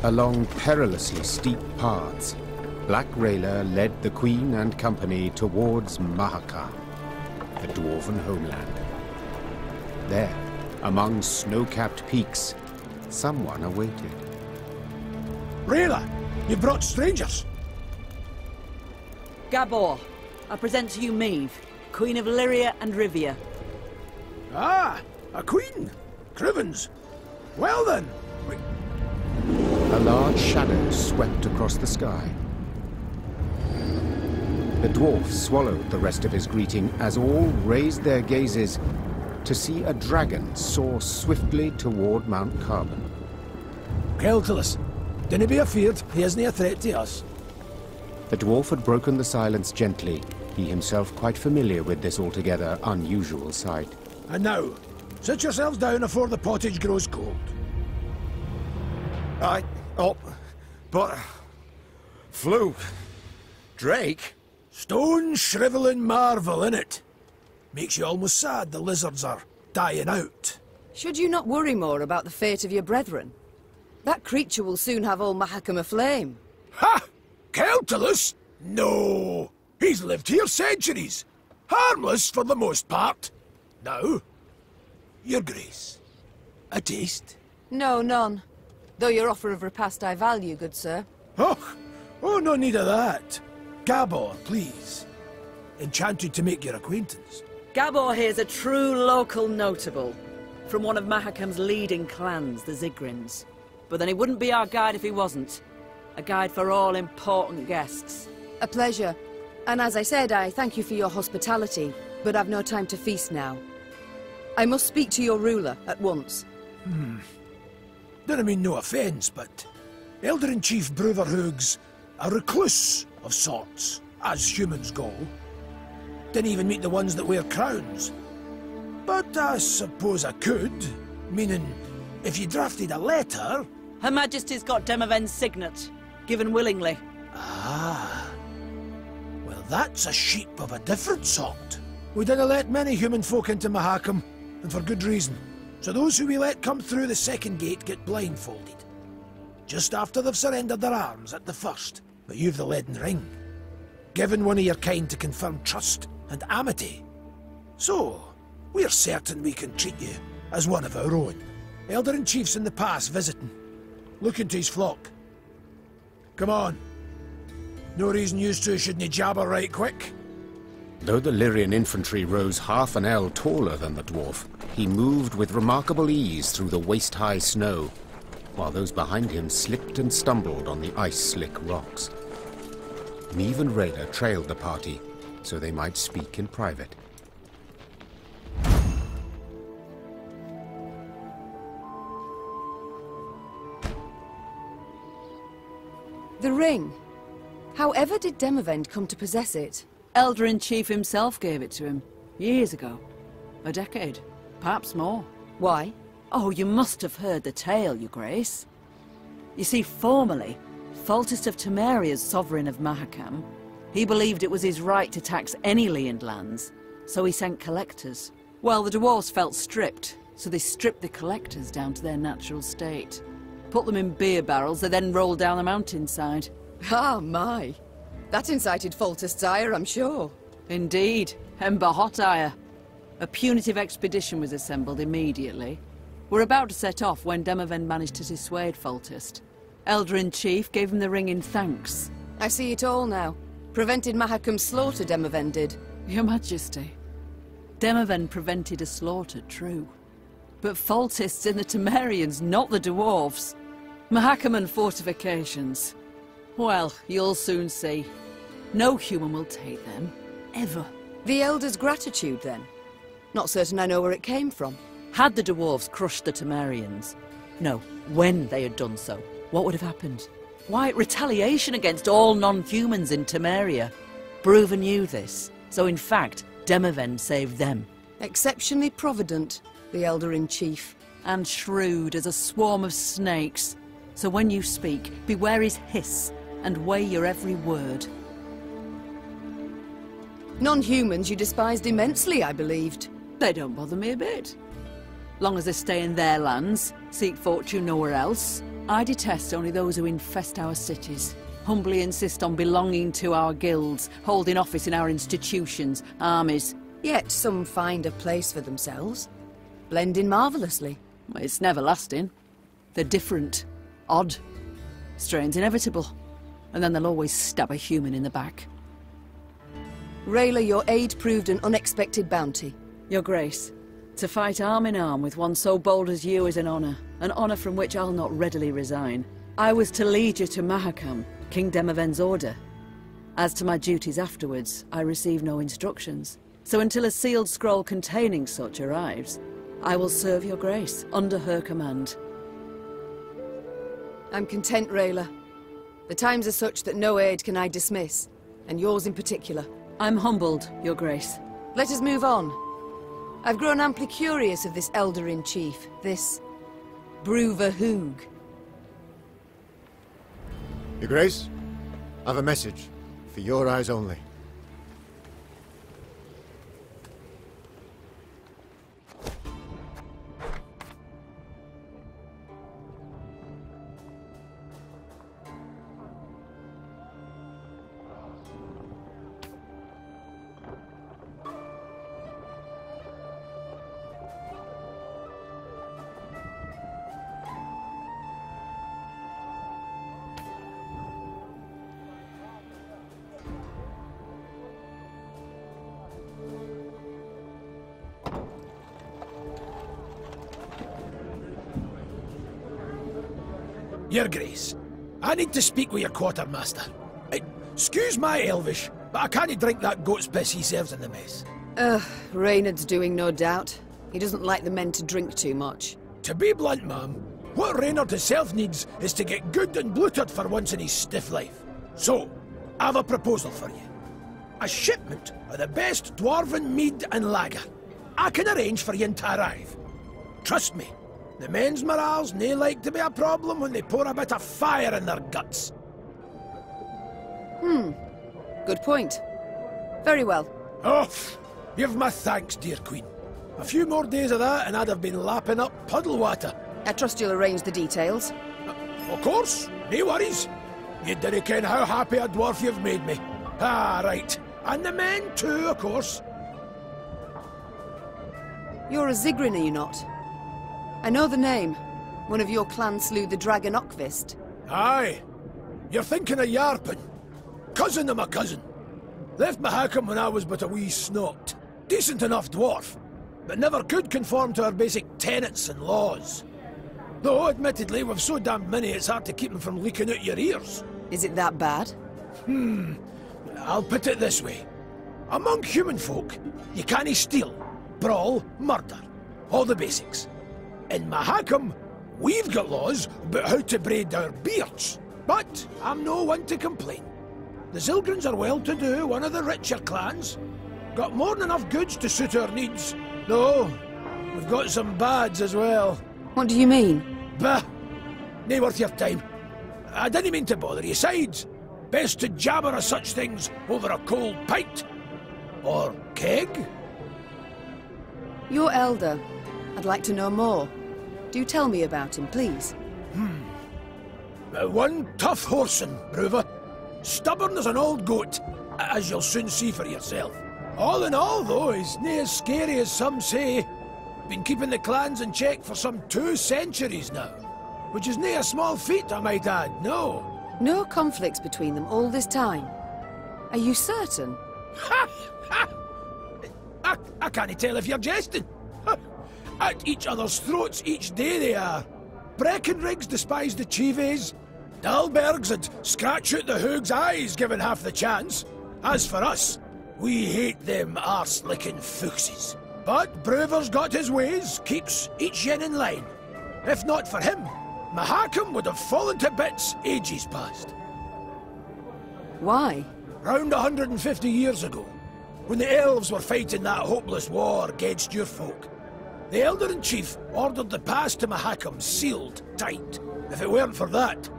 Along perilously steep paths, Black Rayla led the Queen and company towards Mahakam, the dwarven homeland. There, among snow-capped peaks, someone awaited. Rayla, you brought strangers. Gabor, I present to you Maeve, Queen of Lyria and Rivia. Ah, a queen. Crivens. Well then. A large shadow swept across the sky. The dwarf swallowed the rest of his greeting as all raised their gazes to see a dragon soar swiftly toward Mount Carbon. Keltilis, dinna be afeard, he isn't a threat to us. The dwarf had broken the silence gently, he himself quite familiar with this altogether unusual sight. And now, sit yourselves down afore the pottage grows cold. But... Flu... Drake? Stone shriveling marvel, innit? Makes you almost sad the lizards are dying out. Should you not worry more about the fate of your brethren? That creature will soon have all Mahakam aflame. Ha! Keltilis? No! He's lived here centuries. Harmless for the most part. Now, your grace. A taste? No, none. Though your offer of repast I value, good sir. Oh, no need of that. Gabor, please. Enchanted to make your acquaintance. Gabor here's a true local notable, from one of Mahakam's leading clans, the Zigrins. But then he wouldn't be our guide if he wasn't. A guide for all important guests. A pleasure. And as I said, I thank you for your hospitality, but I've no time to feast now. I must speak to your ruler at once. Don't mean no offence, but Elder-in-Chief Bruverhoog's a recluse of sorts, as humans go. Didn't even meet the ones that wear crowns. But I suppose I could, meaning if you drafted a letter... Her Majesty's got Demoven's signet, given willingly. Ah. Well, that's a sheep of a different sort. We didn't let many human folk into Mahakam, and for good reason. So those who we let come through the second gate get blindfolded. Just after they've surrendered their arms at the first, but you've the leaden ring. Given one of your kind to confirm trust and amity. So, we're certain we can treat you as one of our own. Elder-in-Chief's in the pass visiting. Looking to his flock. Come on. No reason you two shouldn't jabber right quick. Though the Lyrian infantry rose half an ell taller than the dwarf, he moved with remarkable ease through the waist-high snow, while those behind him slipped and stumbled on the ice-slick rocks. Maeve and Rayla trailed the party, so they might speak in private. The ring. However did Demoven come to possess it? Elder-in-Chief himself gave it to him, years ago. A decade, perhaps more. Why? Oh, you must have heard the tale, your grace. You see, formerly, Foltest of Temeria's sovereign of Mahakam, he believed it was his right to tax any Leand lands, so he sent collectors. Well, the dwarves felt stripped, so they stripped the collectors down to their natural state. Put them in beer barrels, they then rolled down the mountainside. Ah, my. That incited Foltest's ire, I'm sure. Indeed, Ember hot ire. A punitive expedition was assembled immediately. We're about to set off when Demoven managed to dissuade Foltest. Elder-in-Chief gave him the ring in thanks. I see it all now. Prevented Mahakam's slaughter, Demoven did. Your Majesty. Demoven prevented a slaughter, true. But Foltest's in the Temerians, not the dwarves. Mahakam and fortifications. Well, you'll soon see. No human will take them, ever. The Elder's gratitude, then? Not certain I know where it came from. Had the dwarves crushed the Temerians? No, when they had done so, what would have happened? Why, retaliation against all non-humans in Temeria. Bruver knew this, so in fact, Demoven saved them. Exceptionally provident, the Elder-in-Chief. And shrewd as a swarm of snakes. So when you speak, beware his hiss, and weigh your every word. Non-humans you despised immensely, I believed. They don't bother me a bit. Long as they stay in their lands, seek fortune nowhere else, I detest only those who infest our cities, humbly insist on belonging to our guilds, holding office in our institutions, armies. Yet some find a place for themselves, blend in marvellously. It's never lasting. They're different, odd. Strain's inevitable. And then they'll always stab a human in the back. Rayla, your aid proved an unexpected bounty. Your Grace, to fight arm in arm with one so bold as you is an honour from which I'll not readily resign. I was to lead you to Mahakam, King Demoven's order. As to my duties afterwards, I received no instructions. So until a sealed scroll containing such arrives, I will serve your Grace under her command. I'm content, Rayla. The times are such that no aid can I dismiss, and yours in particular. I'm humbled, your Grace. Let us move on. I've grown amply curious of this Elder-in-Chief, this Bruverhoog. Your Grace, I've a message. For your eyes only. Your Grace, I need to speak with your quartermaster. Excuse my Elvish, but I can't drink that goat's piss he serves in the mess. Reynard's doing, no doubt. He doesn't like the men to drink too much. To be blunt, ma'am, what Reynard himself needs is to get good and bloated for once in his stiff life. So, I've a proposal for you. A shipment of the best dwarven mead and lager. I can arrange for you to arrive. Trust me. The men's morale's nae like to be a problem when they pour a bit of fire in their guts. Good point. Very well. Oh, give my thanks, dear Queen. A few more days of that and I'd have been lapping up puddle water. I trust you'll arrange the details. Of course, no worries. You didn't ken how happy a dwarf you've made me. Ah, right. And the men too, of course. You're a Zigrin, are you not? I know the name. One of your clan slew the dragon Okvist. Aye. You're thinking of Yarpen. Cousin of my cousin. Left Mahakam when I was but a wee snot. Decent enough dwarf, but never could conform to our basic tenets and laws. Though, admittedly, we've so damn many it's hard to keep them from leaking out your ears. Is it that bad? I'll put it this way. Among human folk, you can't steal, brawl, murder. All the basics. In Mahakam, we've got laws about how to braid our beards. But I'm no one to complain. The Zilgrins are well-to-do, one of the richer clans. Got more than enough goods to suit our needs. Though, we've got some bads as well. What do you mean? Bah! Nae worth your time. I didn't mean to bother you. Sides, best to jabber of such things over a cold pint. Or keg? Your elder. I'd like to know more. Do tell me about him, please. One tough horseman, Bruver. Stubborn as an old goat, as you'll soon see for yourself. All in all, though, he's nae as scary as some say. Been keeping the clans in check for some 2 centuries now. Which is nae a small feat, I might add, no. No conflicts between them all this time. Are you certain? Ha! Ha! I can't tell if you're jesting. At each other's throats each day they are. Breckenrigs despise the Chives. Dalbergs would scratch out the Hoog's eyes given half the chance. As for us, we hate them arse-licking foxes. But Bruver's got his ways, keeps each yin in line. If not for him, Mahakam would have fallen to bits ages past. Why? Round 150 years ago, when the elves were fighting that hopeless war against your folk, the Elder-in-Chief ordered the pass to Mahakam sealed tight. If it weren't for that,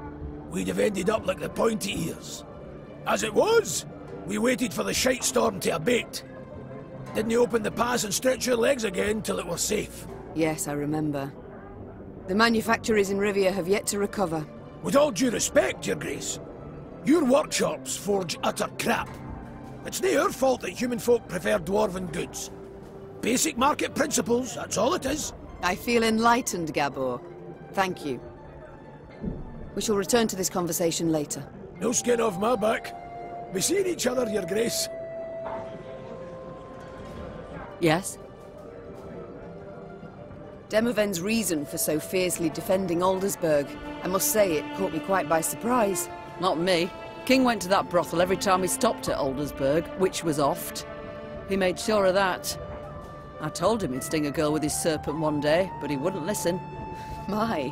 we'd have ended up like the pointy ears. As it was, we waited for the shite storm to abate. Didn't open the pass and stretch your legs again till it were safe. Yes, I remember. The manufacturers in Rivia have yet to recover. With all due respect, Your Grace, your workshops forge utter crap. It's not your fault that human folk prefer dwarven goods. Basic market principles, that's all it is. I feel enlightened, Gabor. Thank you. We shall return to this conversation later. No skin off my back. We seeing each other, Your Grace. Yes? Demoven's reason for so fiercely defending Aldersburg, I must say it caught me quite by surprise. Not me. King went to that brothel every time he stopped at Aldersburg, which was oft. He made sure of that. I told him he'd sting a girl with his serpent one day, but he wouldn't listen. My,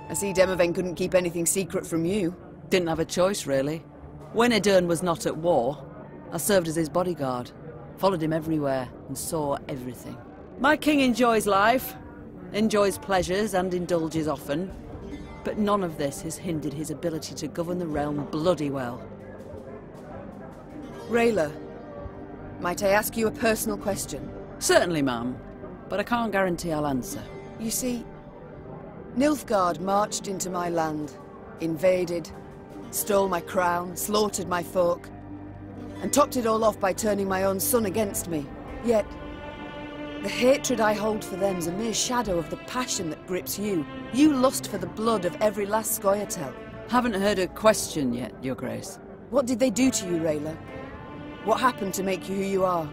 I see Demoven couldn't keep anything secret from you. Didn't have a choice, really. When Edern was not at war, I served as his bodyguard, followed him everywhere, and saw everything. My king enjoys life, enjoys pleasures, and indulges often. But none of this has hindered his ability to govern the realm bloody well. Rayla, might I ask you a personal question? Certainly, ma'am, but I can't guarantee I'll answer. You see, Nilfgaard marched into my land, invaded, stole my crown, slaughtered my folk, and topped it all off by turning my own son against me. Yet, the hatred I hold for them's a mere shadow of the passion that grips you. You lust for the blood of every last Scoia'tael. Haven't heard a question yet, Your Grace. What did they do to you, Rayla? What happened to make you who you are?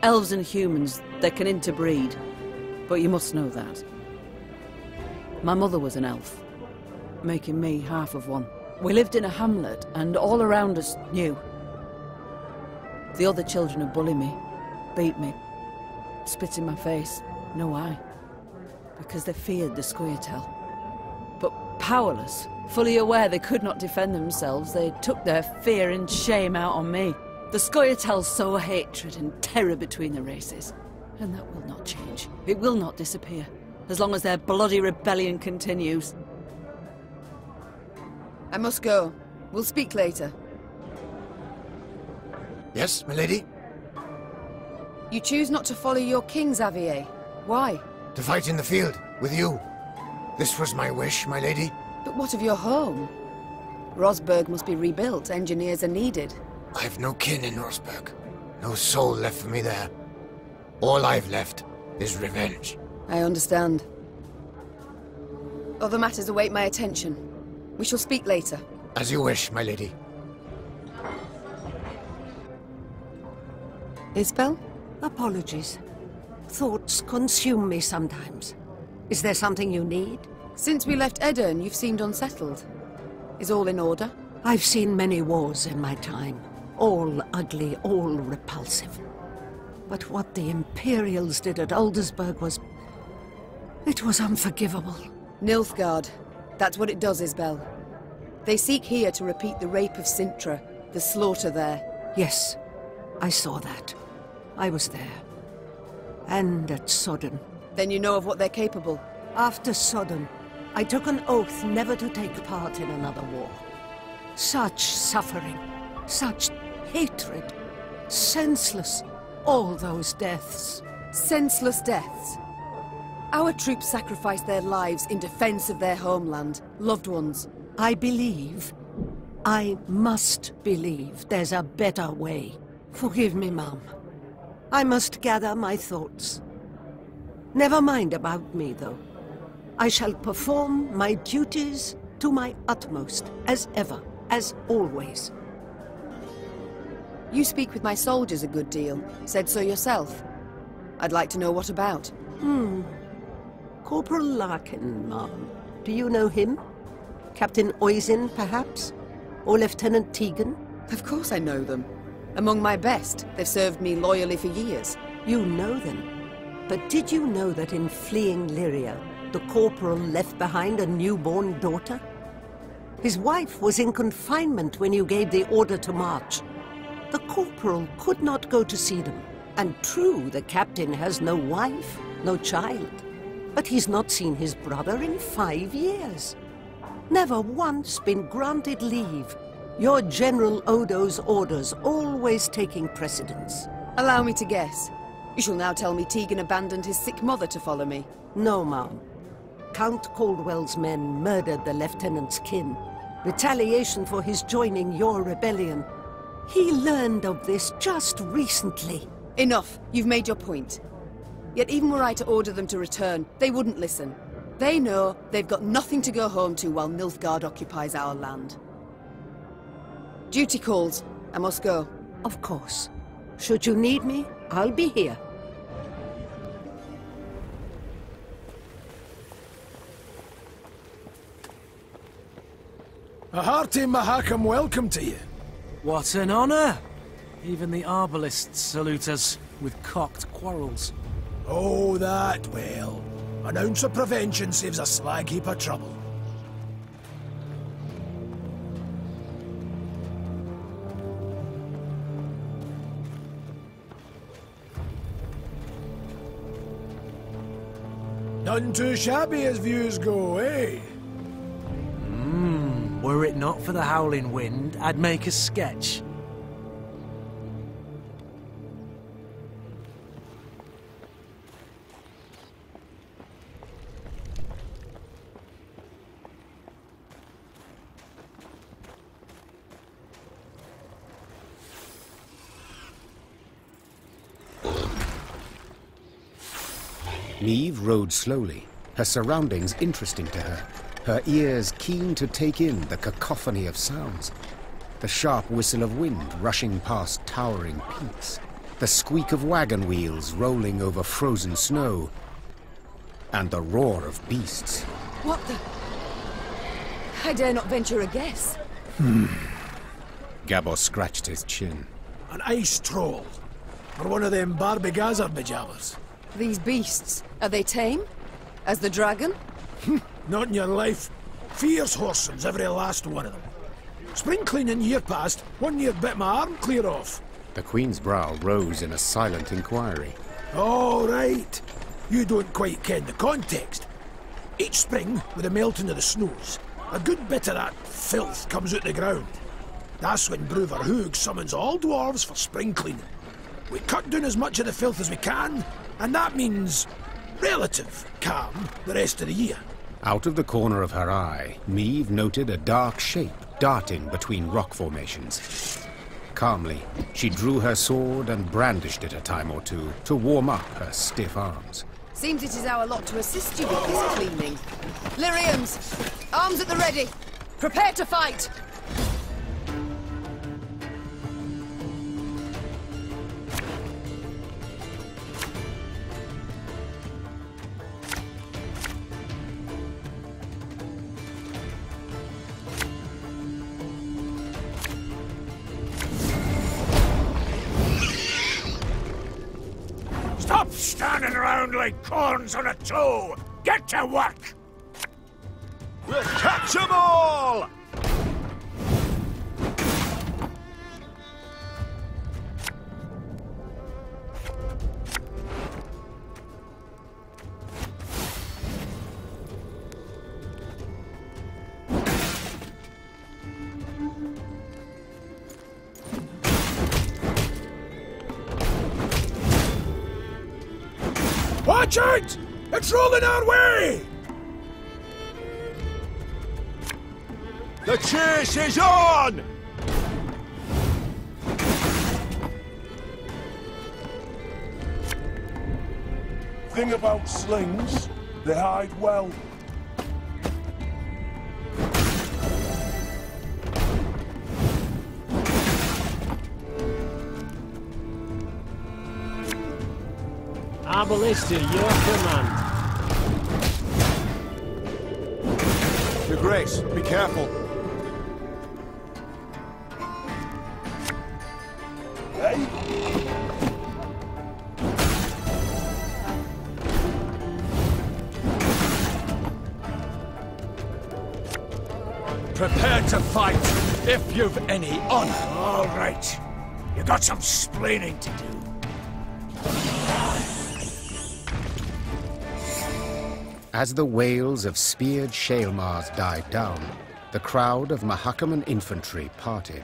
Elves and humans, they can interbreed, but you must know that. My mother was an elf, making me half of one. We lived in a hamlet, and all around us knew. The other children would bully me, beat me, spit in my face. No why. Because they feared the Scoia'tael. But powerless, fully aware they could not defend themselves, they took their fear and shame out on me. The Scoia'tael sow hatred and terror between the races. And that will not change. It will not disappear, as long as their bloody rebellion continues. I must go. We'll speak later. Yes, milady? You choose not to follow your king, Xavier. Why? To fight in the field, with you. This was my wish, my lady. But what of your home? Rosberg must be rebuilt. Engineers are needed. I've no kin in Rosberg. No soul left for me there. All I've left is revenge. I understand. Other matters await my attention. We shall speak later. As you wish, my lady. Isbel? Apologies. Thoughts consume me sometimes. Is there something you need? Since we left Edern, you've seemed unsettled. Is all in order? I've seen many wars in my time. All ugly, all repulsive. But what the Imperials did at Aldersburg was... it was unforgivable. Nilfgaard. That's what it does, Isbel. They seek here to repeat the rape of Sintra, the slaughter there. Yes, I saw that. I was there. And at Sodden. Then you know of what they're capable. After Sodden, I took an oath never to take part in another war. Such suffering, such hatred, senseless, all those deaths. Senseless deaths. Our troops sacrificed their lives in defense of their homeland, loved ones. I believe, I must believe there's a better way. Forgive me, Mum. I must gather my thoughts. Never mind about me, though. I shall perform my duties to my utmost, as ever, as always. You speak with my soldiers a good deal. Said so yourself. I'd like to know what about. Corporal Larkin, Mum. Do you know him? Captain Oisin, perhaps? Or Lieutenant Tegan? Of course I know them. Among my best. They've served me loyally for years. You know them. But did you know that in fleeing Lyria, the corporal left behind a newborn daughter? His wife was in confinement when you gave the order to march. The corporal could not go to see them. And true, the captain has no wife, no child. But he's not seen his brother in 5 years. Never once been granted leave. Your General Odo's orders always taking precedence. Allow me to guess. You shall now tell me Tegan abandoned his sick mother to follow me. No, Ma'am. Count Caldwell's men murdered the lieutenant's kin. Retaliation for his joining your rebellion. He learned of this just recently. Enough. You've made your point. Yet even were I to order them to return, they wouldn't listen. They know they've got nothing to go home to while Nilfgaard occupies our land. Duty calls. I must go. Of course. Should you need me, I'll be here. A hearty Mahakam welcome to you. What an honor! Even the arbalists salute us with cocked quarrels. Oh, that, well. An ounce of prevention saves a slag heap of trouble. None too shabby as views go, eh? Were it not for the howling wind, I'd make a sketch. Neve rode slowly, her surroundings interesting to her, her ears keen to take in the cacophony of sounds. The sharp whistle of wind rushing past towering peaks, the squeak of wagon wheels rolling over frozen snow, and the roar of beasts. What the... I dare not venture a guess. Gabor scratched his chin. An ice troll. Or one of them Barbie Gazer pajamas. These beasts, are they tame? As the dragon? Not in your life. Fierce whoresomes, every last one of them. Spring cleaning year past, 1 year bit my arm clear off. The Queen's brow rose in a silent inquiry. All right. You don't quite ken the context. Each spring, with the melting of the snows, a good bit of that filth comes out the ground. That's when Bruver Hoog summons all dwarves for spring cleaning. We cut down as much of the filth as we can, and that means relative calm the rest of the year. Out of the corner of her eye, Neve noted a dark shape darting between rock formations. Calmly, she drew her sword and brandished it a time or two to warm up her stiff arms. Seems it is our lot to assist you with this cleaning. Lyrians, arms at the ready. Prepare to fight! Stop standing around like corns on a toe! Get to work! We'll catch 'em all! Watch out! It's rolling our way! The chase is on! Thing about slings, they hide well. Arbalist to your command. Your Grace, be careful. Hey? Prepare to fight, if you've any honor. All right. You got some splaining to do. As the wails of speared Shaelmars died down, the crowd of Mahakaman infantry parted.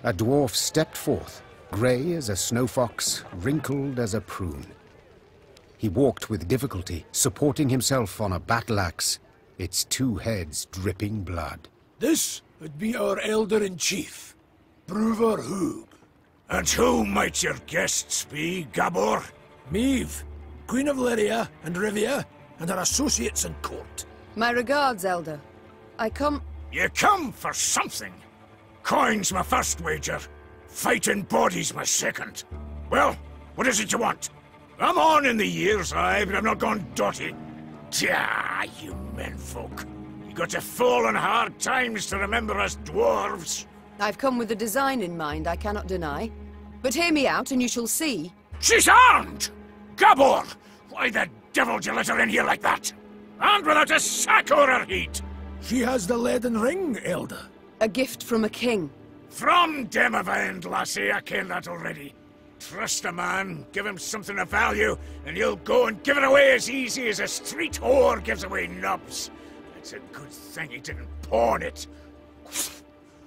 A dwarf stepped forth, grey as a snowfox, wrinkled as a prune. He walked with difficulty, supporting himself on a battle axe, its two heads dripping blood. This would be our Elder-in-Chief, Brúvar Hugh. And who might your guests be, Gabor? Maeve, Queen of Lyria and Rivia, and her associates in court. My regards, Elder. I come... You come for something. Coin's my first wager. Fighting bodies my second. Well, what is it you want? I'm on in the years, aye, but I'm not gone dotty. Tja, you menfolk. You got to fall on hard times to remember us dwarves. I've come with a design in mind, I cannot deny. But hear me out and you shall see. She's armed! Gabor! Why the devil did you let her in here like that? And without a sack or her heat! She has the leaden ring, Elder. A gift from a king. From Demavend, lassie, I ken that already. Trust a man, give him something of value, and he'll go and give it away as easy as a street whore gives away nubs. It's a good thing he didn't pawn it.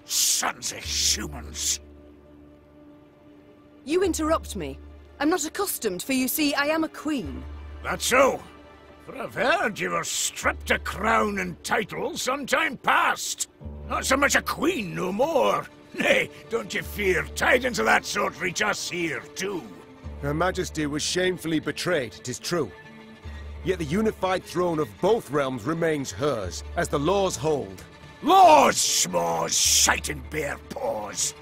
Sons of humans. You interrupt me. I'm not accustomed, for you see, I am a queen. That's so. For I've heard you were stripped of crown and title some time past. Not so much a queen no more. Nay, don't you fear, tidings of that sort reach us here, too. Her Majesty was shamefully betrayed, 'tis true. Yet the unified throne of both realms remains hers, as the laws hold. Laws, schmaws, shite and bare paws.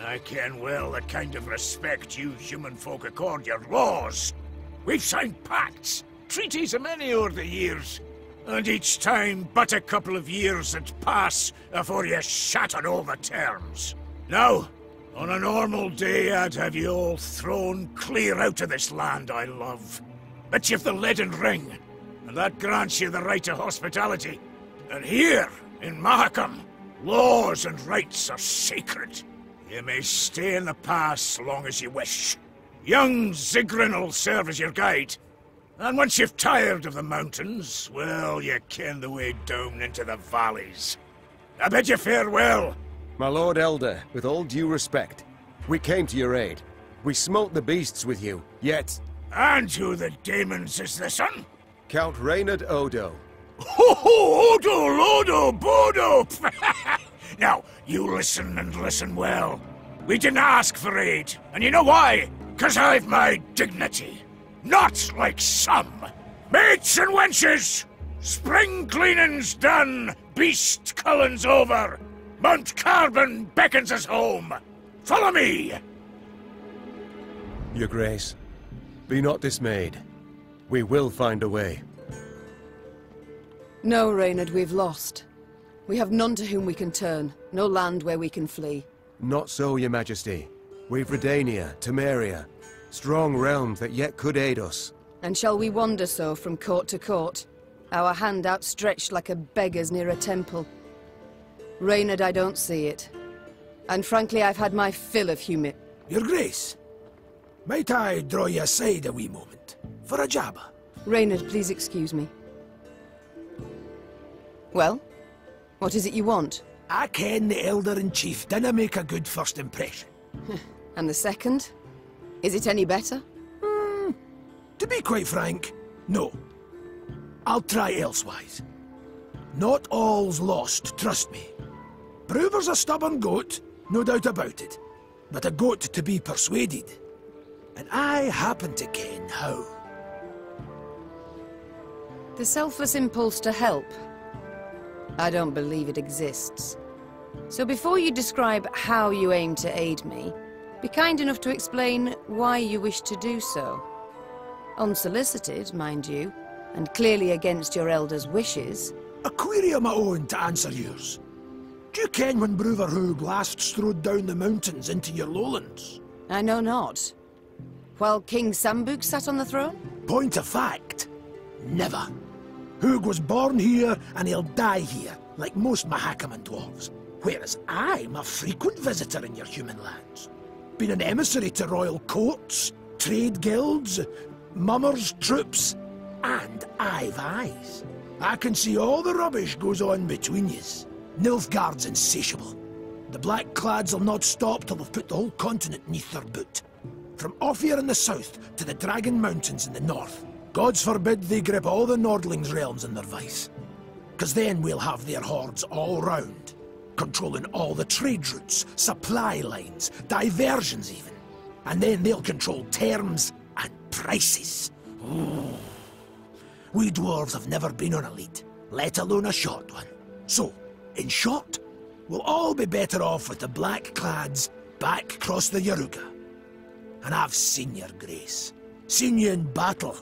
I ken well the kind of respect you human folk accord your laws. We've signed pacts, treaties of many over the years, and each time but a couple of years that pass afore you shatter all the terms. Now, on a normal day I'd have you all thrown clear out of this land I love. But you've the leaden ring, and that grants you the right of hospitality. And here, in Mahakam, laws and rights are sacred. You may stay in the pass long as you wish. Young Zigrin'll serve as your guide. And once you've tired of the mountains, well, you ken the way down into the valleys. I bid you farewell. My Lord Elder, with all due respect, we came to your aid. We smote the beasts with you, yet... And who the demons is this one? Count Reynard Odo. Ho ho! Odo, Lodo, Bodo! Now, you listen and listen well. We didn't ask for aid, and you know why? 'Cause I've my dignity. Not like some. Mates and wenches! Spring cleaning's done, beast culling's over. Mount Carbon beckons us home. Follow me! Your Grace, be not dismayed. We will find a way. No, Reynard, we've lost. We have none to whom we can turn, no land where we can flee. Not so, Your Majesty. We've Redania, Temeria, strong realms that yet could aid us. And shall we wander so from court to court, our hand outstretched like a beggar's near a temple? Reynard, I don't see it. And frankly, I've had my fill of humor. Your Grace, might I draw you aside a wee moment, for a jabber? Reynard, please excuse me. Well, what is it you want? I ken the Elder-in-Chief dinna make a good first impression. And the second? Is it any better? To be quite frank, no. I'll try elsewise. Not all's lost, trust me. Brúvar's a stubborn goat, no doubt about it. But a goat to be persuaded. And I happen to ken how. The selfless impulse to help? I don't believe it exists. So before you describe how you aim to aid me, be kind enough to explain why you wish to do so. Unsolicited, mind you, and clearly against your elder's wishes. A query of my own to answer yours. Do you ken when Brúvar Hugh last strode down the mountains into your lowlands? I know not. While King Sambuk sat on the throne? Point of fact, never. Hugh was born here and he'll die here, like most Mahakaman dwarves. Whereas I'm a frequent visitor in your human lands. Been an emissary to royal courts, trade guilds, mummers, troops, and I've eyes. I can see all the rubbish goes on between yous. Nilfgaard's insatiable. The Blackclads'll not stop till they've put the whole continent neath their boot. From Ophir in the south to the Dragon Mountains in the north. Gods forbid they grip all the Nordlings' realms in their vice. 'Cause then we'll have their hordes all round, controlling all the trade routes, supply lines, diversions even. And then they'll control terms and prices. Ooh. We dwarves have never been on a lead, let alone a short one. So, in short, we'll all be better off with the black clads back across the Yaruga. And I've seen your grace. Seen you in battle.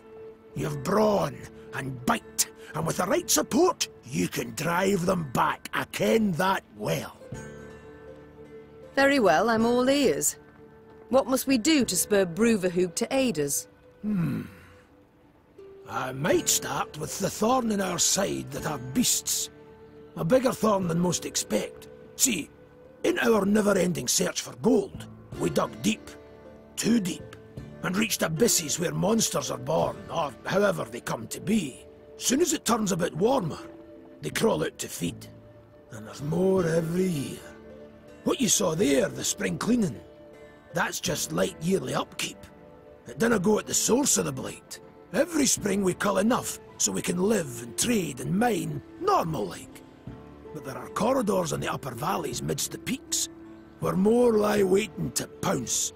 You've brawn and bite, and with the right support, you can drive them back. I ken that well. Very well, I'm all ears. What must we do to spur Bruverhoog to aid us? I might start with the thorn in our side that are beasts. A bigger thorn than most expect. See, in our never-ending search for gold, we dug deep. Too deep. And reached abysses where monsters are born, or however they come to be. Soon as it turns a bit warmer, they crawl out to feed. And there's more every year. What you saw there, the spring cleaning, that's just light yearly upkeep. It dinna go at the source of the blight. Every spring we cull enough so we can live and trade and mine normal-like. But there are corridors in the upper valleys midst the peaks, where more lie waiting to pounce.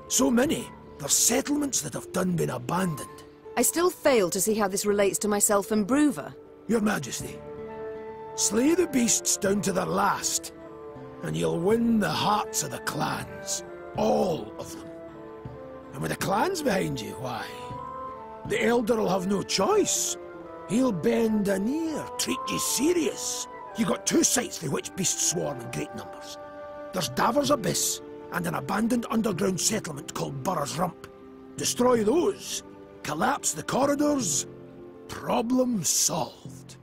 So many, there's settlements that have done been abandoned. I still fail to see how this relates to myself and Bruver. Your Majesty, slay the beasts down to their last, and you'll win the hearts of the clans. All of them. And with the clans behind you, why? The Elder will have no choice. He'll bend an ear, treat you serious. You got two sites through which beasts swarm in great numbers. There's Davor's Abyss, and an abandoned underground settlement called Burr's Rump. Destroy those, collapse the corridors, problem solved.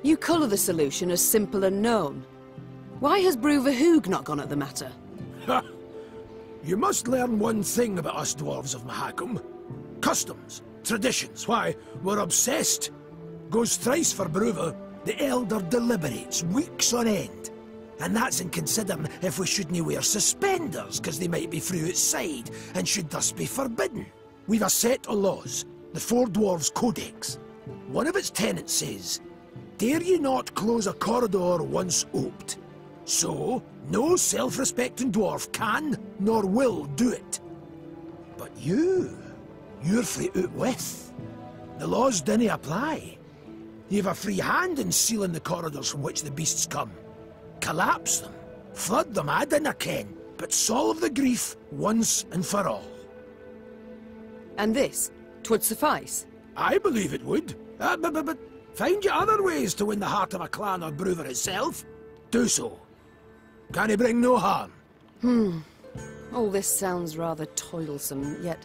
You colour the solution as simple and known. Why has Bruverhoog not gone at the matter? Ha! You must learn one thing about us dwarves of Mahakam. Customs, traditions, why, we're obsessed. Goes thrice for Bruver, the Elder deliberates weeks on end. And that's in considering if we shouldn't wear suspenders, because they might be through outside, and should thus be forbidden. We've a set of laws, the Four Dwarves Codex. One of its tenets says, dare ye not close a corridor once oped. So, no self-respecting dwarf can nor will do it. But you're free out with. The laws dinna apply. You've a free hand in sealing the corridors from which the beasts come. Collapse them, flood them, I dinna ken, but solve the grief once and for all. And this, 'twould suffice? I believe it would. But find you other ways to win the heart of a clan or Bruver itself. Do so. Can he bring no harm? All this sounds rather toilsome, yet...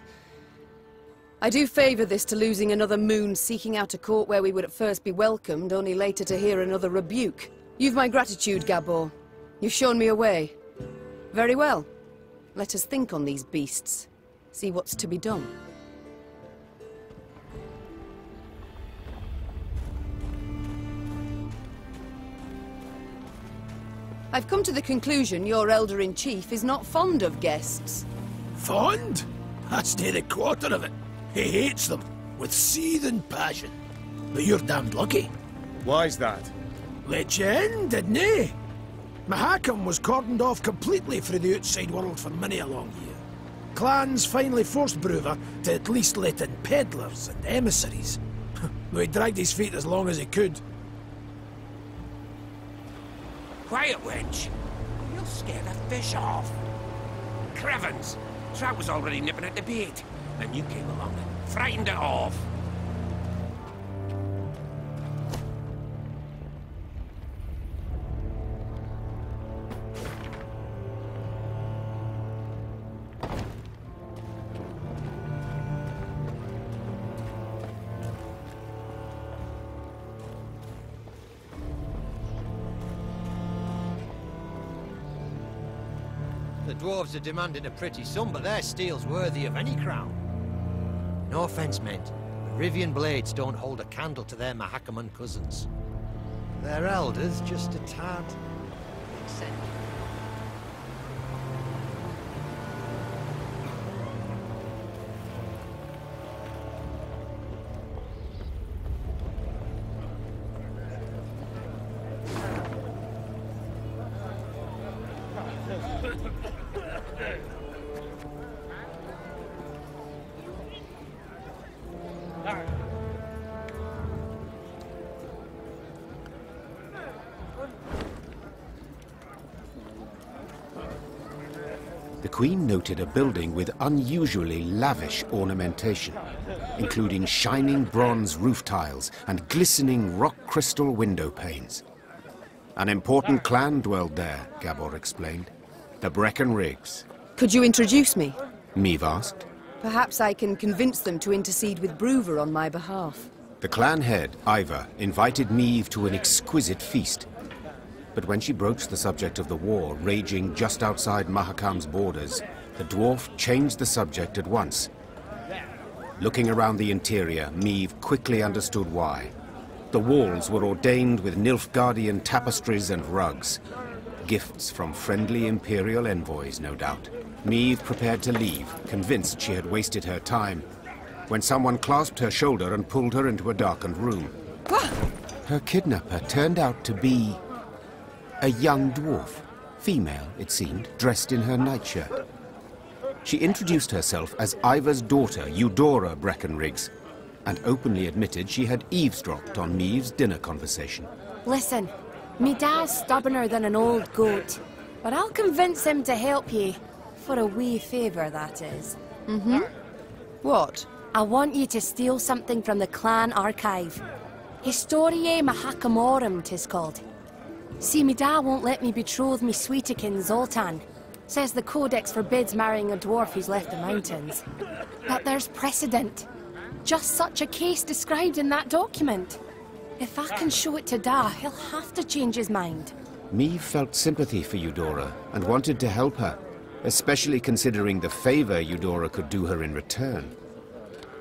I do favour this to losing another moon seeking out a court where we would at first be welcomed, only later to hear another rebuke. You've my gratitude, Gabor. You've shown me a way. Very well. Let us think on these beasts. See what's to be done. I've come to the conclusion your Elder-in-Chief is not fond of guests. Fond? That's near a quarter of it. He hates them, with seething passion. But you're damned lucky. Why's that? Let you in, didn't he? Mahakam was cordoned off completely through the outside world for many a long year. Clans finally forced Bruver to at least let in peddlers and emissaries. Though he dragged his feet as long as he could. Quiet, wench. You'll scare the fish off. Crevens, Trout was already nipping at the bait, and you came along and frightened it off. The dwarves are demanding a pretty sum, but their steel's worthy of any crown. No offense meant, but Rivian blades don't hold a candle to their Mahakaman cousins. Their elders just a tad eccentric. Queen noted a building with unusually lavish ornamentation, including shining bronze roof tiles and glistening rock crystal window panes. An important clan dwelled there, Gabor explained. The Breckenrigs. Could you introduce me? Meve asked. Perhaps I can convince them to intercede with Bruver on my behalf. The clan head, Ivar, invited Meve to an exquisite feast. But when she broached the subject of the war raging just outside Mahakam's borders, the dwarf changed the subject at once. Looking around the interior, Meve quickly understood why. The walls were ordained with Nilfgaardian tapestries and rugs. Gifts from friendly Imperial envoys, no doubt. Meve prepared to leave, convinced she had wasted her time, when someone clasped her shoulder and pulled her into a darkened room. Her kidnapper turned out to be a young dwarf. Female, it seemed, dressed in her nightshirt. She introduced herself as Ivar's daughter, Eudora Breckenrigs, and openly admitted she had eavesdropped on Meve's dinner conversation. Listen, me dad's stubborner than an old goat, but I'll convince him to help you. For a wee favour, that is. Mm-hmm. What? I want you to steal something from the clan archive. Historiae Mahakamorum, 'tis called. See, me dad won't let me betroth me sweetekin Zoltan. Says the codex forbids marrying a dwarf who's left the mountains. But there's precedent. Just such a case described in that document. If I can show it to Da, he'll have to change his mind. Meve felt sympathy for Eudora and wanted to help her, especially considering the favor Eudora could do her in return.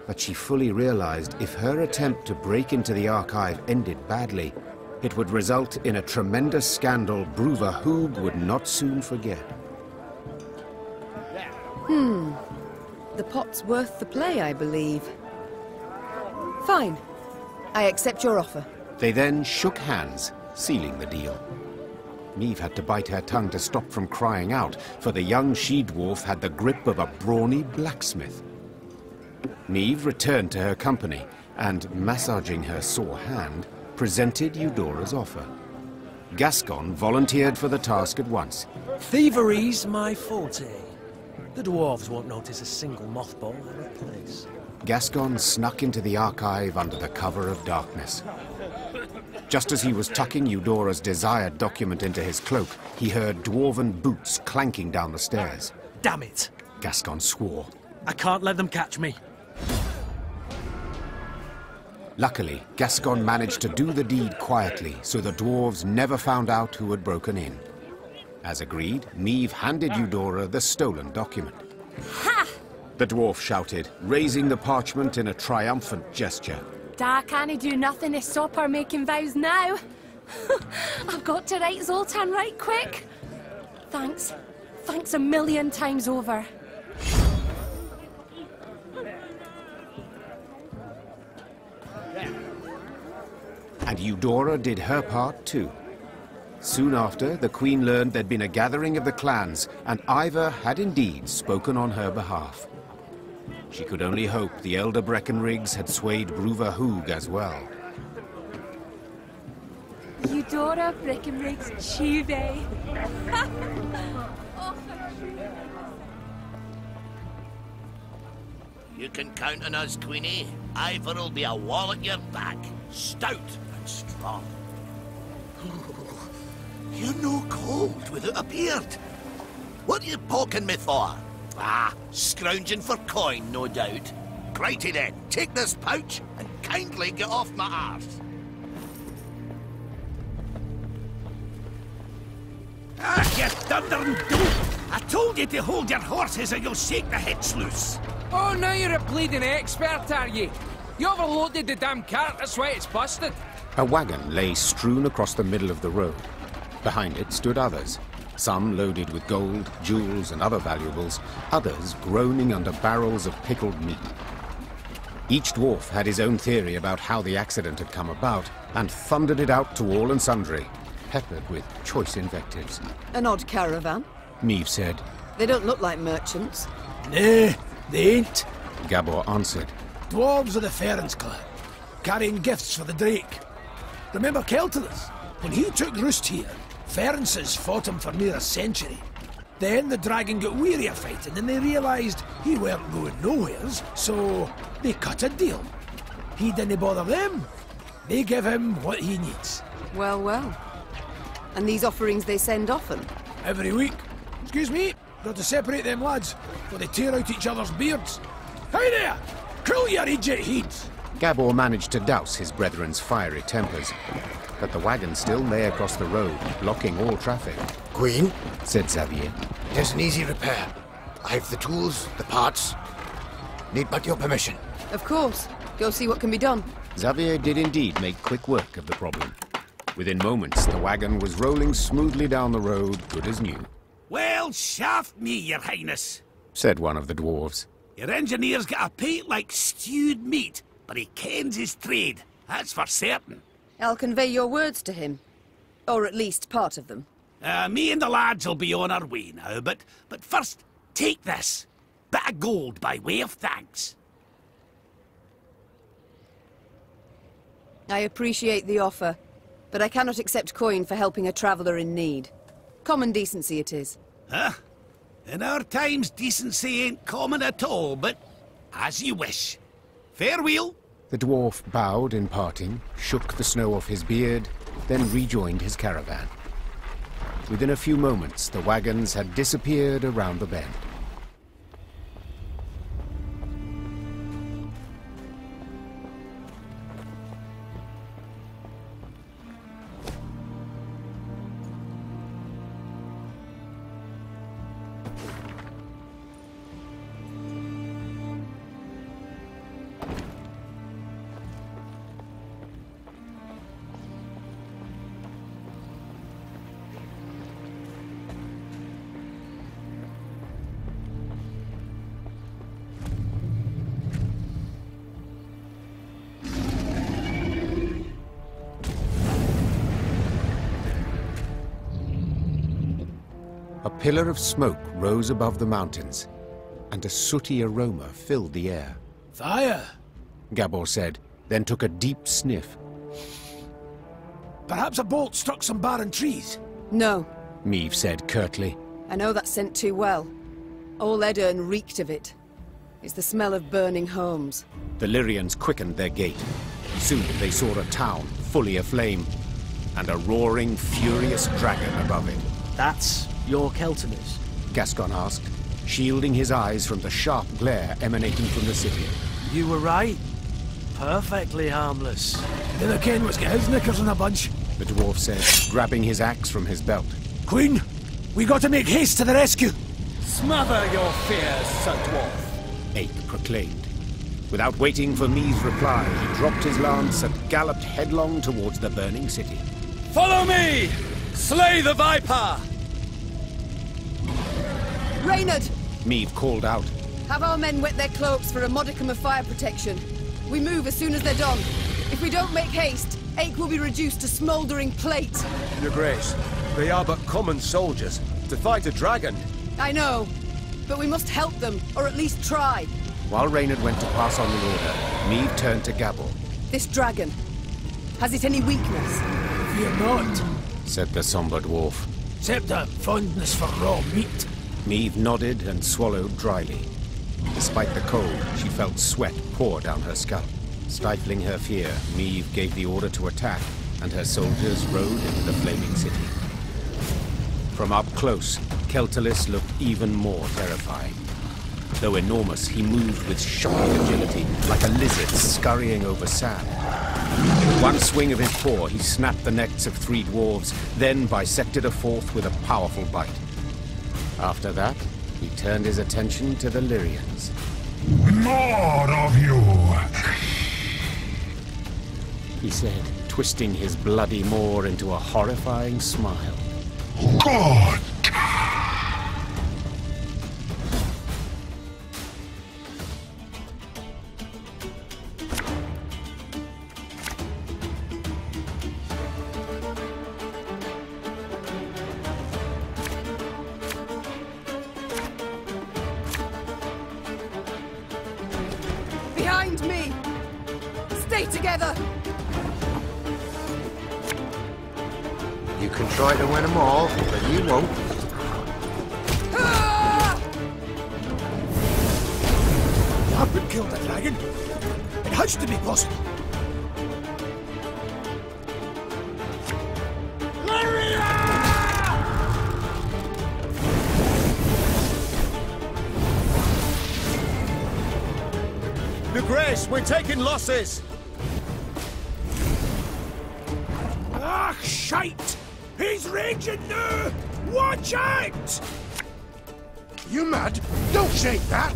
But she fully realized if her attempt to break into the archive ended badly, it would result in a tremendous scandal Bruver Hoog would not soon forget. The pot's worth the play, I believe. Fine. I accept your offer. They then shook hands, sealing the deal. Meve had to bite her tongue to stop from crying out, for the young she-dwarf had the grip of a brawny blacksmith. Meve returned to her company, and, massaging her sore hand, presented Eudora's offer. Gascon volunteered for the task at once. Thievery's my forte. The dwarves won't notice a single mothball out of place. Gascon snuck into the archive under the cover of darkness. Just as he was tucking Eudora's desired document into his cloak, he heard dwarven boots clanking down the stairs. Damn it! Gascon swore. I can't let them catch me. Luckily, Gascon managed to do the deed quietly, so the dwarves never found out who had broken in. As agreed, Meve handed Eudora the stolen document. Ha! The dwarf shouted, raising the parchment in a triumphant gesture. Da can't do nothing to stop her making vows now. I've got to write Zoltan right quick. Thanks. Thanks a million times over. And Eudora did her part too. Soon after, the Queen learned there'd been a gathering of the clans, and Ivar had indeed spoken on her behalf. She could only hope the elder Breckenrigs had swayed Bruver Hoog as well. Eudora Breckenrigs Chive. You can count on us, Queenie. Ivar'll be a wall at your back, stout and strong. You're no cold without a beard. What are you poking me for? Ah, scrounging for coin, no doubt. Righty then, take this pouch and kindly get off my arse. Ah, you thundering dope! I told you to hold your horses or you'll shake the hitch loose. Oh, now you're a bleeding expert, are you? You overloaded the damn cart, that's why it's busted. A wagon lay strewn across the middle of the road. Behind it stood others, some loaded with gold, jewels, and other valuables, others groaning under barrels of pickled meat. Each dwarf had his own theory about how the accident had come about, and thundered it out to all and sundry, peppered with choice invectives. An odd caravan. Meve said. They don't look like merchants. Nah, they ain't. Gabor answered. Dwarves of the Ferens clan, carrying gifts for the Drake. Remember Keltilus? When he took roost here, Ferences fought him for near a century. Then the dragon got weary of fighting and they realised he weren't going nowheres, so they cut a deal. He didn't bother them. They give him what he needs. Well, well. And these offerings they send often? Every week. Excuse me, got to separate them lads, or they tear out each other's beards. Hey there! Cool your idiot heads! Gabor managed to douse his brethren's fiery tempers, but the wagon still lay across the road, blocking all traffic. Queen, said Xavier. There's an easy repair. I've the tools, the parts. Need but your permission. Of course. Go see what can be done. Xavier did indeed make quick work of the problem. Within moments, the wagon was rolling smoothly down the road, good as new. Well, shaft me, your highness, said one of the dwarves. Your engineer's got a pate like stewed meat, but he kens his trade, that's for certain. I'll convey your words to him. Or at least part of them. Me and the lads will be on our way now, but first, take this. Bit of gold by way of thanks. I appreciate the offer, but I cannot accept coin for helping a traveller in need. Common decency it is. Huh? In our times, decency ain't common at all, but as you wish. Farewell. The dwarf bowed in parting, shook the snow off his beard, then rejoined his caravan. Within a few moments, the wagons had disappeared around the bend. A pillar of smoke rose above the mountains, and a sooty aroma filled the air. Fire! Gabor said, then took a deep sniff. Perhaps a bolt struck some barren trees? No. Meve said curtly. I know that scent too well. All Edirn reeked of it. It's the smell of burning homes. The Lyrians quickened their gait. Soon they saw a town fully aflame, and a roaring, furious dragon above it. That's your Keltiners? Gascon asked, shielding his eyes from the sharp glare emanating from the city. You were right. Perfectly harmless. Neither Ken was get his knickers in a bunch, the dwarf said, grabbing his axe from his belt. Queen, we got to make haste to the rescue. Smother your fears, Sir Dwarf, Ache proclaimed. Without waiting for Meve's reply, he dropped his lance and galloped headlong towards the burning city. Follow me! Slay the Viper! Reynard! Meve called out. Have our men wet their cloaks for a modicum of fire protection. We move as soon as they're done. If we don't make haste, Ache will be reduced to smouldering plate. Your Grace, they are but common soldiers. To fight a dragon. I know, but we must help them, or at least try. While Reynard went to pass on the order, Meve turned to Gabor. This dragon, has it any weakness? Fear not, said the somber dwarf. Except a fondness for raw meat. Meve nodded and swallowed dryly. Despite the cold, she felt sweat pour down her scalp. Stifling her fear, Meve gave the order to attack, and her soldiers rode into the flaming city. From up close, Keltalis looked even more terrifying. Though enormous, he moved with shocking agility, like a lizard scurrying over sand. With one swing of his paw, he snapped the necks of 3 dwarves, then bisected a 4th with a powerful bite. After that, he turned his attention to the Lyrians. More of you! He said, twisting his bloody maw into a horrifying smile. God! Behind me! Stay together! You can try to win them all, but you won't. Who killed the dragon? It has to be possible. Grace, we're taking losses! Ah, shite! He's raging now! Watch out! You mad? Don't shake that!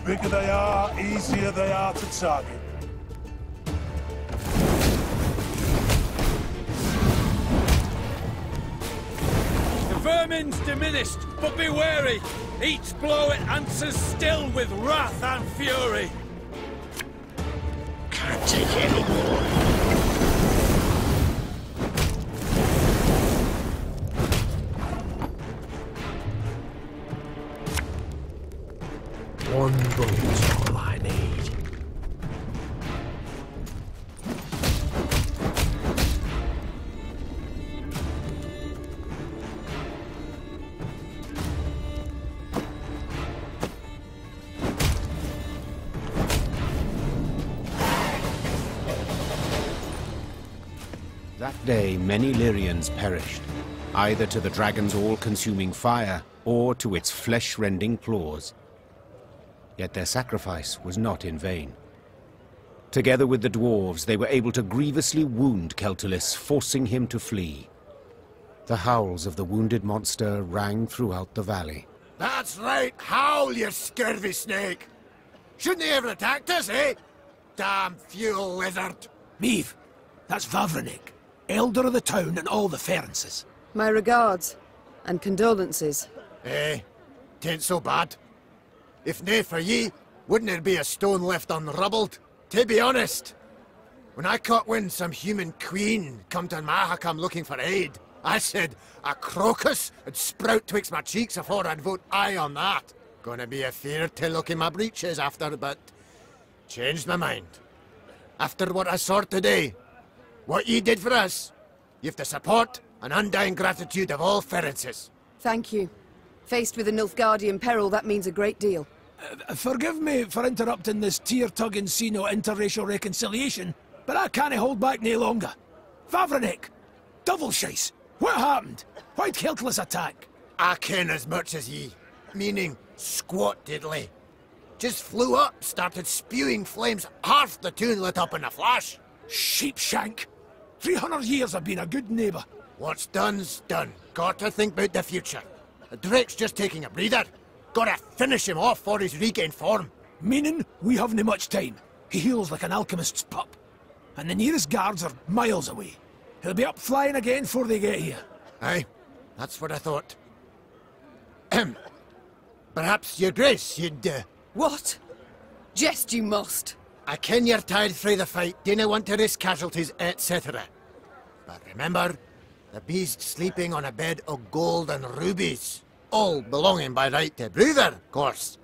Bigger they are, easier they are to target. Vermin's diminished, but be wary. Each blow it answers still with wrath and fury. Can't take any more. One bullet's all I need. That day, many Lyrians perished, either to the dragon's all-consuming fire or to its flesh-rending claws. Yet their sacrifice was not in vain. Together with the dwarves, they were able to grievously wound Keltulis, forcing him to flee. The howls of the wounded monster rang throughout the valley. That's right, howl, you scurvy snake! Shouldn't they ever attacked us, eh? Damn fuel lizard! Meave, that's Vavrenik, elder of the town and all the Ferences. My regards, and condolences. Eh, tain't so bad. If nae for ye, wouldn't there be a stone left unrubbled? To be honest, when I caught wind some human queen come to Mahakam looking for aid, I said a crocus would sprout twixt my cheeks afore I'd vote aye on that. Gonna be a fear to look in my breeches after, but changed my mind. After what I saw today, what ye did for us, you've the support and undying gratitude of all Ferences. Thank you. Faced with a Nilfgaardian peril, that means a great deal. Forgive me for interrupting this tear-tugging scene of interracial reconciliation, but I can't hold back no longer. Vavrenik! Double shice! What happened? Why'd Keltulis attack? I ken as much as ye. Meaning, squat diddly. Just flew up, started spewing flames, half the town lit up in a flash. Sheepshank! 300 years I've been a good neighbour. What's done's done. Got to think about the future. Drake's just taking a breather. Gotta finish him off for his regained form. Meaning, we haven't much time. He heals like an alchemist's pup. And the nearest guards are miles away. He'll be up flying again before they get here. Aye, that's what I thought. Perhaps, your grace, you'd, What? Jest you must. I ken you're tired through the fight, dinna want to risk casualties, etc. But remember, the beast sleeping on a bed of gold and rubies. All belonging by right to Bruther, of course.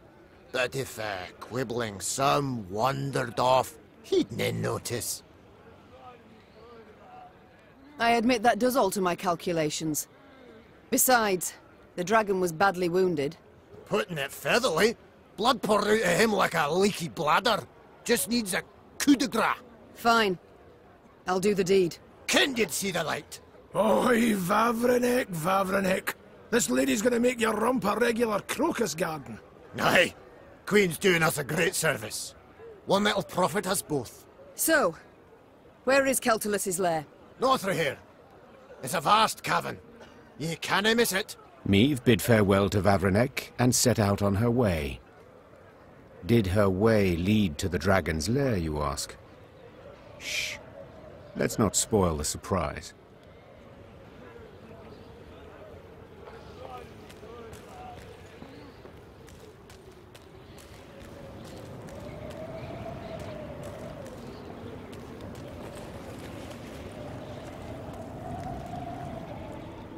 But if quibbling some wandered off, he'd nae notice. I admit that does alter my calculations. Besides, the dragon was badly wounded. Putting it featherly, blood poured out of him like a leaky bladder. Just needs a coup de grace. Fine. I'll do the deed. Ken did see the light. Oi, Vavrenik, Vavrenik. This lady's gonna make your rump a regular crocus garden. Aye. Queen's doing us a great service. One that'll profit us both. So, where is Keltulis' lair? North of here. It's a vast cavern. Ye cannae miss it. Meave bid farewell to Vavrenek and set out on her way. Did her way lead to the dragon's lair, you ask? Shh. Let's not spoil the surprise.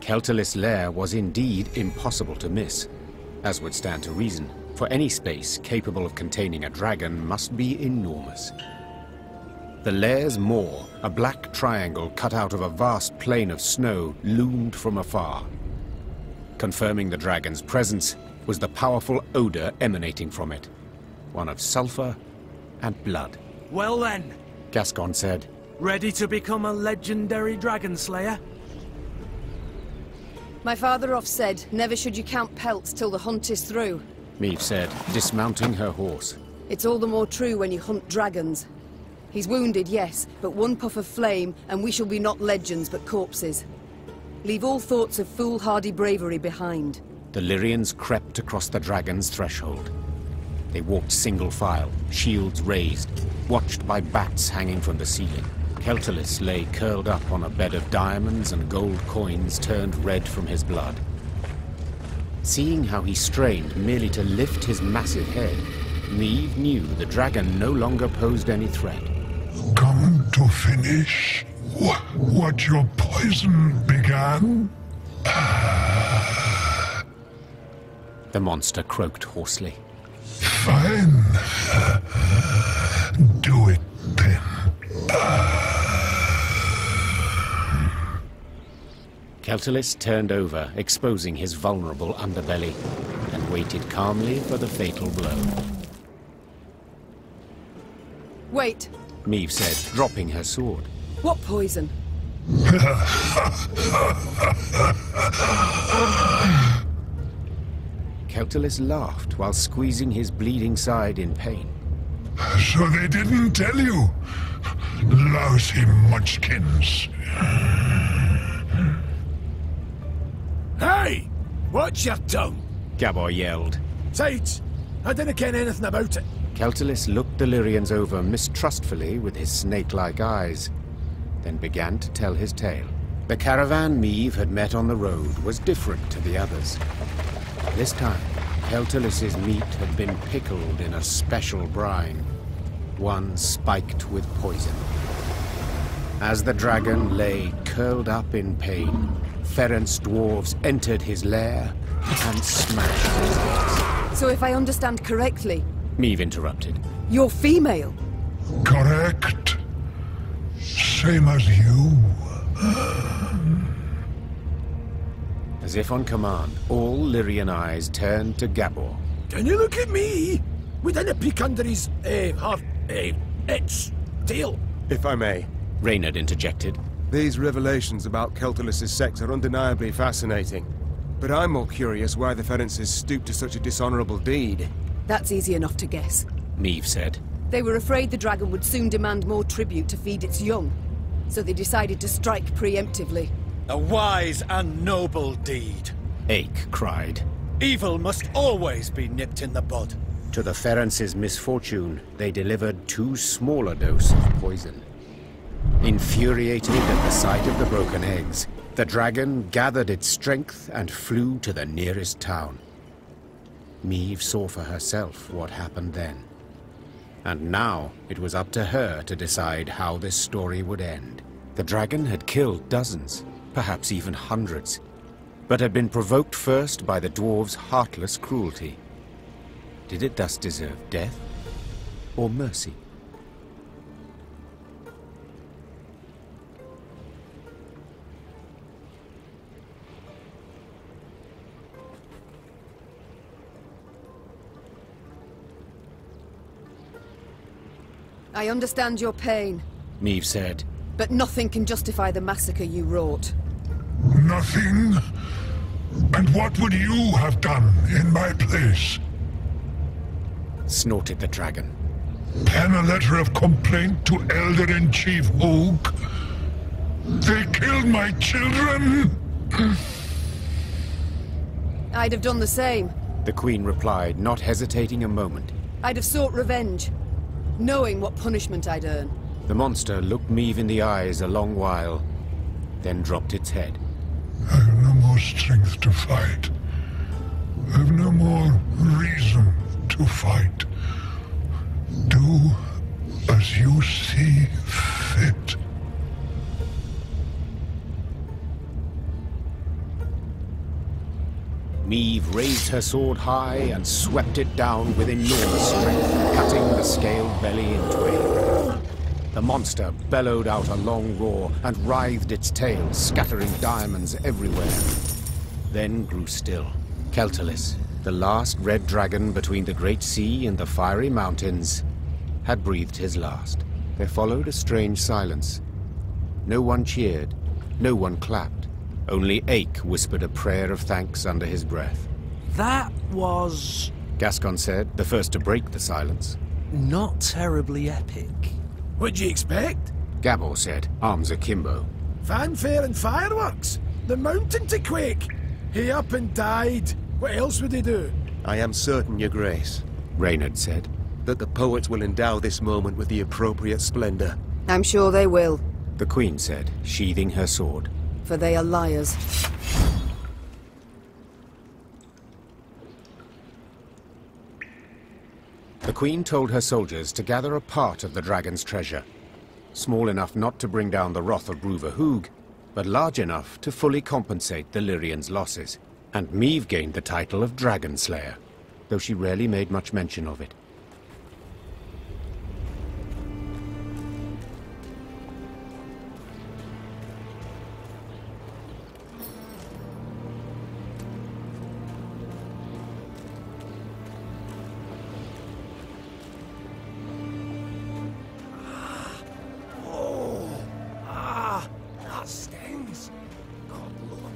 Keltulis' lair was indeed impossible to miss, as would stand to reason, for any space capable of containing a dragon must be enormous. The lair's maw, a black triangle cut out of a vast plain of snow, loomed from afar. Confirming the dragon's presence was the powerful odor emanating from it, one of sulfur and blood. Well then, Gascon said. Ready to become a legendary dragon slayer? My father-off said, never should you count pelts till the hunt is through. Meve said, dismounting her horse. It's all the more true when you hunt dragons. He's wounded, yes, but one puff of flame, and we shall be not legends, but corpses. Leave all thoughts of foolhardy bravery behind. The Lyrians crept across the dragon's threshold. They walked single file, shields raised, watched by bats hanging from the ceiling. Keltalis lay curled up on a bed of diamonds and gold coins turned red from his blood. Seeing how he strained merely to lift his massive head, Meve knew the dragon no longer posed any threat. Come to finish what your poison began? The monster croaked hoarsely. Fine. Do it then. Keltalis turned over, exposing his vulnerable underbelly, and waited calmly for the fatal blow. Wait. Meve said, dropping her sword. What poison? Keltalis laughed while squeezing his bleeding side in pain. So they didn't tell you? Lousy munchkins. Hey! Watch your tongue! Gabor yelled. Sides, I didn't ken anything about it. Keltalis looked the Lyrians over mistrustfully with his snake-like eyes, then began to tell his tale. The caravan Meve had met on the road was different to the others. This time, Keltalis's meat had been pickled in a special brine, one spiked with poison. As the dragon lay curled up in pain, Ferenc dwarves entered his lair and smashed his legs. So if I understand correctly... Meve interrupted. You're female? Correct. Same as you. As if on command, all Lyrian eyes turned to Gabor. Can you look at me? We didn't peek under his, its tail. If I may. Reynard interjected. These revelations about Keltalis's sex are undeniably fascinating. But I'm more curious why the Ferences stooped to such a dishonorable deed. That's easy enough to guess. Meve said. They were afraid the dragon would soon demand more tribute to feed its young, so they decided to strike preemptively. A wise and noble deed. Ache cried. Evil must always be nipped in the bud. To the Ferences' misfortune, they delivered 2 smaller doses of poison. Infuriated at the sight of the broken eggs, the dragon gathered its strength and flew to the nearest town. Meve saw for herself what happened then. And now it was up to her to decide how this story would end. The dragon had killed dozens, perhaps even hundreds, but had been provoked first by the dwarves' heartless cruelty. Did it thus deserve death or mercy? I understand your pain. Meve said. But nothing can justify the massacre you wrought. Nothing? And what would you have done in my place? Snorted the dragon. Pen a letter of complaint to Elder-in-Chief Oak? They killed my children? I'd have done the same. The Queen replied, not hesitating a moment. I'd have sought revenge, knowing what punishment I'd earn. The monster looked Meve in the eyes a long while, then dropped its head. I have no more strength to fight. I have no more reason to fight. Do as you see fit. Meve raised her sword high and swept it down with enormous strength, cutting the scaled belly in twain. The monster bellowed out a long roar and writhed its tail, scattering diamonds everywhere. Then grew still. Keltalis, the last red dragon between the Great Sea and the fiery mountains, had breathed his last. There followed a strange silence. No one cheered, no one clapped. Only Ache whispered a prayer of thanks under his breath. That was... Gascon said, the first to break the silence. Not terribly epic. What'd you expect? Gabor said, arms akimbo. Fanfare and fireworks. The mountain to quake. He up and died. What else would he do? I am certain, Your Grace, Reynard said, that the poets will endow this moment with the appropriate splendor. I'm sure they will. The Queen said, sheathing her sword. For they are liars. The Queen told her soldiers to gather a part of the dragon's treasure. Small enough not to bring down the wrath of Bruverhoog, but large enough to fully compensate the Lyrians' losses. And Meve gained the title of Dragon Slayer, though she rarely made much mention of it. That stings. God blow it.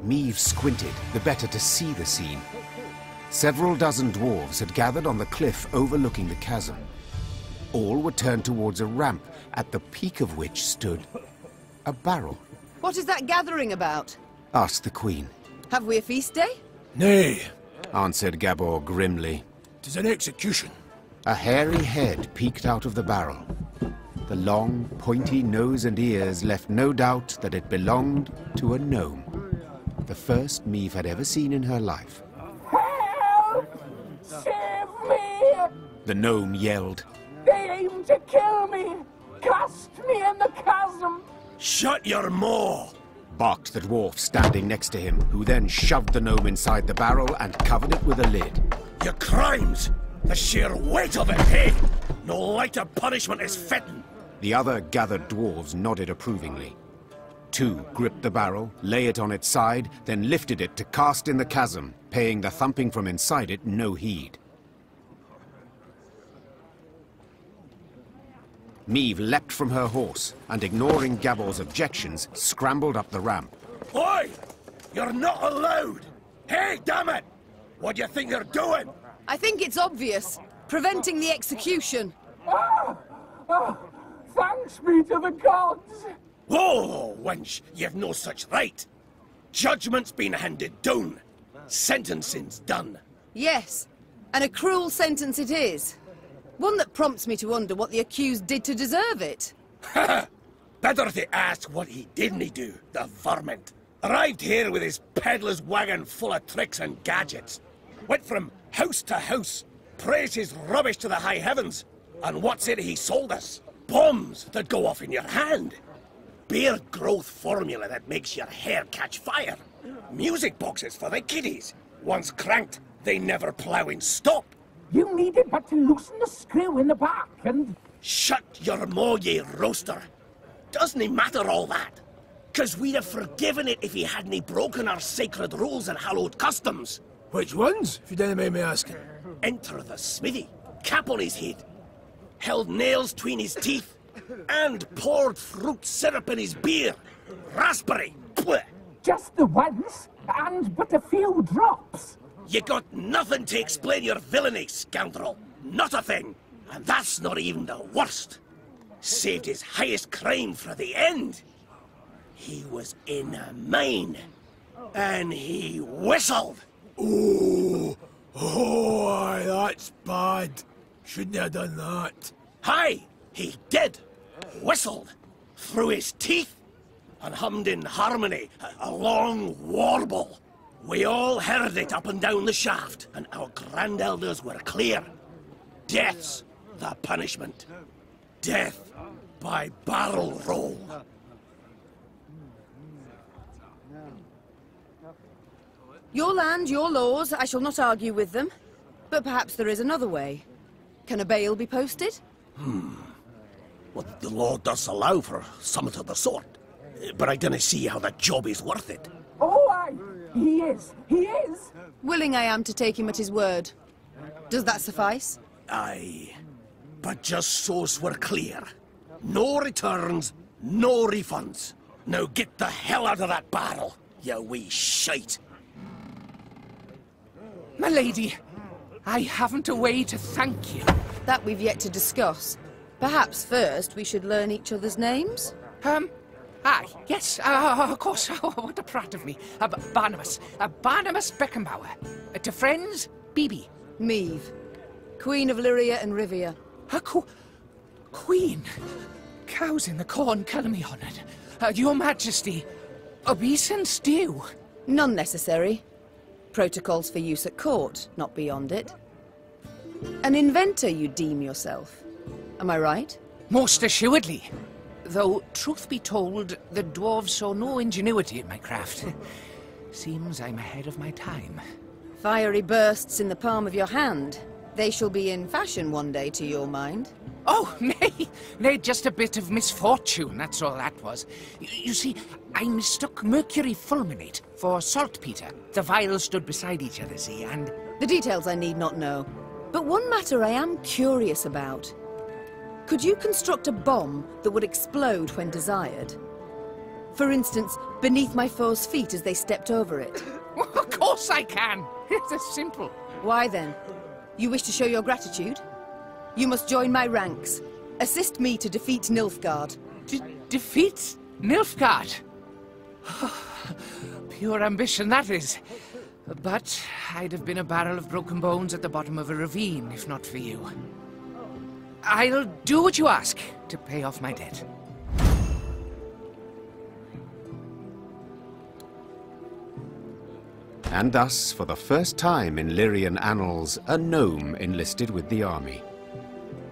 Meve squinted, the better to see the scene. Several dozen dwarves had gathered on the cliff overlooking the chasm. All were turned towards a ramp, at the peak of which stood a barrel. What is that gathering about? Asked the Queen. Have we a feast day? Nay, answered Gabor grimly. 'Tis an execution. A hairy head peeked out of the barrel. The long, pointy nose and ears left no doubt that it belonged to a gnome. The first Meve had ever seen in her life. Help! Save me! The gnome yelled. They aim to kill me! Cast me in the chasm! Shut your maw! Barked the dwarf standing next to him, who then shoved the gnome inside the barrel and covered it with a lid. Your crimes! The sheer weight of it, hey! No lighter punishment is fitting! The other gathered dwarves nodded approvingly. Two gripped the barrel, lay it on its side, then lifted it to cast in the chasm, paying the thumping from inside it no heed. Meve leapt from her horse, and ignoring Gabor's objections, scrambled up the ramp. Oi! You're not allowed! Hey, damn it! What do you think you're doing? I think it's obvious. Preventing the execution. Thanks be to the gods! Whoa, wench, you've no such right. Judgment's been handed down. Sentencing's done. Yes, and a cruel sentence it is. One that prompts me to wonder what the accused did to deserve it. Better to ask what he didn't do, the varmint. Arrived here with his peddler's wagon full of tricks and gadgets. Went from house to house, praised his rubbish to the high heavens. And what's it he sold us? Bombs that go off in your hand. Beer growth formula that makes your hair catch fire. Music boxes for the kiddies. Once cranked, they never plough in stop. You needed but to loosen the screw in the back and... Shut your maw, ye roaster. Doesn't it matter all that? 'Cause we'd have forgiven it if he hadn't broken our sacred rules and hallowed customs. Which ones, if you didn't mind me asking? Enter the smithy, cap on his head, held nails between his teeth, and poured fruit syrup in his beer. Raspberry. Blech. Just the once, and but a few drops. You got nothing to explain your villainy, scoundrel. Not a thing. And that's not even the worst. Saved his highest crime for the end. He was in a mine, and he whistled. Oh, aye, that's bad. Shouldn't have done that. Aye, he did. whistled through his teeth and hummed in harmony a long warble. We all heard it up and down the shaft, and our grand elders were clear. Death's the punishment. Death by barrel roll. Your land, your laws, I shall not argue with them. But perhaps there is another way. Can a bail be posted? Well, the law does allow for something of the sort. But I don't see how that job is worth it. Oh, aye. He is. He is. Willing I am to take him at his word. Does that suffice? Aye. But just so's we're clear. No returns, no refunds. Now get the hell out of that barrel, you wee shite. My lady, I haven't a way to thank you. That we've yet to discuss. Perhaps first we should learn each other's names? Aye, yes, of course. Oh, what a prat of me. Barnabas. Barnabas Beckenbauer. To friends, Bibi. Meve. Queen of Lyria and Rivia. Queen? Cows in the corn, colour me honoured. Your Majesty, obeisance due. None necessary. Protocols for use at court, not beyond it. An inventor you deem yourself. Am I right? Most assuredly. Though, truth be told, the dwarves saw no ingenuity in my craft. Seems I'm ahead of my time. Fiery bursts in the palm of your hand. They shall be in fashion one day, to your mind. Oh, nay, just a bit of misfortune, that's all that was. You see, I mistook mercury fulminate for saltpeter. The vials stood beside each other, see, and... The details I need not know. But one matter I am curious about. Could you construct a bomb that would explode when desired? For instance, beneath my foe's feet as they stepped over it. Of course I can! It's simple. Why then? You wish to show your gratitude? You must join my ranks. Assist me to defeat Nilfgaard. Defeat Nilfgaard? Pure ambition, that is. But I'd have been a barrel of broken bones at the bottom of a ravine, if not for you. I'll do what you ask to pay off my debt. And thus, for the first time in Lyrian annals, a gnome enlisted with the army.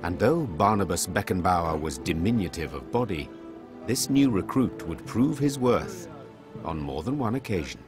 And though Barnabas Beckenbauer was diminutive of body, this new recruit would prove his worth on more than one occasion.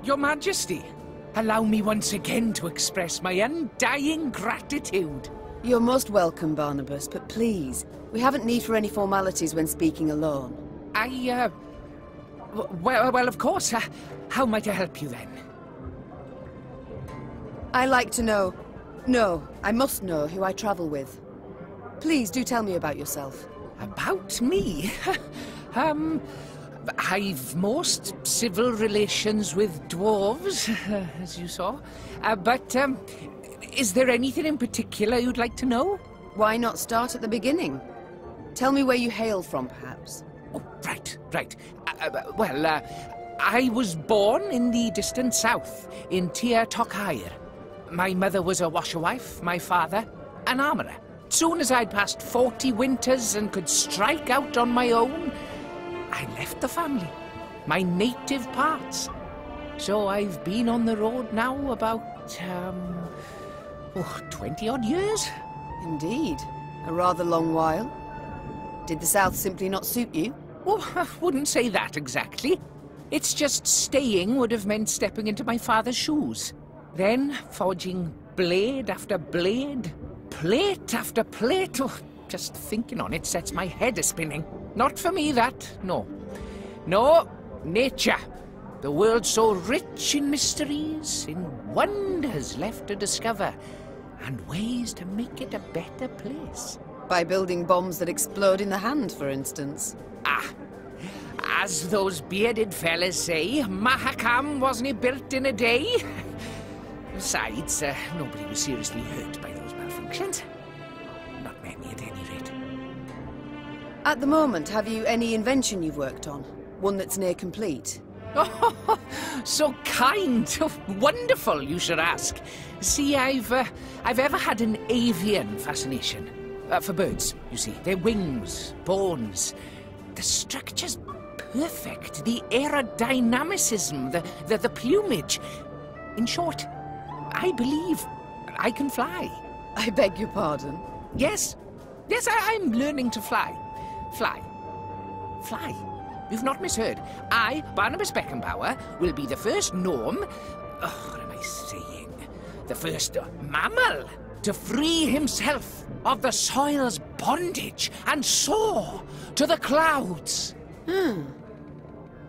Your Majesty, allow me once again to express my undying gratitude. You're most welcome, Barnabas, but please, we haven't need for any formalities when speaking alone. Well, of course. How might I help you then? I like to know. No, I must know who I travel with. Please do tell me about yourself. About me? I've most civil relations with dwarves, as you saw. But is there anything in particular you'd like to know? Why not start at the beginning? Tell me where you hail from, perhaps. Oh, right. Well, I was born in the distant south, in Tir Tokhair. My mother was a washerwife, my father, an armourer. Soon as I'd passed 40 winters and could strike out on my own, I left the family, my native parts. So I've been on the road now about, 20-odd years. Indeed. A rather long while. Did the South simply not suit you? Oh, I wouldn't say that exactly. It's just staying would have meant stepping into my father's shoes. Then forging blade after blade, plate after plate. Oh, just thinking on it sets my head a-spinning. Not for me, that, no. No, nature. The world's so rich in mysteries, in wonders left to discover, and ways to make it a better place. By building bombs that explode in the hand, for instance. as those bearded fellas say, Mahakam wasn't built in a day. Besides, nobody was seriously hurt by those malfunctions. Not many, at any rate. At the moment, have you any invention you've worked on? One that's near complete? Oh, so kind. Oh, wonderful, you should ask. See, I've ever had an avian fascination. For birds, you see. Their wings, bones. The structure's perfect. The aerodynamicism, the plumage. In short, I believe I can fly. I beg your pardon? Yes. Yes, I'm learning to fly. Fly. Fly. You've not misheard. I, Barnabas Beckenbauer, will be the first gnome... Oh, what am I saying? The first mammal to free himself of the soil's bondage and soar to the clouds.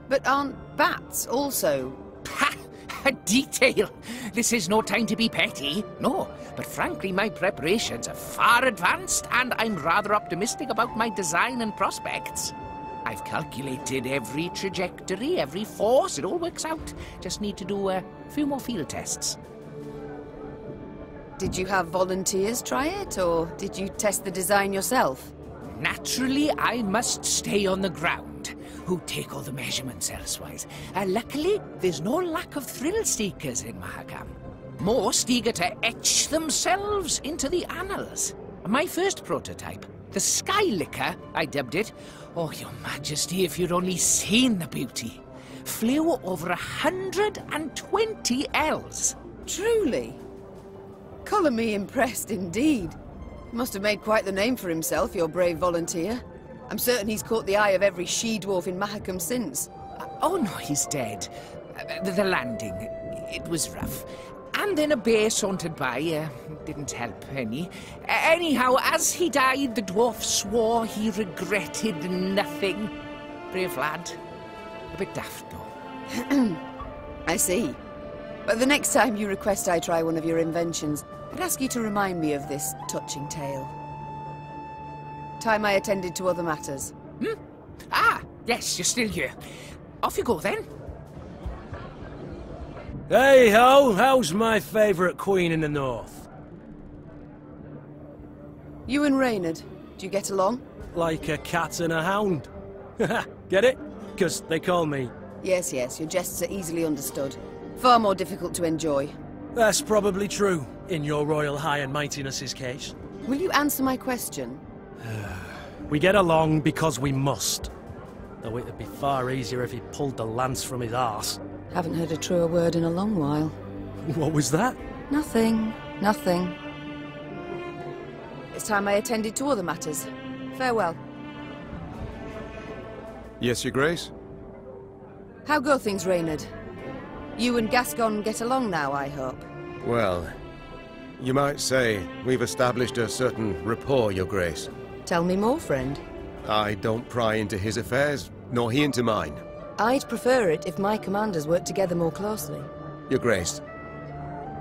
But aren't bats also... Ha! A detail! This is no time to be petty. No, but frankly, my preparations are far advanced, and I'm rather optimistic about my design and prospects. I've calculated every trajectory, every force, it all works out. Just need to do a few more field tests. Did you have volunteers try it, or did you test the design yourself? Naturally, I must stay on the ground. Who take all the measurements elsewise. Luckily, there's no lack of thrill-seekers in Mahakam. Most eager to etch themselves into the annals. My first prototype, the Sky Licker, I dubbed it. Oh, Your Majesty, if you'd only seen the beauty. Flew over 120 Ls. Truly? Colour me impressed indeed. He must have made quite the name for himself, your brave volunteer. I'm certain he's caught the eye of every she-dwarf in Mahakam since. Oh no, he's dead. The landing, it was rough. And then a bear sauntered by, didn't help any. Anyhow, as he died, the dwarf swore he regretted nothing. Brave lad. A bit daft, though. I see. But the next time you request I try one of your inventions, I'd ask you to remind me of this touching tale. Time I attended to other matters. Ah, yes, you're still here. Off you go, then. Hey-ho, how's my favourite queen in the north? You and Reynard, do you get along? Like a cat and a hound. Get it? 'Cause they call me... Yes, yes, your jests are easily understood. Far more difficult to enjoy. That's probably true, in your royal high and mightiness's case. Will you answer my question? We get along because we must. Though it'd be far easier if he pulled the lance from his arse. Haven't heard a truer word in a long while. What was that? Nothing, nothing. It's time I attended to other matters. Farewell. Yes, Your Grace? How go things, Reynard? You and Gascon get along now, I hope? Well, you might say we've established a certain rapport, Your Grace. Tell me more, friend. I don't pry into his affairs, nor he into mine. I'd prefer it if my commanders worked together more closely. Your Grace,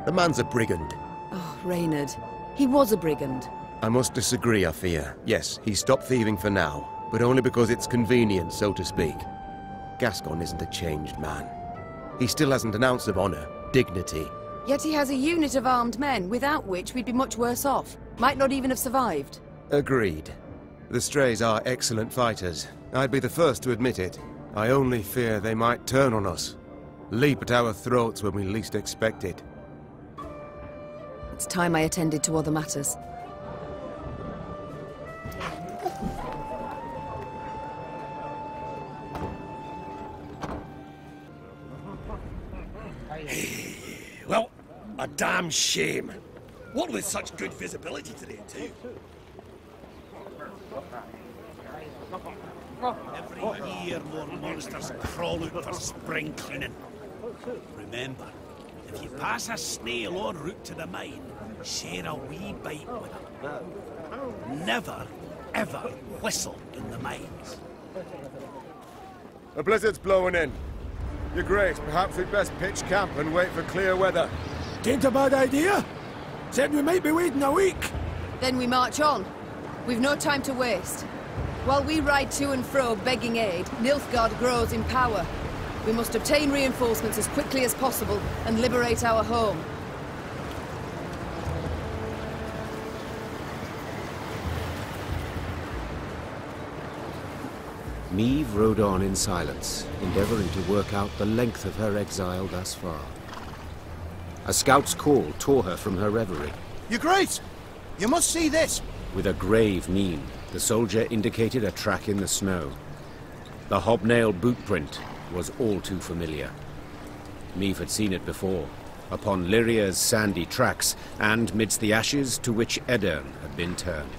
the man's a brigand. Oh, Reynard. He was a brigand. I must disagree, I fear. Yes, he stopped thieving for now, but only because it's convenient, so to speak. Gascon isn't a changed man. He still hasn't an ounce of honor, dignity. Yet he has a unit of armed men, without which we'd be much worse off. Might not even have survived. Agreed. The Strays are excellent fighters. I'd be the first to admit it. I only fear they might turn on us. Leap at our throats when we least expect it. It's time I attended to other matters. Well, a damn shame. What with such good visibility today, too. Every year more monsters crawl out for spring cleaning. Remember, if you pass a snail en route to the mine, share a wee bite with them. Never, ever whistle in the mines. A blizzard's blowing in. Your Grace, perhaps we'd best pitch camp and wait for clear weather. Ain't a bad idea. Said we might be waiting a week. Then we march on. We've no time to waste. While we ride to and fro begging aid, Nilfgaard grows in power. We must obtain reinforcements as quickly as possible and liberate our home. Meve rode on in silence, endeavoring to work out the length of her exile thus far. A scout's call tore her from her reverie. Your Grace! You must see this! With a grave mien, the soldier indicated a track in the snow. The hobnail bootprint was all too familiar. Meve had seen it before, upon Lyria's sandy tracks, and midst the ashes to which Edirn had been turned.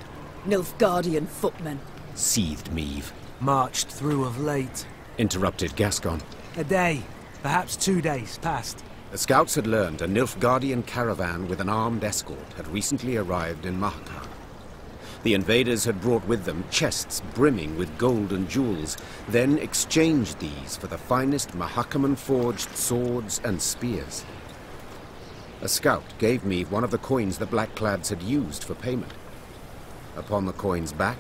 Nilfgaardian footmen, seethed Meve. Marched through of late, interrupted Gascon. A day, perhaps 2 days past. The scouts had learned a Nilfgaardian caravan with an armed escort had recently arrived in Mahakam. The invaders had brought with them chests brimming with gold and jewels, then exchanged these for the finest Mahakaman-forged swords and spears. A scout gave Meve one of the coins the Blackclads had used for payment. Upon the coin's back,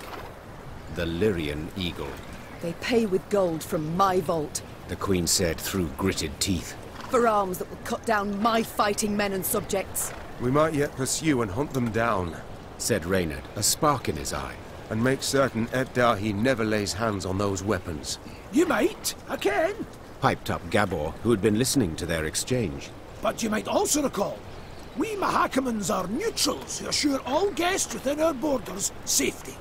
the Lyrian eagle. They pay with gold from my vault, the Queen said through gritted teeth. For arms that will cut down my fighting men and subjects. We might yet pursue and hunt them down, said Reynard, a spark in his eye. And make certain Eddahi never lays hands on those weapons. You might, I can. Piped up Gabor, who had been listening to their exchange. But you might also recall, we Mahakamans are neutrals who assure all guests within our borders safety.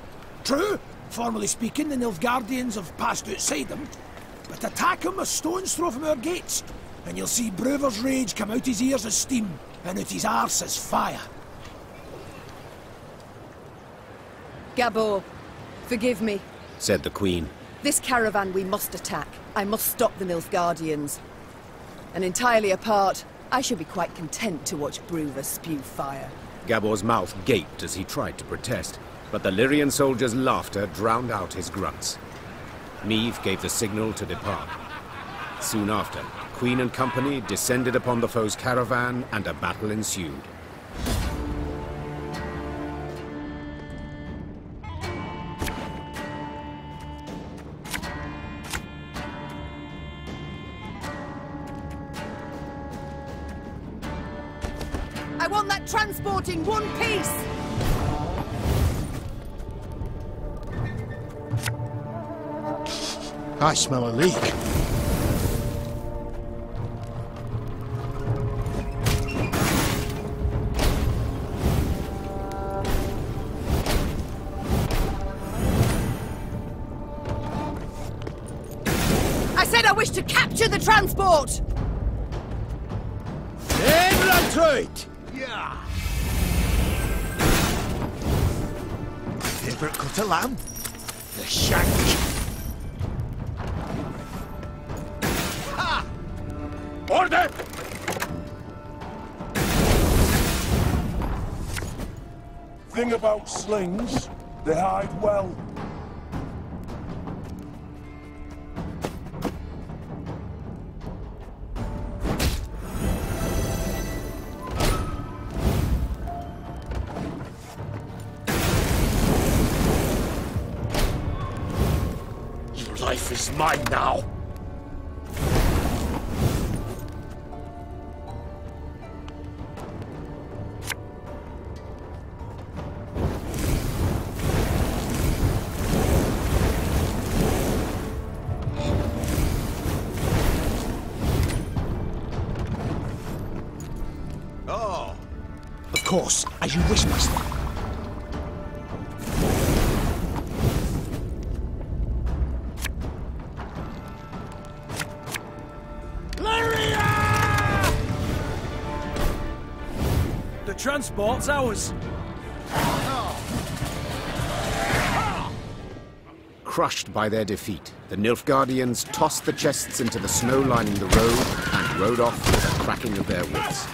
True, formally speaking, the Nilfgaardians have passed outside them, but attack him a stone's throw from our gates, and you'll see Bruver's rage come out his ears as steam, and out his arse as fire. Gabor, forgive me, said the Queen. This caravan we must attack. I must stop the Nilfgaardians. And entirely apart, I should be quite content to watch Bruver spew fire. Gabor's mouth gaped as he tried to protest, but the Lyrian soldier's laughter drowned out his grunts. Meve gave the signal to depart. Soon after, Queen and company descended upon the foe's caravan, and a battle ensued. I want that transport in one piece! I smell a leak. I said I wish to capture the transport! Then run through it! Yeah. Favourite cut of lamb? The shank. Ha! Order! Thing about slings, they hide well. Life is mine now. Oh. Of course, as you wish, master. The transport's ours. Crushed by their defeat, the Nilfgaardians tossed the chests into the snow lining the road and rode off with a cracking of their whips.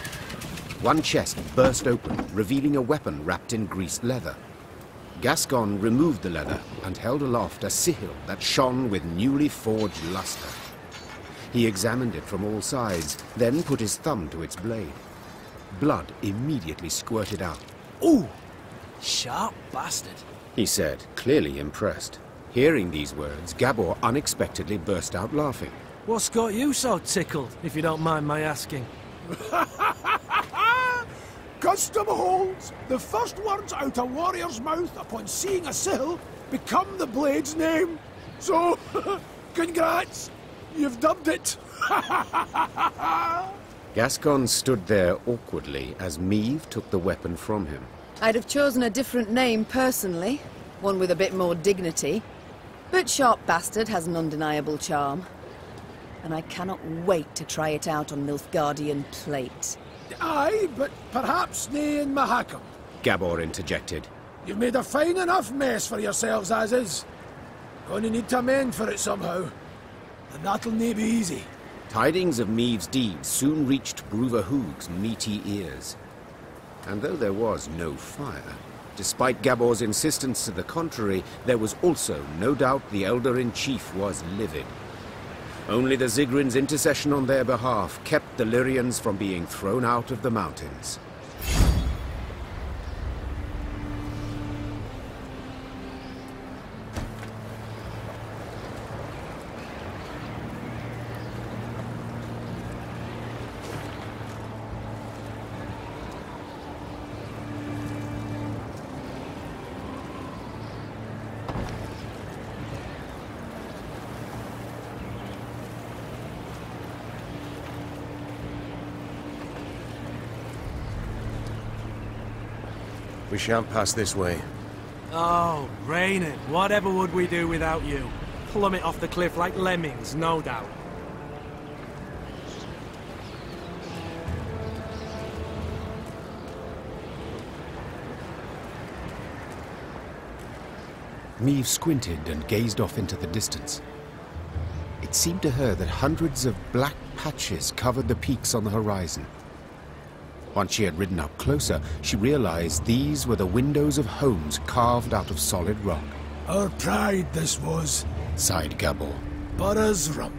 One chest burst open, revealing a weapon wrapped in greased leather. Gascon removed the leather and held aloft a sihil that shone with newly forged luster. He examined it from all sides, then put his thumb to its blade. Blood immediately squirted out. Ooh! Sharp bastard, he said, clearly impressed. Hearing these words, Gabor unexpectedly burst out laughing. What's got you so tickled, if you don't mind my asking? Custom holds, the first words out a warrior's mouth upon seeing a sill become the blade's name. So, congrats! You've dubbed it! Gascon stood there awkwardly as Meve took the weapon from him. I'd have chosen a different name personally, one with a bit more dignity. But Sharp Bastard has an undeniable charm. And I cannot wait to try it out on Nilfgaardian plate. Aye, but perhaps nae in Mahakam. Gabor interjected. You've made a fine enough mess for yourselves as is. Gonna need to mend for it somehow. And that'll nae be easy. Tidings of Meve's deeds soon reached Bruverhoog's meaty ears. And though there was no fire, despite Gabor's insistence to the contrary, there was also no doubt the Elder-in-Chief was livid. Only the Zigrin's intercession on their behalf kept the Lyrians from being thrown out of the mountains. We shan't pass this way. Oh, Reynard, whatever would we do without you? Plummet off the cliff like lemmings, no doubt. Meve squinted and gazed off into the distance. It seemed to her that hundreds of black patches covered the peaks on the horizon. Once she had ridden up closer, she realized these were the windows of homes carved out of solid rock. Our pride this was, sighed Gabor. Burra's Rump.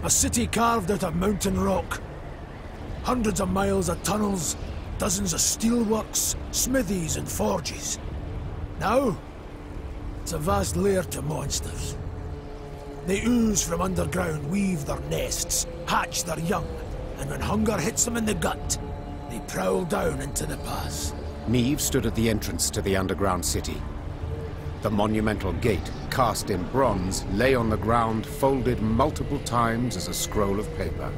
A city carved out of mountain rock. Hundreds of miles of tunnels, dozens of steelworks, smithies and forges. Now, it's a vast lair to monsters. They ooze from underground, weave their nests, hatch their young, and when hunger hits them in the gut, they prowl down into the pass. Meve stood at the entrance to the underground city. The monumental gate, cast in bronze, lay on the ground, folded multiple times as a scroll of paper.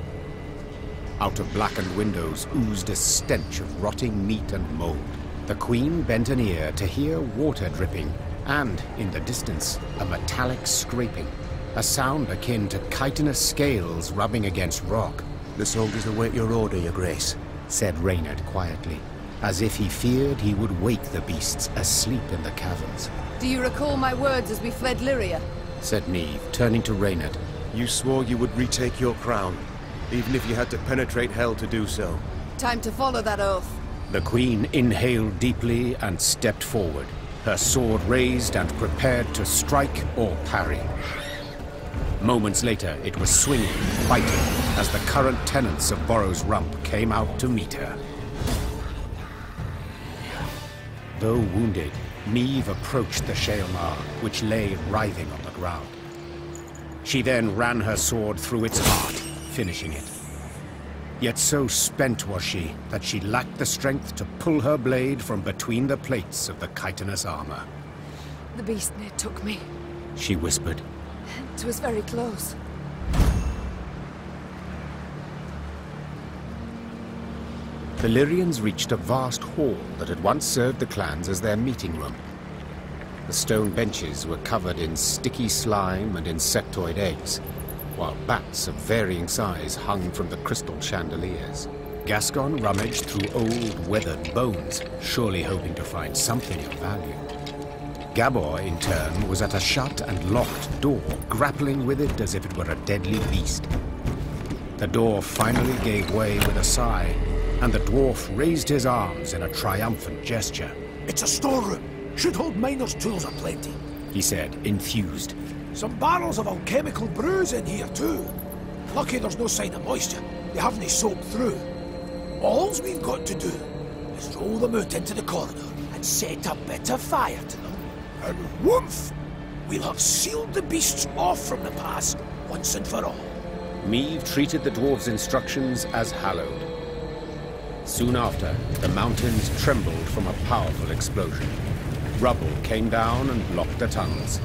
Out of blackened windows oozed a stench of rotting meat and mold. The Queen bent an ear to hear water dripping, and, in the distance, a metallic scraping. A sound akin to chitinous scales rubbing against rock. The soldiers await your order, Your Grace, said Reynard quietly, as if he feared he would wake the beasts asleep in the caverns. Do you recall my words as we fled Lyria? Said Meve, turning to Reynard. You swore you would retake your crown, even if you had to penetrate hell to do so. Time to follow that oath. The Queen inhaled deeply and stepped forward, her sword raised and prepared to strike or parry. Moments later, it was swinging, fighting, as the current tenants of Burrows Rump came out to meet her. Though wounded, Meve approached the Sheomar, which lay writhing on the ground. She then ran her sword through its heart, finishing it. Yet so spent was she that she lacked the strength to pull her blade from between the plates of the chitinous armor. The beast near took me. She whispered. It was very close. The Lyrians reached a vast hall that had once served the clans as their meeting room. The stone benches were covered in sticky slime and insectoid eggs, while bats of varying size hung from the crystal chandeliers. Gascon rummaged through old, weathered bones, surely hoping to find something of value. Gabor, in turn, was at a shut and locked door, grappling with it as if it were a deadly beast. The door finally gave way with a sigh, and the dwarf raised his arms in a triumphant gesture. It's a storeroom. Should hold miners' tools aplenty, he said, enthused. Some barrels of alchemical brews in here, too. Lucky there's no sign of moisture. They haven't soaked through. All's we've got to do is roll them out into the corridor and set a bit of fire to them. And whoomph! we'll have sealed the beasts off from the pass once and for all. Meve treated the dwarves' instructions as hallowed. Soon after, the mountains trembled from a powerful explosion. Rubble came down and blocked the tunnels.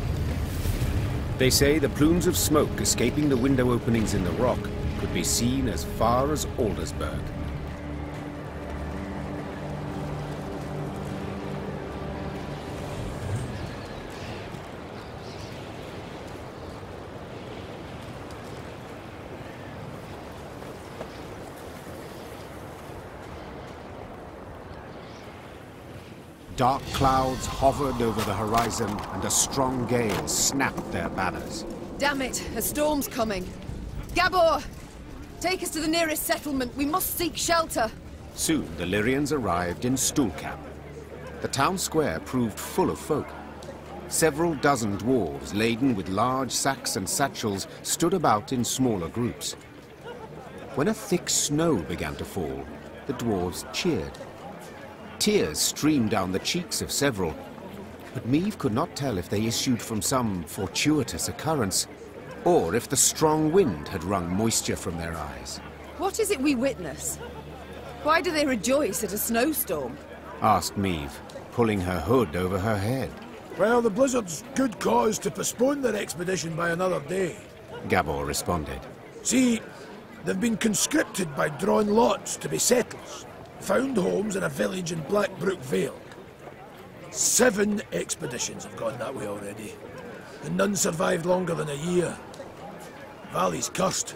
They say the plumes of smoke escaping the window openings in the rock could be seen as far as Aldersburg. Dark clouds hovered over the horizon, and a strong gale snapped their banners. Damn it, a storm's coming. Gabor! Take us to the nearest settlement. We must seek shelter. Soon, the Lyrians arrived in Stuhlkamp. The town square proved full of folk. Several dozen dwarves, laden with large sacks and satchels, stood about in smaller groups. When a thick snow began to fall, the dwarves cheered. Tears streamed down the cheeks of several, but Meve could not tell if they issued from some fortuitous occurrence, or if the strong wind had wrung moisture from their eyes. What is it we witness? Why do they rejoice at a snowstorm? Asked Meve, pulling her hood over her head. Well, the blizzard's good cause to postpone their expedition by another day. Gabor responded. See, they've been conscripted by drawn lots to be settlers. Found homes in a village in Blackbrook Vale. 7 expeditions have gone that way already, and none survived longer than a year. Valley's cursed.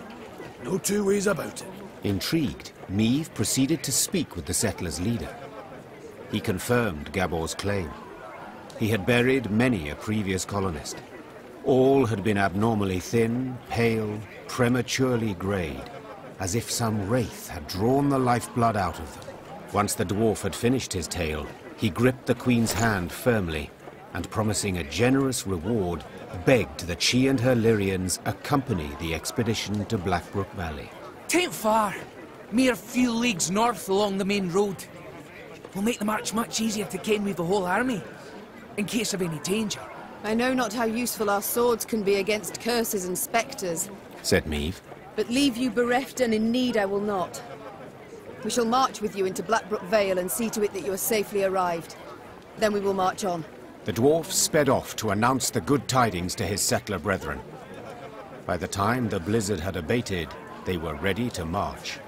No two ways about it. Intrigued, Meve proceeded to speak with the settlers' leader. He confirmed Gabor's claim. He had buried many a previous colonist. All had been abnormally thin, pale, prematurely greyed, as if some wraith had drawn the lifeblood out of them. Once the dwarf had finished his tale, he gripped the Queen's hand firmly, and promising a generous reward, begged that she and her Lyrians accompany the expedition to Blackbrook Valley. 'Tain't far. Mere few leagues north along the main road. We'll make the march much easier to ken with the whole army, in case of any danger. I know not how useful our swords can be against curses and spectres, said Meve. But leave you bereft and in need I will not. We shall march with you into Blackbrook Vale and see to it that you are safely arrived. Then we will march on. The dwarf sped off to announce the good tidings to his settler brethren. By the time the blizzard had abated, they were ready to march.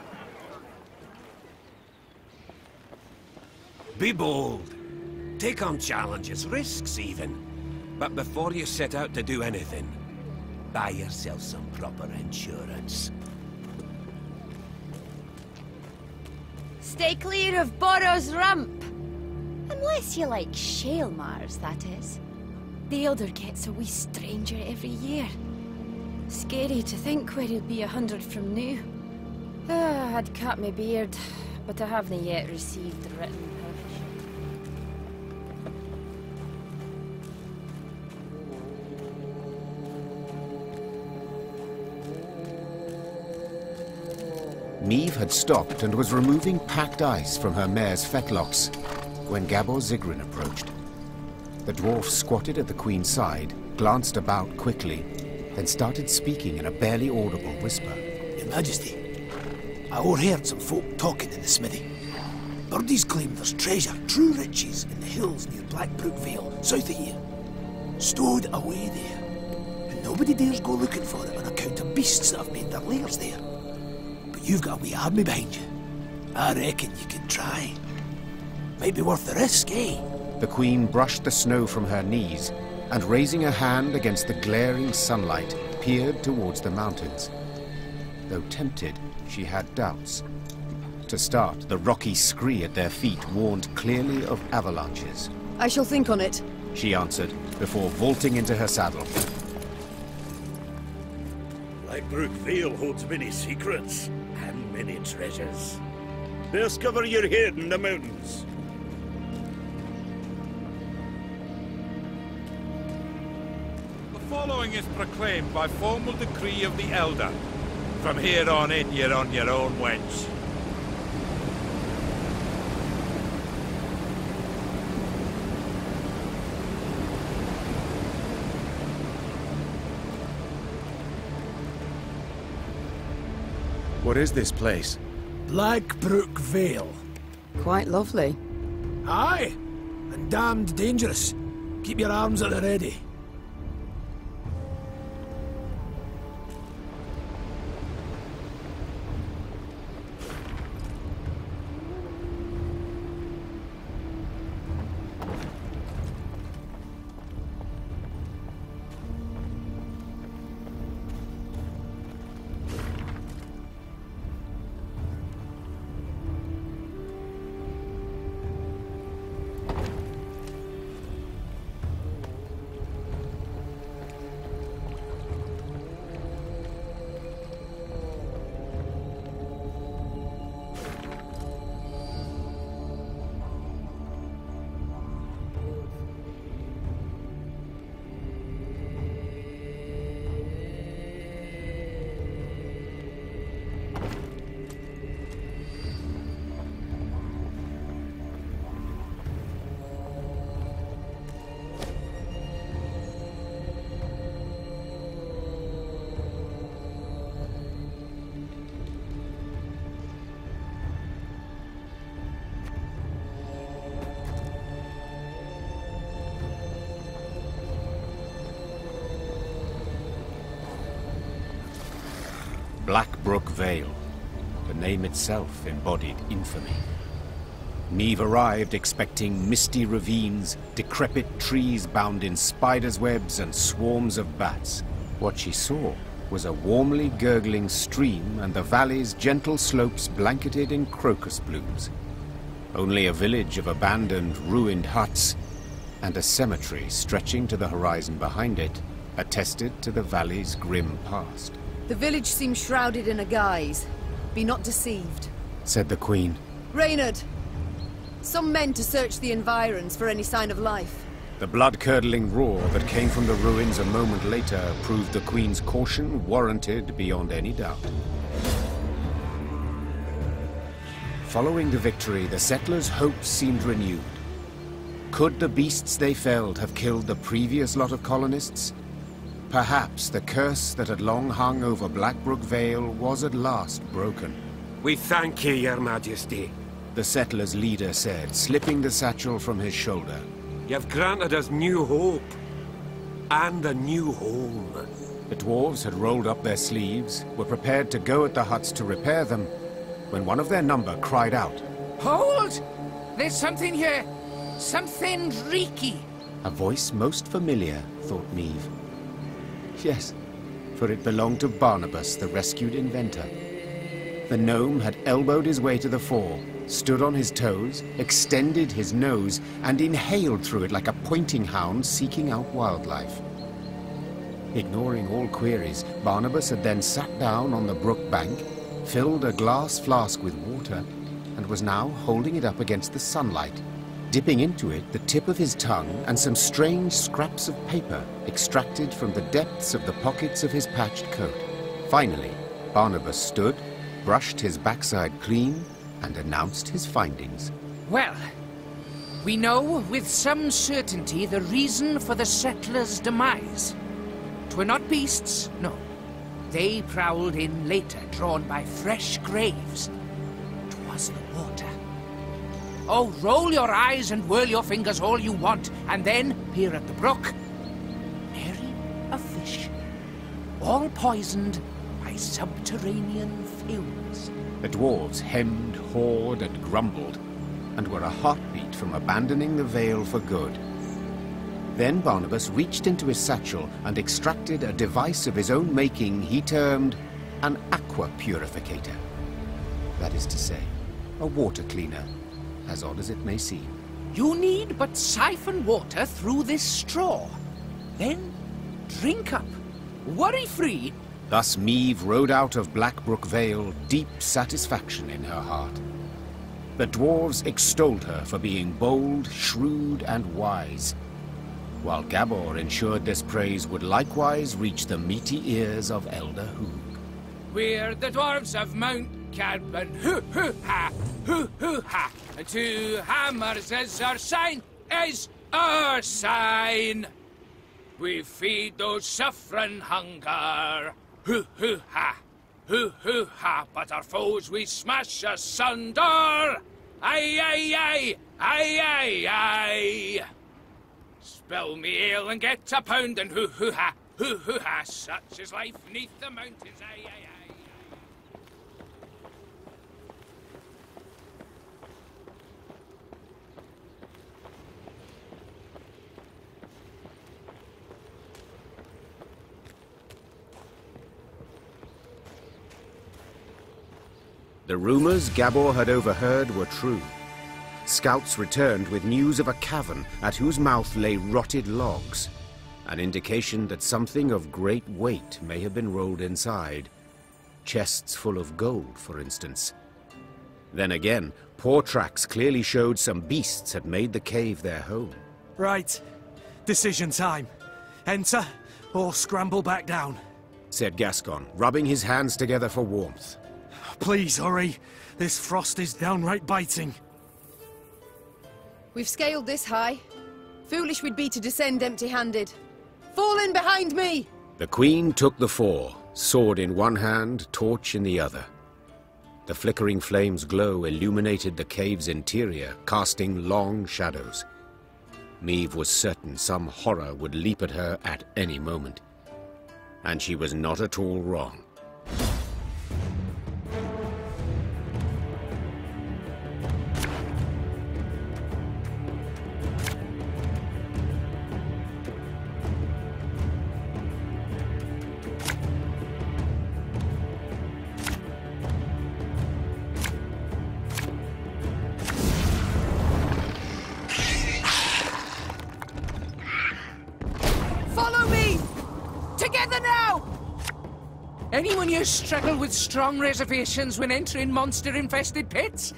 Be bold. Take on challenges, risks even. But before you set out to do anything, buy yourself some proper insurance. Stay clear of Borrow's Rump! Unless you like shale Mars, that is. The Elder gets a wee stranger every year. Scary to think where he'll be 100 from now. I'd cut my beard, but I haven't yet received the written permission. Meve had stopped and was removing packed ice from her mare's fetlocks when Gabor Zigrin approached. The dwarf squatted at the Queen's side, glanced about quickly, then started speaking in a barely audible whisper. Your Majesty, I overheard some folk talking in the smithy. Birdies claim there's treasure, true riches, in the hills near Blackbrook Vale, south of here. Stowed away there. And nobody dares go looking for it on account of beasts that have made their lairs there. But you've got a wee army behind you. I reckon you could try. Might be worth the risk, eh? The Queen brushed the snow from her knees and, raising a hand against the glaring sunlight, peered towards the mountains. Though tempted, she had doubts. To start, the rocky scree at their feet warned clearly of avalanches. I shall think on it, she answered, before vaulting into her saddle. Blackbrook Vale holds many secrets and many treasures. Discover your head in the mountains. The following is proclaimed by formal decree of the Elder. From here on in, you're on your own, wench. What is this place? Blackbrook Vale. Quite lovely. Aye, and damned dangerous. Keep your arms at the ready. Blackbrook Vale. The name itself embodied infamy. Neve arrived expecting misty ravines, decrepit trees bound in spiders' webs and swarms of bats. What she saw was a warmly gurgling stream and the valley's gentle slopes blanketed in crocus blooms. Only a village of abandoned, ruined huts and a cemetery stretching to the horizon behind it attested to the valley's grim past. The village seems shrouded in a guise. Be not deceived, said the Queen. Reynard! Some men to search the environs for any sign of life. The blood-curdling roar that came from the ruins a moment later proved the Queen's caution warranted beyond any doubt. Following the victory, the settlers' hopes seemed renewed. Could the beasts they felled have killed the previous lot of colonists? Perhaps the curse that had long hung over Blackbrook Vale was at last broken. We thank you, Your Majesty, the settlers' leader said, slipping the satchel from his shoulder. You've granted us new hope, and a new home. The dwarves had rolled up their sleeves, were prepared to go at the huts to repair them, when one of their number cried out. Hold! There's something here! Something reeky! A voice most familiar, thought Neve. Yes, for it belonged to Barnabas, the rescued inventor. The gnome had elbowed his way to the fore, stood on his toes, extended his nose, and inhaled through it like a pointing hound seeking out wildlife. Ignoring all queries, Barnabas had then sat down on the brook bank, filled a glass flask with water, and was now holding it up against the sunlight, dipping into it the tip of his tongue and some strange scraps of paper extracted from the depths of the pockets of his patched coat. Finally, Barnabas stood, brushed his backside clean, and announced his findings. Well, we know with some certainty the reason for the settlers' demise. 'Twere not beasts, no. They prowled in later, drawn by fresh graves. 'Twas the water. Oh, roll your eyes and whirl your fingers all you want, and then peer at the brook. Nary a fish. All poisoned by subterranean fumes. The dwarves hemmed, hawed, and grumbled, and were a heartbeat from abandoning the Vale for good. Then Barnabas reached into his satchel and extracted a device of his own making he termed an aqua purificator. That is to say, a water cleaner, as odd as it may seem. You need but siphon water through this straw. Then drink up, worry-free. Thus Meve rode out of Blackbrook Vale, deep satisfaction in her heart. The dwarves extolled her for being bold, shrewd, and wise, while Gabor ensured this praise would likewise reach the meaty ears of Elder Hoog. We're the dwarves of Mount Cadman, hoo-hoo-ha, hoo-hoo-ha. 2 hammers as our sign, as our sign. We feed those suffering hunger, hoo-hoo-ha. Hoo-hoo-ha, but our foes we smash asunder! Aye, aye, aye! Aye, aye, aye! Spill me ale and get a pound and hoo-hoo-ha! Hoo-hoo-ha, such is life neath the mountains! Aye, aye, aye! The rumors Gabor had overheard were true. Scouts returned with news of a cavern at whose mouth lay rotted logs, an indication that something of great weight may have been rolled inside. Chests full of gold, for instance. Then again, paw tracks clearly showed some beasts had made the cave their home. Right. Decision time. Enter or scramble back down, said Gascon, rubbing his hands together for warmth. Please hurry. This frost is downright biting. We've scaled this high. Foolish we'd be to descend empty-handed. Fall in behind me! The Queen took the fore, sword in one hand, torch in the other. The flickering flame's glow illuminated the cave's interior, casting long shadows. Meve was certain some horror would leap at her at any moment. And she was not at all wrong. Anyone here struggle with strong reservations when entering monster-infested pits?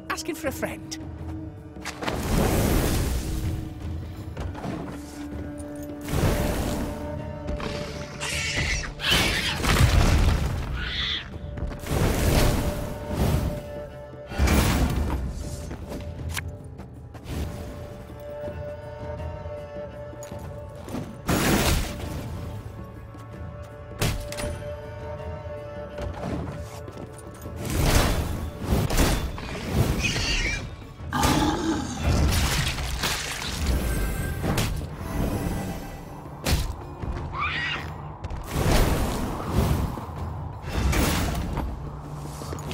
Asking for a friend.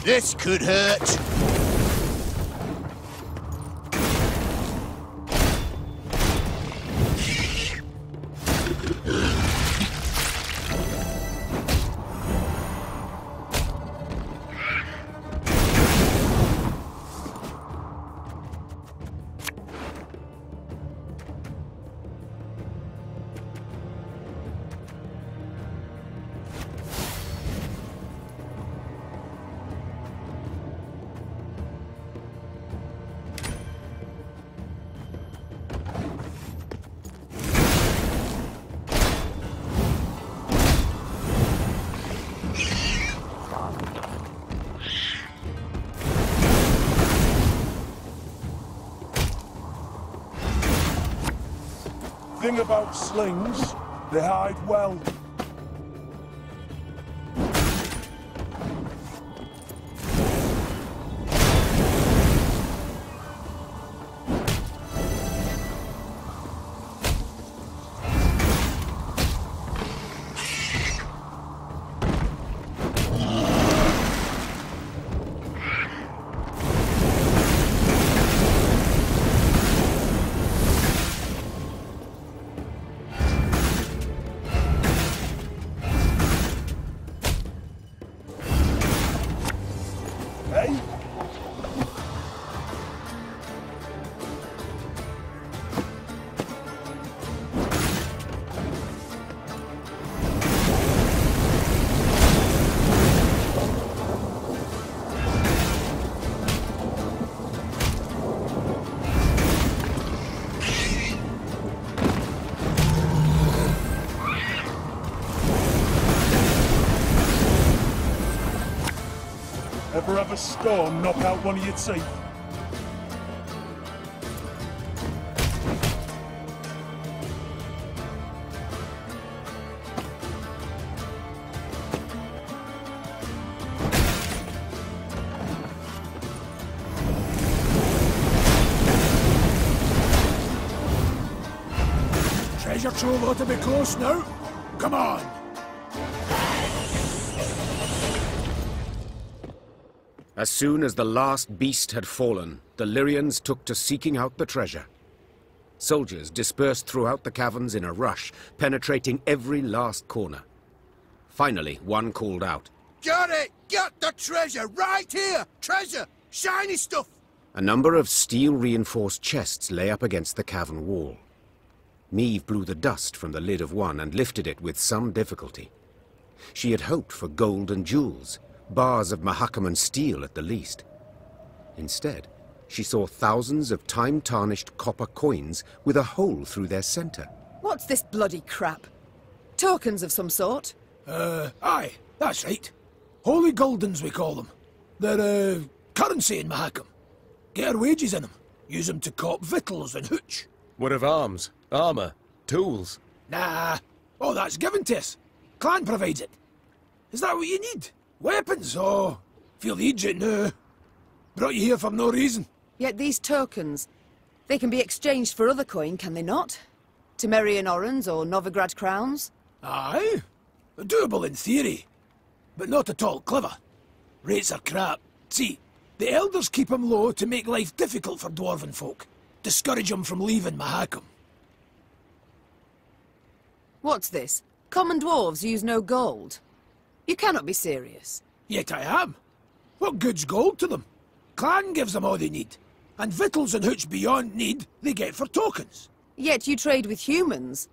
This could hurt. Thing about slings, they hide well. Ever have a storm knock out one of your teeth? treasure trove ought to be close now. Come on! As soon as the last beast had fallen, the Lyrians took to seeking out the treasure. Soldiers dispersed throughout the caverns in a rush, penetrating every last corner. Finally, one called out. Get it! Get the treasure! Right here! Treasure! Shiny stuff! A number of steel-reinforced chests lay up against the cavern wall. Meve blew the dust from the lid of one and lifted it with some difficulty. She had hoped for gold and jewels, bars of Mahakaman steel at the least. Instead, she saw thousands of time-tarnished copper coins with a hole through their center. What's this bloody crap? Tokens of some sort? Aye, that's right. Holy Guldens, we call them. They're, currency in Mahakam. Get our wages in them. Use them to cop victuals and hooch. What of arms, armor, tools? Nah, all that's given to us. Clan provides it. Is that what you need? Weapons? Oh, feel the idiot now. Brought you here for no reason. Yet these tokens, they can be exchanged for other coin, can they not? Temerian orans or Novigrad crowns? Aye. Doable in theory, but not at all clever. Rates are crap. See, the elders keep them low to make life difficult for dwarven folk. Discourage them from leaving Mahakam. What's this? Common dwarves use no gold? You cannot be serious. Yet I am. What good's gold to them? Clan gives them all they need. And victuals and hooch beyond need, they get for tokens. Yet you trade with humans.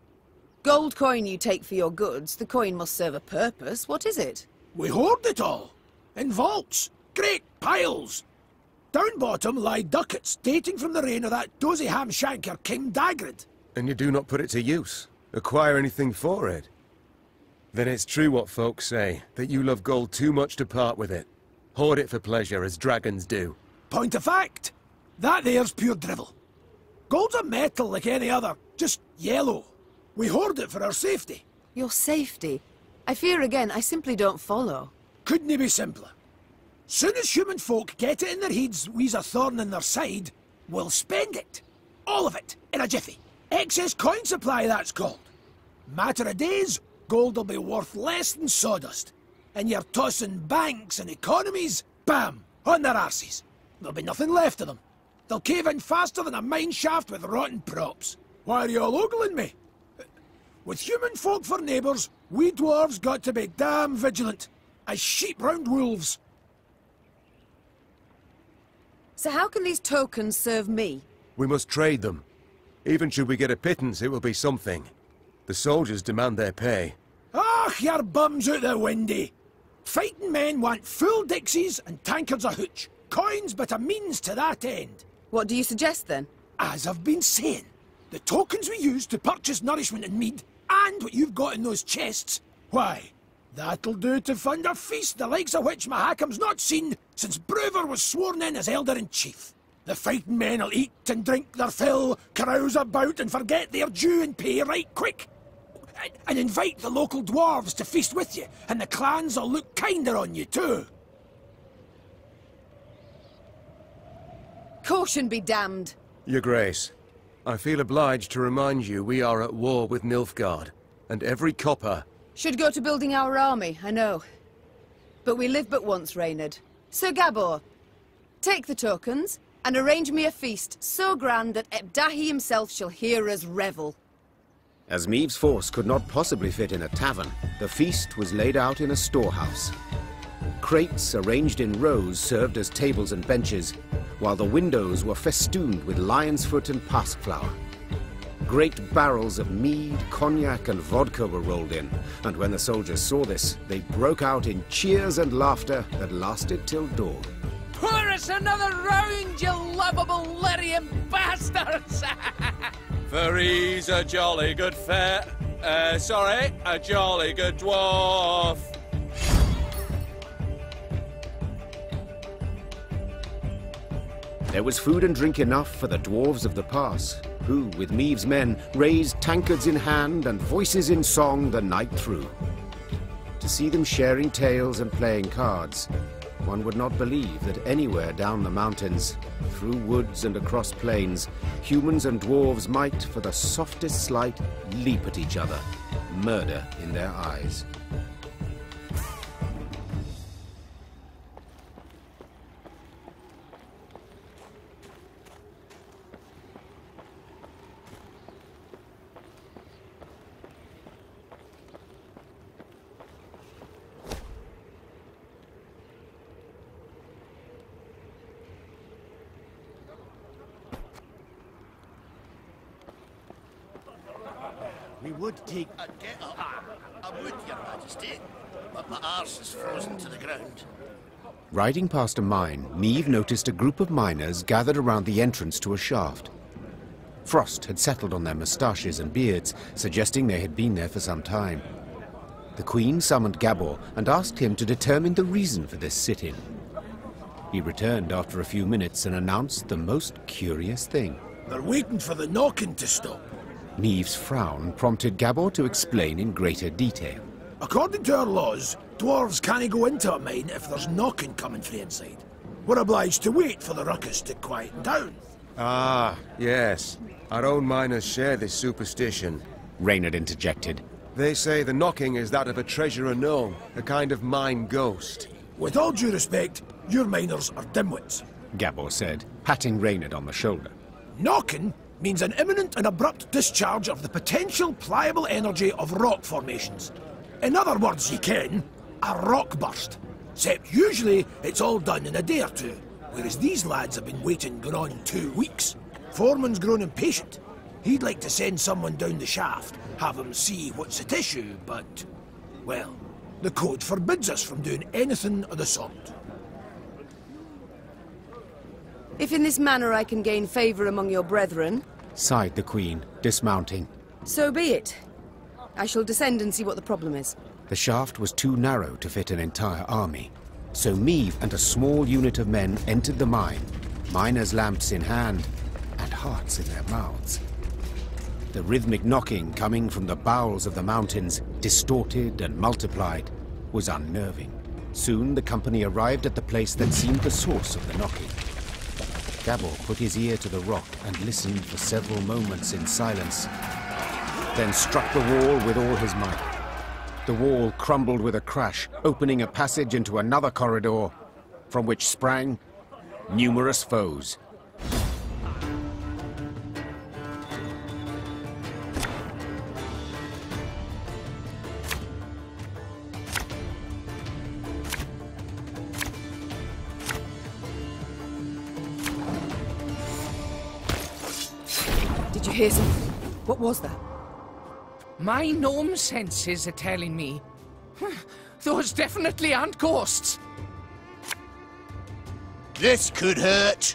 Gold coin you take for your goods, the coin must serve a purpose. What is it? We hoard it all. In vaults. Great piles. Down bottom lie ducats dating from the reign of that dozy ham-shanker King Dagrid. And you do not put it to use? Acquire anything for it? Then it's true what folks say, that you love gold too much to part with it. Hoard it for pleasure, as dragons do. Point of fact. That there's pure drivel. Gold's a metal like any other, just yellow. We hoard it for our safety. Your safety? I fear again, I simply don't follow. Couldn't it be simpler? Soon as human folk get it in their heads we's a thorn in their side, we'll spend it. All of it, in a jiffy. Excess coin supply, that's called. Matter of days, gold'll be worth less than sawdust. And you're tossing banks and economies, bam, on their arses. There'll be nothing left of them. They'll cave in faster than a mine shaft with rotten props. Why are you all ogling me? With human folk for neighbours, we dwarves got to be damn vigilant, as sheep round wolves. So how can these tokens serve me? We must trade them. Even should we get a pittance, it will be something. The soldiers demand their pay. Ah, your bums out the windy. Fighting men want full dixies and tankards of hooch. Coins but a means to that end. What do you suggest then? As I've been saying, the tokens we use to purchase nourishment and mead, and what you've got in those chests, why, that'll do to fund a feast the likes of which Mahakam's not seen since Brewer was sworn in as Elder-in-Chief. The fighting men'll eat and drink their fill, carouse about and forget their due and pay right quick. And invite the local dwarves to feast with you, and the clans'll look kinder on you too. Caution be damned. Your Grace, I feel obliged to remind you we are at war with Nilfgaard, and every copper... Should go to building our army, I know. But we live but once, Reynard. Sir Gabor, take the tokens, and arrange me a feast so grand that Ebdahi himself shall hear us revel. As Meve's force could not possibly fit in a tavern, the feast was laid out in a storehouse. Crates arranged in rows served as tables and benches, while the windows were festooned with lion's foot and pasqueflower. Great barrels of mead, cognac and vodka were rolled in, and when the soldiers saw this, they broke out in cheers and laughter that lasted till dawn. Pour us another round, you lovable Lyrian bastards! For he's a jolly good a jolly good dwarf. There was food and drink enough for the dwarves of the pass, who, with Meve's men, raised tankards in hand and voices in song the night through. To see them sharing tales and playing cards, One would not believe that anywhere down the mountains, through woods and across plains, humans and dwarves might, for the softest slight, leap at each other, murder in their eyes. We would take... I would, Your Majesty, but my arse is frozen to the ground. Riding past a mine, Neve noticed a group of miners gathered around the entrance to a shaft. Frost had settled on their moustaches and beards, suggesting they had been there for some time. The Queen summoned Gabor and asked him to determine the reason for this sit-in. He returned after a few minutes and announced the most curious thing. They're waiting for the knocking to stop. Neve's frown prompted Gabor to explain in greater detail. According to our laws, dwarves can't go into a mine if there's knocking coming from inside. We're obliged to wait for the ruckus to quieten down. Ah, yes. Our own miners share this superstition. Reynard interjected. They say the knocking is that of a treasure unknown, a kind of mine ghost. With all due respect, your miners are dimwits, Gabor said, patting Reynard on the shoulder. Knocking means an imminent and abrupt discharge of the potential pliable energy of rock formations. In other words, you can, a rock burst. Except usually it's all done in a day or two, whereas these lads have been waiting going on 2 weeks. Foreman's grown impatient. He'd like to send someone down the shaft, have him see what's at issue, but, well, the code forbids us from doing anything of the sort. If in this manner I can gain favour among your brethren, sighed the Queen, dismounting. So be it. I shall descend and see what the problem is. The shaft was too narrow to fit an entire army, so Meave and a small unit of men entered the mine, miners' lamps in hand, and hearts in their mouths. The rhythmic knocking coming from the bowels of the mountains, distorted and multiplied, was unnerving. Soon the company arrived at the place that seemed the source of the knocking. Gabor put his ear to the rock and listened for several moments in silence, then struck the wall with all his might. The wall crumbled with a crash, opening a passage into another corridor, from which sprang numerous foes. Did you hear something? What was that? My gnome senses are telling me. Those definitely aren't ghosts. This could hurt.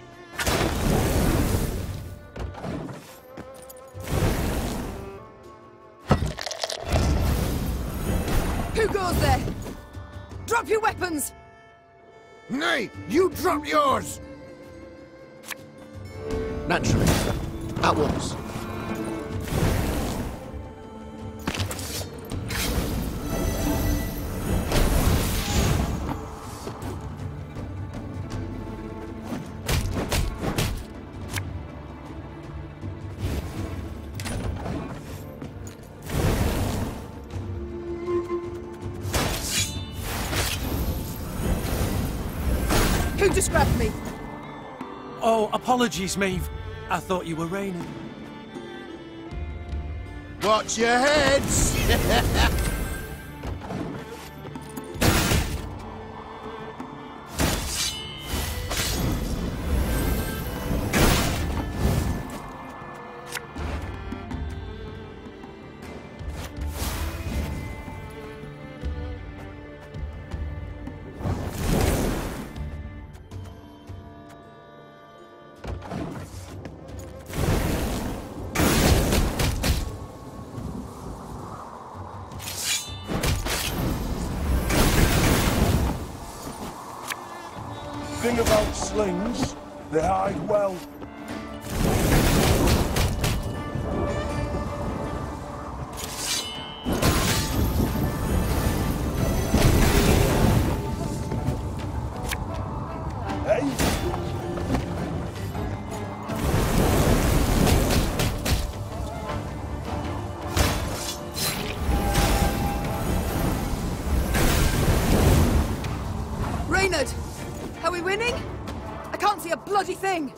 Who goes there? Drop your weapons! Nay, you drop yours! Naturally. At once. Who just grabbed me? Oh, apologies, Maeve. I thought you were raining. Watch your heads! Thing about slings, they hide well. a bloody thing!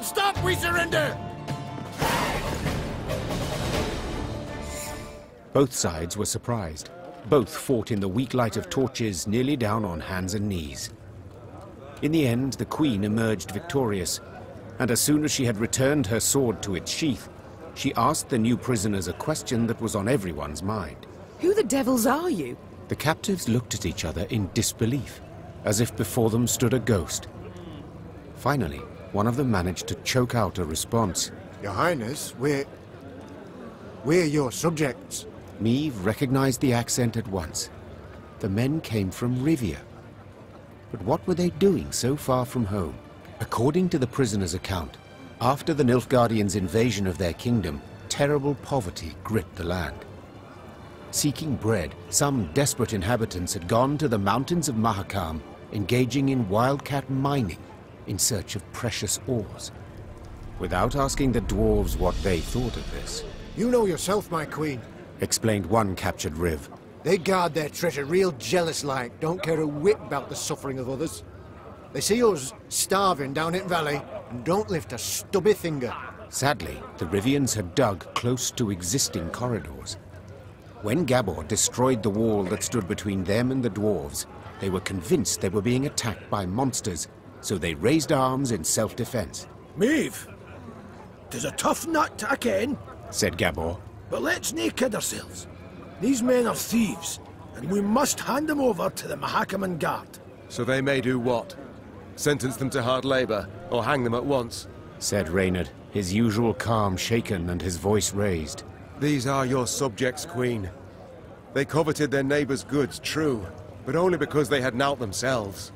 Stop! We surrender! Both sides were surprised. Both fought in the weak light of torches, nearly down on hands and knees. In the end, the Queen emerged victorious, and as soon as she had returned her sword to its sheath, she asked the new prisoners a question that was on everyone's mind. Who the devils are you? The captives looked at each other in disbelief, as if before them stood a ghost. Finally, one of them managed to choke out a response. Your Highness, we're your subjects. Meve recognized the accent at once. The men came from Rivia. But what were they doing so far from home? According to the prisoner's account, after the Nilfgaardians' invasion of their kingdom, terrible poverty gripped the land. Seeking bread, some desperate inhabitants had gone to the mountains of Mahakam, engaging in wildcat mining in search of precious ores. Without asking the dwarves what they thought of this. You know yourself, my queen, explained one captured Riv. They guard their treasure real jealous-like, don't care a whit about the suffering of others. They see us starving down in valley and don't lift a stubby finger. Sadly, the Rivians had dug close to existing corridors. When Gabor destroyed the wall that stood between them and the dwarves, they were convinced they were being attacked by monsters, so they raised arms in self-defense. Maeve, 'tis a tough nut to ken, said Gabor. But let's nae kid ourselves. These men are thieves, and we must hand them over to the Mahakaman Guard. So they may do what? Sentence them to hard labor, or hang them at once? Said Reynard, his usual calm shaken and his voice raised. These are your subjects, Queen. They coveted their neighbors' goods, true, but only because they had naught themselves.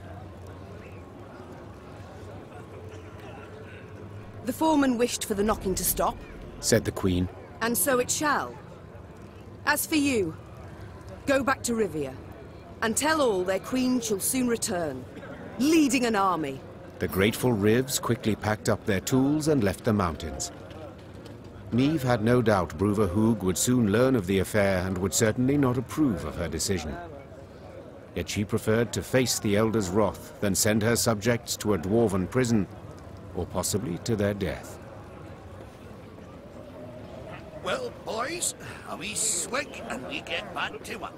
The foreman wished for the knocking to stop, said the Queen. And so it shall. As for you, go back to Rivia, and tell all their queen shall soon return, leading an army. The grateful Rivs quickly packed up their tools and left the mountains. Meve had no doubt Bruva Hoog would soon learn of the affair and would certainly not approve of her decision. Yet she preferred to face the Elder's wrath than send her subjects to a dwarven prison, or possibly to their death. Well, boys, a wee swig and we get back to work.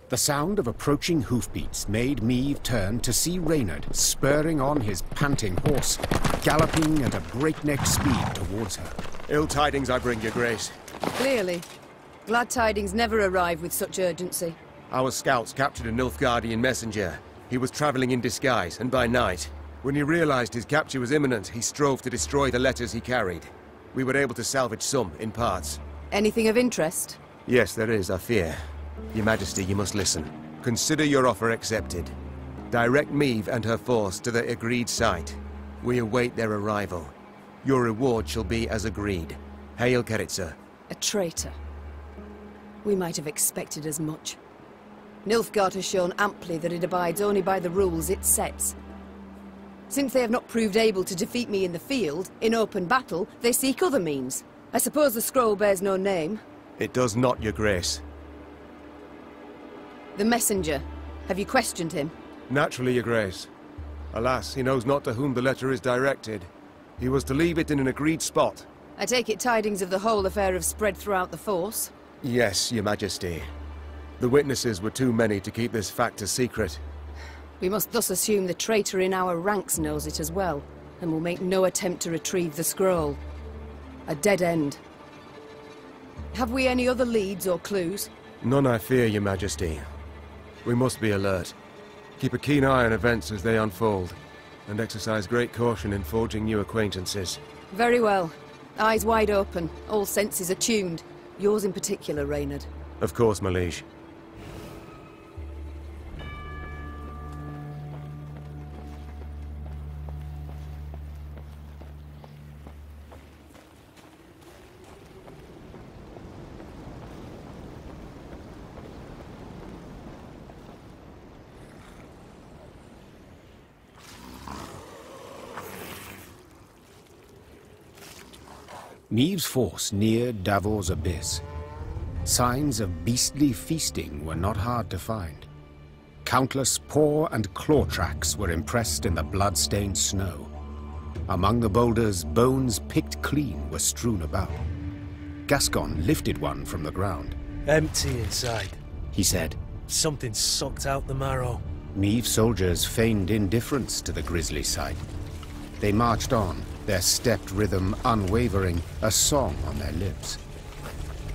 The sound of approaching hoofbeats made Meve turn to see Reynard spurring on his panting horse, galloping at a breakneck speed towards her. Ill tidings I bring, Your Grace. Clearly. Glad tidings never arrive with such urgency. Our scouts captured a Nilfgaardian messenger. He was traveling in disguise, and by night. When he realized his capture was imminent, he strove to destroy the letters he carried. We were able to salvage some, in parts. Anything of interest? Yes, there is, I fear. Your Majesty, you must listen. Consider your offer accepted. Direct Meve and her force to the agreed site. We await their arrival. Your reward shall be as agreed. Hail, Keritsa. A traitor. We might have expected as much. Nilfgaard has shown amply that it abides only by the rules it sets. Since they have not proved able to defeat me in the field, in open battle, they seek other means. I suppose the scroll bears no name. It does not, Your Grace. The messenger. Have you questioned him? Naturally, Your Grace. Alas, he knows not to whom the letter is directed. He was to leave it in an agreed spot. I take it tidings of the whole affair have spread throughout the force? Yes, Your Majesty. The witnesses were too many to keep this fact a secret. We must thus assume the traitor in our ranks knows it as well, and will make no attempt to retrieve the scroll. A dead end. Have we any other leads or clues? None, I fear, Your Majesty. We must be alert. Keep a keen eye on events as they unfold, and exercise great caution in forging new acquaintances. Very well. Eyes wide open, all senses attuned. Yours in particular, Reynard. Of course, my liege. Maeve's force neared Davor's abyss. Signs of beastly feasting were not hard to find. Countless paw and claw tracks were impressed in the blood-stained snow. Among the boulders, bones picked clean were strewn about. Gascon lifted one from the ground. Empty inside, He said. Something sucked out the marrow. Meave soldiers feigned indifference to the grisly sight. They marched on, their stepped rhythm unwavering, a song on their lips.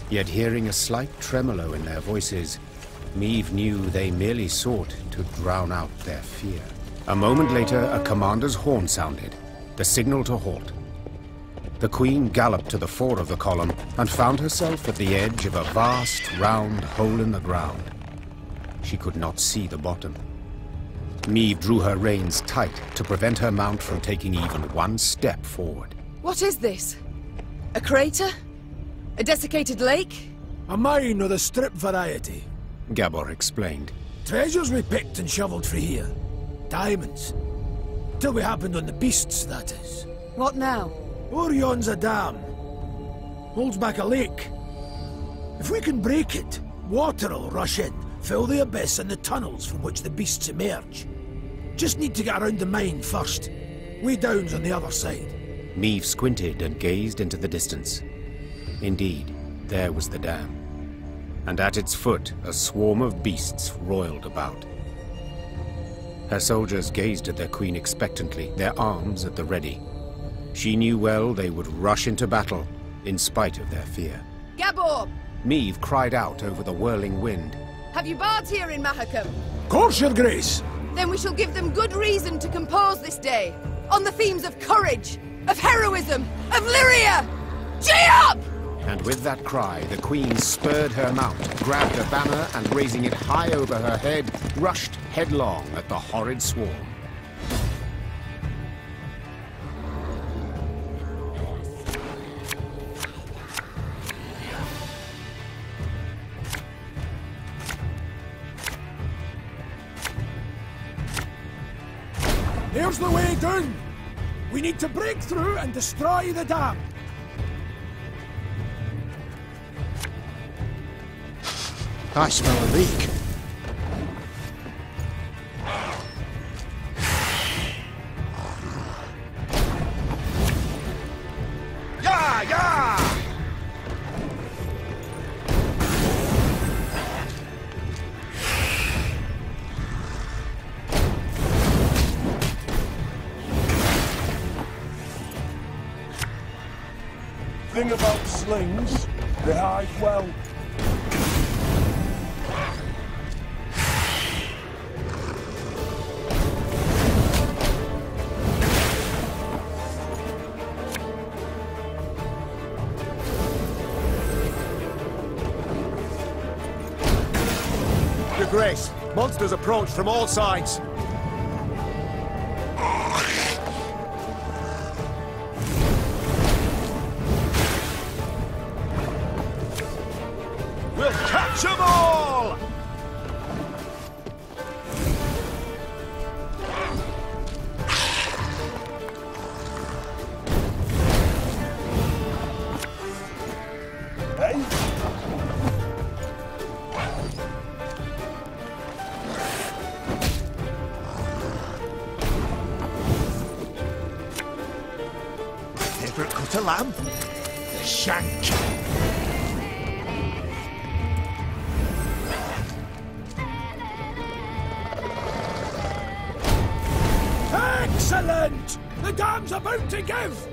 Yet hearing a slight tremolo in their voices, Meave knew they merely sought to drown out their fear. A moment later, a commander's horn sounded, the signal to halt. The Queen galloped to the fore of the column and found herself at the edge of a vast, round hole in the ground. She could not see the bottom. Meave drew her reins tight to prevent her mount from taking even one step forward. What is this? A crater? A desiccated lake? A mine of the strip variety. Gabor explained. Treasures we picked and shoveled for here. Diamonds. Till we happened on the beasts, that is. What now? Orion's a dam. Holds back a lake. If we can break it, water will rush in, fill the abyss and the tunnels from which the beasts emerge. Just need to get around the mine first. Way down's on the other side. Meave squinted and gazed into the distance. Indeed, there was the dam. And at its foot, a swarm of beasts roiled about. Her soldiers gazed at their queen expectantly, their arms at the ready. She knew well they would rush into battle, in spite of their fear. Gabor! Meave cried out over the whirling wind. Have you bards here in Mahakam? Of course, Your Grace! Then we shall give them good reason to compose this day, on the themes of courage, of heroism, of Lyria! Gee up! And with that cry, the queen spurred her mount, grabbed a banner, and raising it high over her head, rushed headlong at the horrid swarm. There's the way down! We need to break through and destroy the dam! I smell a leak. Yeah, yeah! Thing about slings, they hide well. Your Grace, monsters approach from all sides. We'll catch them all! Hey? Favourite cut of lamb? The shank. Excellent! The dam's about to give!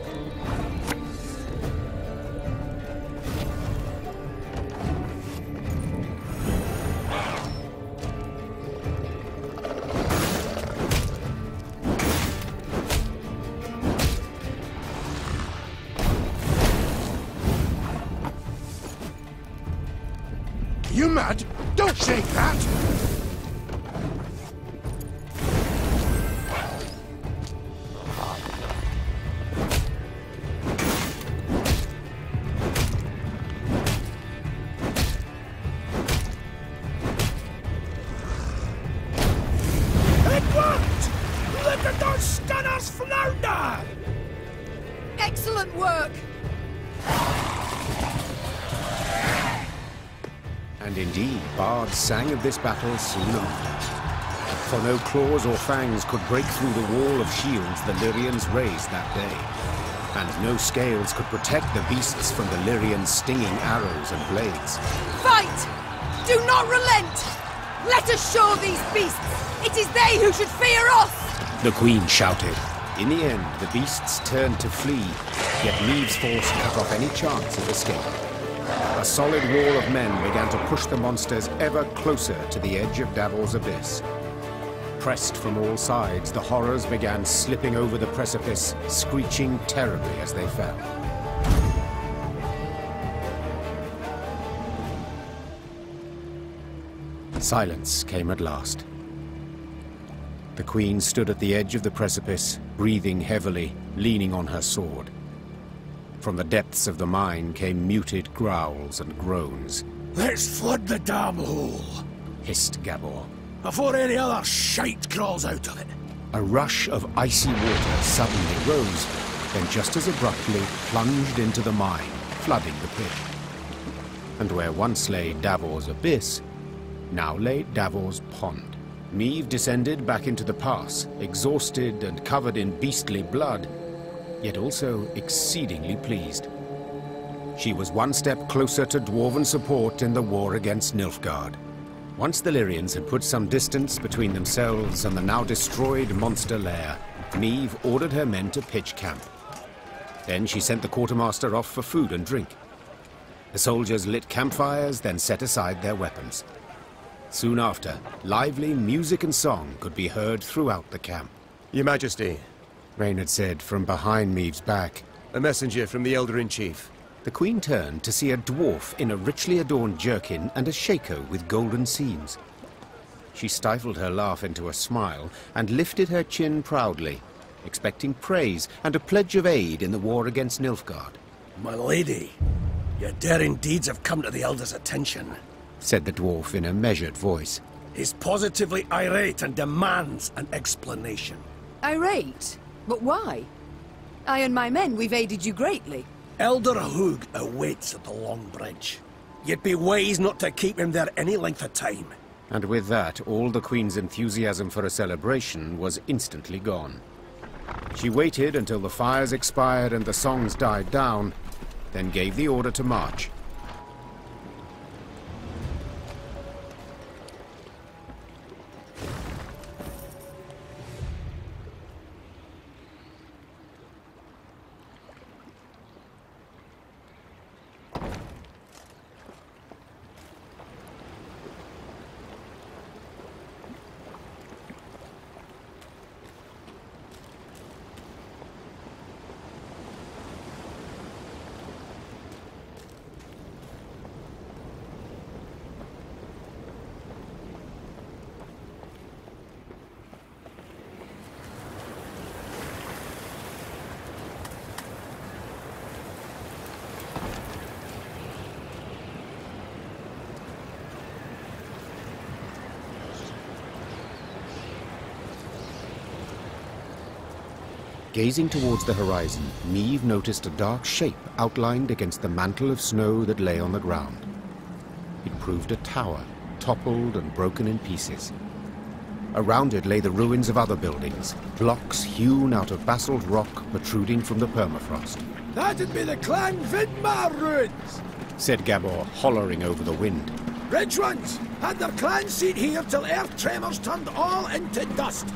You mad? Don't shake that! It worked! Look at those stunners flounder! Excellent work! And indeed, bards sang of this battle soon after. For no claws or fangs could break through the wall of shields the Lyrians raised that day. And no scales could protect the beasts from the Lyrians' stinging arrows and blades. Fight! Do not relent! Let us show these beasts! It is they who should fear us! The Queen shouted. In the end, the beasts turned to flee, yet Neve's force cut off any chance of escape. A solid wall of men began to push the monsters ever closer to the edge of Davor's abyss. Pressed from all sides, the horrors began slipping over the precipice, screeching terribly as they fell. Silence came at last. The Queen stood at the edge of the precipice, breathing heavily, leaning on her sword. From the depths of the mine came muted growls and groans. Let's flood the damn hole, hissed Gabor, before any other shite crawls out of it. A rush of icy water suddenly rose, then just as abruptly plunged into the mine, flooding the pit. And where once lay Davor's abyss, now lay Davor's pond. Neve descended back into the pass, exhausted and covered in beastly blood, yet also exceedingly pleased. She was one step closer to dwarven support in the war against Nilfgaard. Once the Lyrians had put some distance between themselves and the now destroyed monster lair, Neve ordered her men to pitch camp. Then she sent the quartermaster off for food and drink. The soldiers lit campfires, then set aside their weapons. Soon after, lively music and song could be heard throughout the camp. Your Majesty, Reynard said from behind Neve's back. A messenger from the Elder-in-Chief. The Queen turned to see a dwarf in a richly adorned jerkin and a shako with golden seams. She stifled her laugh into a smile and lifted her chin proudly, expecting praise and a pledge of aid in the war against Nilfgaard. My lady, your daring deeds have come to the Elder's attention, said the dwarf in a measured voice. He's positively irate and demands an explanation. Irate? But why? I and my men, we've aided you greatly. Elder Hugh awaits at the Long Bridge. You'd be wise not to keep him there any length of time. And with that, all the Queen's enthusiasm for a celebration was instantly gone. She waited until the fires expired and the songs died down, then gave the order to march. Gazing towards the horizon, Neve noticed a dark shape outlined against the mantle of snow that lay on the ground. It proved a tower, toppled and broken in pieces. Around it lay the ruins of other buildings, blocks hewn out of basalt rock protruding from the permafrost. That'd be the Clan Vidmar ruins, said Gabor, hollering over the wind. Ridge ones had their clan seat here till earth tremors turned all into dust.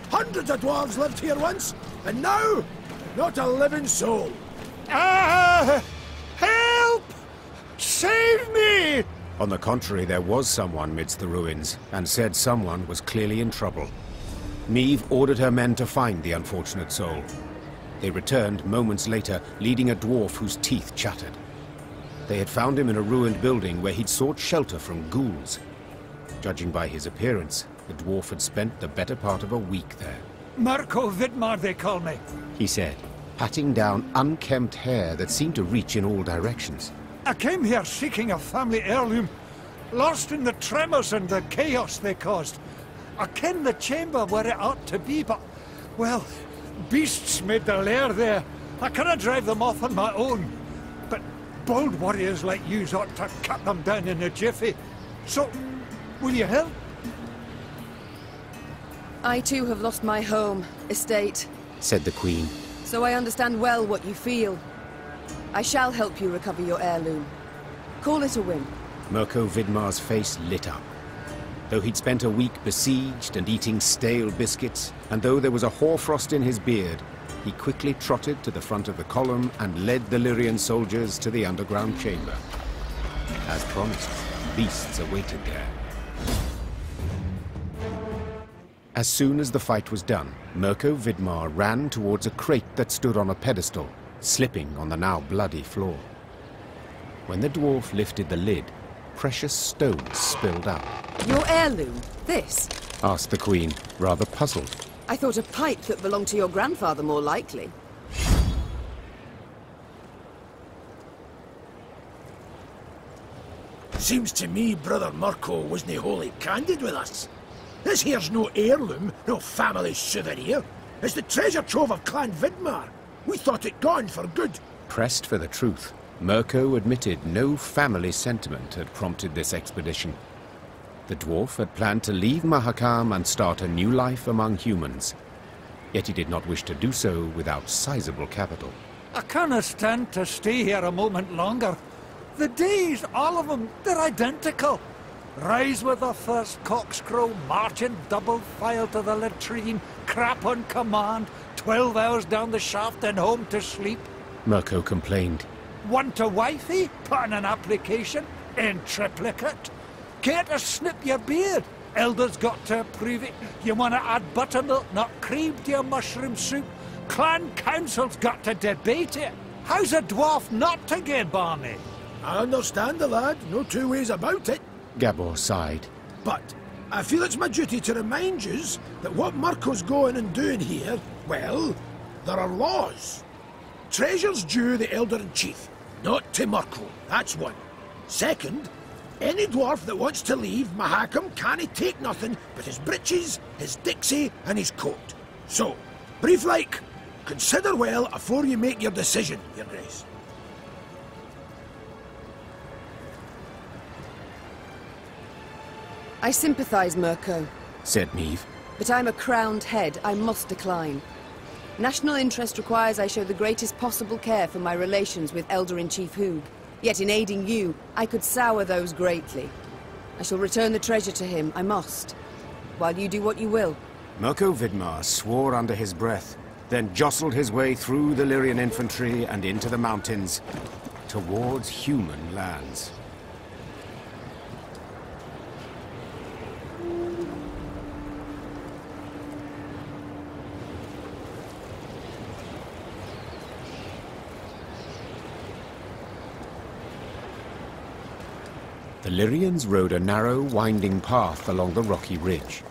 Hundreds of dwarves lived here once, and now, not a living soul. Help! Save me! On the contrary, there was someone midst the ruins, and said someone was clearly in trouble. Neve ordered her men to find the unfortunate soul. They returned moments later, leading a dwarf whose teeth chattered. They had found him in a ruined building where he'd sought shelter from ghouls. Judging by his appearance, the dwarf had spent the better part of a week there. Mirko Vidmar, they call me, he said, patting down unkempt hair that seemed to reach in all directions. I came here seeking a family heirloom, lost in the tremors and the chaos they caused. I ken the chamber where it ought to be, but, well, beasts made their lair there. I cannot drive them off on my own. But bold warriors like you ought to cut them down in a jiffy. So, will you help? I too have lost my home, estate, said the Queen. So I understand well what you feel. I shall help you recover your heirloom. Call it a whim. Mirko Vidmar's face lit up. Though he'd spent a week besieged and eating stale biscuits, and though there was a hoarfrost in his beard, he quickly trotted to the front of the column and led the Lyrian soldiers to the underground chamber. As promised, beasts awaited there. As soon as the fight was done, Mirko Vidmar ran towards a crate that stood on a pedestal, slipping on the now bloody floor. When the dwarf lifted the lid, precious stones spilled out. Your heirloom? This? Asked the Queen, rather puzzled. I thought a pipe that belonged to your grandfather more likely. Seems to me Brother Mirko wasn't wholly candid with us. This here's no heirloom, no family souvenir. It's the treasure trove of Clan Vidmar. We thought it gone for good. Pressed for the truth, Mirko admitted no family sentiment had prompted this expedition. The dwarf had planned to leave Mahakam and start a new life among humans. Yet he did not wish to do so without sizable capital. I cannot stand to stay here a moment longer. The days, all of them, they're identical. Rise with the first cockscrow, march in double file to the latrine, crap on command, 12 hours down the shaft and home to sleep. Mirko complained. Want a wifey? Put in an application. In triplicate. Care to snip your beard? Elders got to approve it. You want to add buttermilk, not cream, to your mushroom soup? Clan council's got to debate it. How's a dwarf not to get balmy? I understand the lad, no two ways about it. Gabor sighed. But I feel it's my duty to remind yous that what Mirko's going and doing here, well, there are laws. Treasure's due the Elder-in-Chief, not to Mirko, that's one. Second, any dwarf that wants to leave Mahakam can't take nothing but his breeches, his dixie, and his coat. So, brief like, consider well afore you make your decision, Your Grace. I sympathize, Mirko, said Meve. But I'm a crowned head. I must decline. National interest requires I show the greatest possible care for my relations with Elder-in-Chief Hugh. Yet in aiding you, I could sour those greatly. I shall return the treasure to him, I must. While you do what you will. Mirko Vidmar swore under his breath, then jostled his way through the Lyrian infantry and into the mountains, towards human lands. The Lyrians rode a narrow, winding path along the rocky ridge.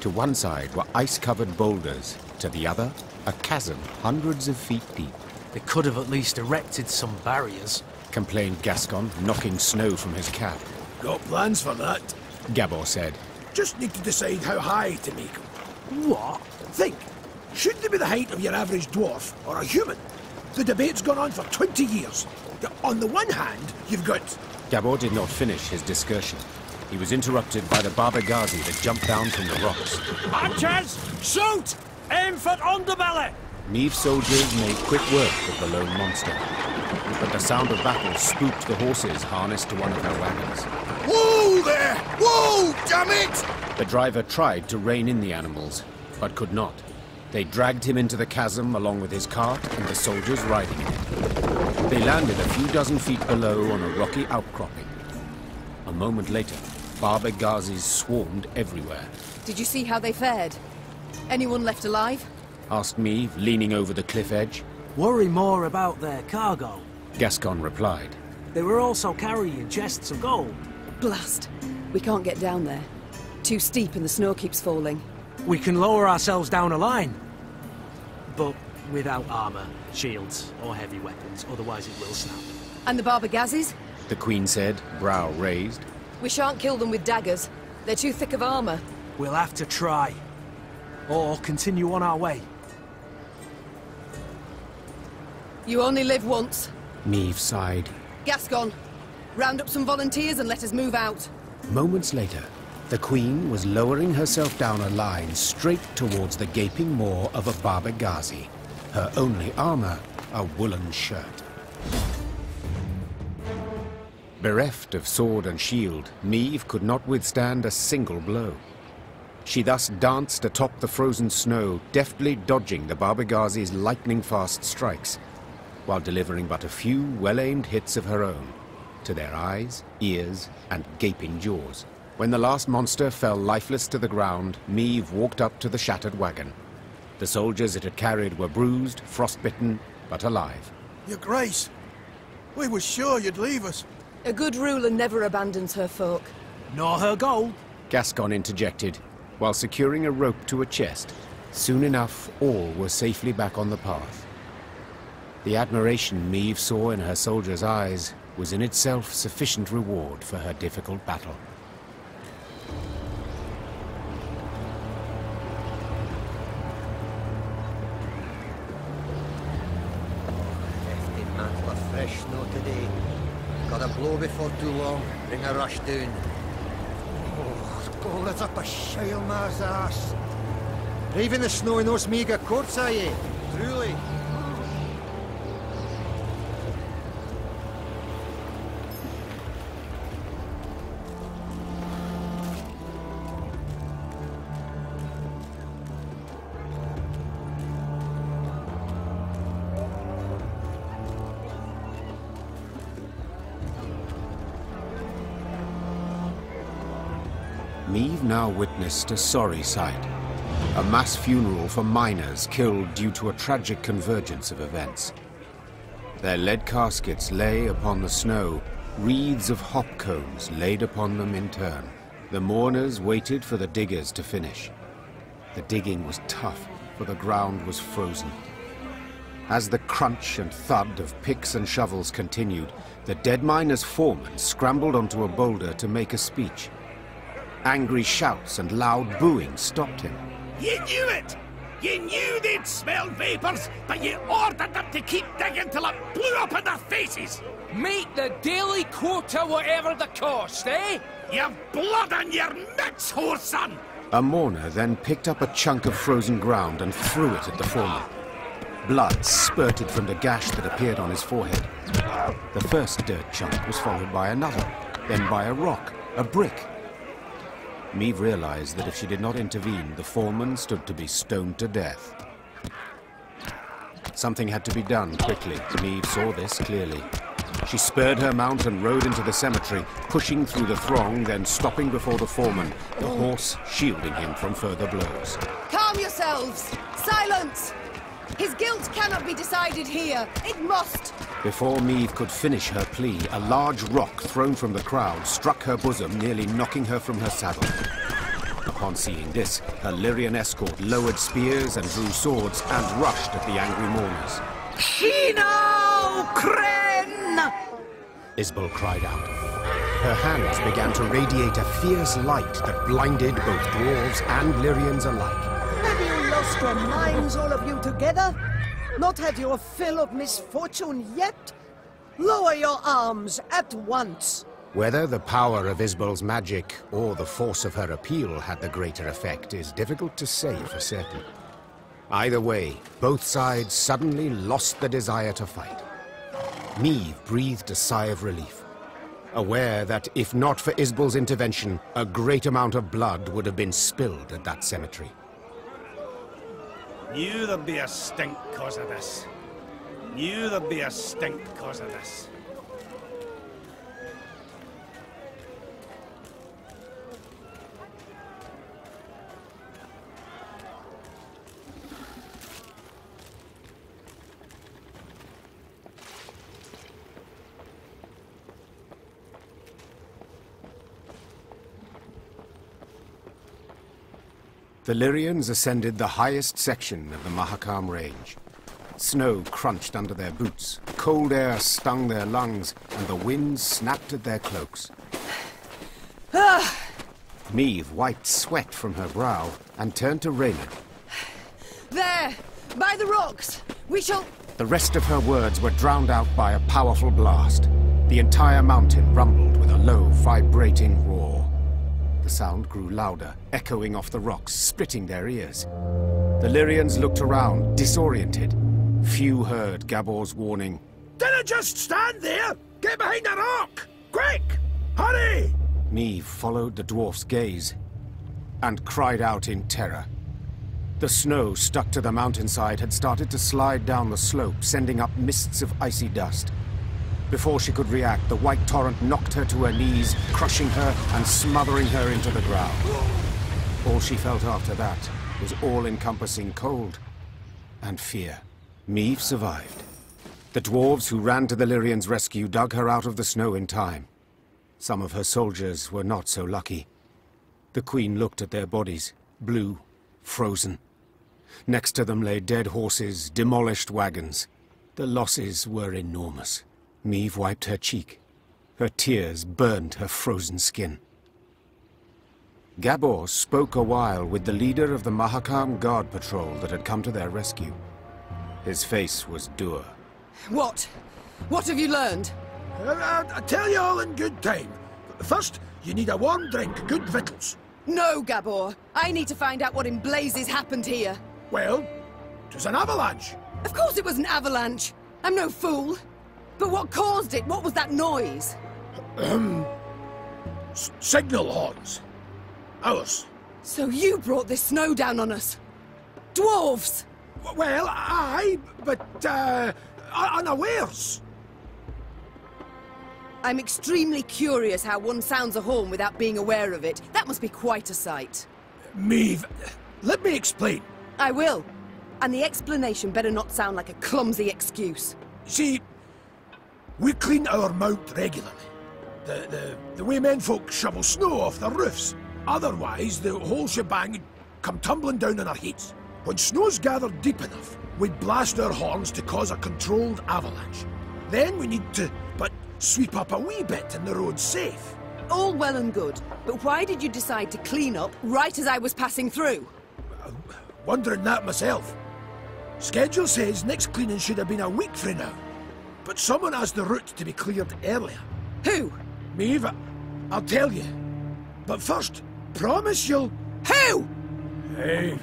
To one side were ice-covered boulders, to the other, a chasm hundreds of feet deep. They could have at least erected some barriers, complained Gascon, knocking snow from his cap. Got plans for that, Gabor said. Just need to decide how high to make them. What? Think. Should they be the height of your average dwarf, or a human? The debate's gone on for 20 years. On the one hand, you've got... Gabor did not finish his discursion. He was interrupted by the Baba Ghazi that jumped down from the rocks. Archers, shoot! Aim for underbelly! Meve's soldiers made quick work of the lone monster. But the sound of battle spooked the horses harnessed to one of their wagons. Whoa there! Whoa, damn it! The driver tried to rein in the animals, but could not. They dragged him into the chasm along with his cart and the soldiers riding in it. They landed a few dozen feet below on a rocky outcropping. A moment later, Baba Ghazis swarmed everywhere. Did you see how they fared? Anyone left alive? Asked Meve, leaning over the cliff edge. Worry more about their cargo, Gascon replied. They were also carrying chests of gold. Blast. We can't get down there. Too steep and the snow keeps falling. We can lower ourselves down a line. But without armor, shields, or heavy weapons, otherwise it will snap. And the Barbagazis? The Queen said, brow raised. We shan't kill them with daggers. They're too thick of armor. We'll have to try. Or continue on our way. You only live once. Meve sighed. Gascon, round up some volunteers and let us move out. Moments later, the Queen was lowering herself down a line straight towards the gaping maw of a Barbagazi. Her only armor, a woolen shirt. Bereft of sword and shield, Meve could not withstand a single blow. She thus danced atop the frozen snow, deftly dodging the Barbagazi's lightning-fast strikes, while delivering but a few well-aimed hits of her own, to their eyes, ears, and gaping jaws. When the last monster fell lifeless to the ground, Meve walked up to the shattered wagon. The soldiers it had carried were bruised, frostbitten, but alive. Your Grace, we were sure you'd leave us. A good ruler never abandons her folk. Nor her gold. Gascon interjected, while securing a rope to a chest. Soon enough, all were safely back on the path. The admiration Meve saw in her soldiers' eyes was in itself sufficient reward for her difficult battle. Hefty mantle of fresh snow today. Got a blow before too long, bring a rush down. Oh, cold as up a Shilemar's ass. Braving the snow in those mega courts, are ye? Truly. Meve now witnessed a sorry sight. A mass funeral for miners killed due to a tragic convergence of events. Their lead caskets lay upon the snow, wreaths of hop cones laid upon them in turn. The mourners waited for the diggers to finish. The digging was tough, for the ground was frozen. As the crunch and thud of picks and shovels continued, the dead miner's foreman scrambled onto a boulder to make a speech. Angry shouts and loud booing stopped him. You knew it! You knew they'd smell vapors, but you ordered them to keep digging till it blew up in their faces! Make the daily quota whatever the cost, eh? You've blood on your mitts, whoreson! A mourner then picked up a chunk of frozen ground and threw it at the foreman. Blood spurted from the gash that appeared on his forehead. The first dirt chunk was followed by another, then by a rock, a brick. Meve realized that if she did not intervene, the foreman stood to be stoned to death. Something had to be done quickly. Meve saw this clearly. She spurred her mount and rode into the cemetery, pushing through the throng, then stopping before the foreman, the horse shielding him from further blows. Calm yourselves! Silence! His guilt cannot be decided here. It must! Before Meve could finish her plea, a large rock thrown from the crowd struck her bosom, nearly knocking her from her saddle. Upon seeing this, her Lyrian escort lowered spears and drew swords and rushed at the angry mourners. Shino Kren! Isbel cried out. Her hands began to radiate a fierce light that blinded both dwarves and Lyrians alike. Have you lost your minds, all of you together? Not had your fill of misfortune yet? Lower your arms at once. Whether the power of Isbel's magic or the force of her appeal had the greater effect is difficult to say for certain. Either way, both sides suddenly lost the desire to fight. Meve breathed a sigh of relief, aware that if not for Isbel's intervention, a great amount of blood would have been spilled at that cemetery. Knew there'd be a stink cause of this. Knew there'd be a stink cause of this. The Lyrians ascended the highest section of the Mahakam Range. Snow crunched under their boots, cold air stung their lungs, and the wind snapped at their cloaks. Meve wiped sweat from her brow and turned to Reynard. There! By the rocks! We shall... The rest of her words were drowned out by a powerful blast. The entire mountain rumbled with a low, vibrating roar. The sound grew louder, echoing off the rocks, splitting their ears. The Lyrians looked around, disoriented. Few heard Gabor's warning. Dinna just stand there! Get behind the rock! Quick! Hurry! Meve followed the dwarf's gaze and cried out in terror. The snow stuck to the mountainside had started to slide down the slope, sending up mists of icy dust. Before she could react, the white torrent knocked her to her knees, crushing her and smothering her into the ground. All she felt after that was all-encompassing cold and fear. Meve survived. The dwarves who ran to the Lyrians' rescue dug her out of the snow in time. Some of her soldiers were not so lucky. The Queen looked at their bodies, blue, frozen. Next to them lay dead horses, demolished wagons. The losses were enormous. Meve wiped her cheek. Her tears burned her frozen skin. Gabor spoke a while with the leader of the Mahakam Guard Patrol that had come to their rescue. His face was dour. What? What have you learned? I'll tell you all in good time. First, you need a warm drink, good victuals. No, Gabor. I need to find out what in blazes happened here. Well, it was an avalanche. Of course it was an avalanche. I'm no fool. But what caused it? What was that noise? Signal horns. Ours. So you brought this snow down on us? Dwarves! Well, aye, but, unawares. I'm extremely curious how one sounds a horn without being aware of it. That must be quite a sight. Meve, let me explain. I will. And the explanation better not sound like a clumsy excuse. See, we clean our mount regularly. The way menfolk shovel snow off their roofs. Otherwise, the whole shebang would come tumbling down on our heads. When snow's gathered deep enough, we blast our horns to cause a controlled avalanche. Then we need to, sweep up a wee bit and the road's safe. All well and good, but why did you decide to clean up right as I was passing through? Wondering that myself. Schedule says next cleaning should have been a week from now. But someone asked the route to be cleared earlier. Who? Meve, I'll tell you. But first, promise you'll... Who? Hey.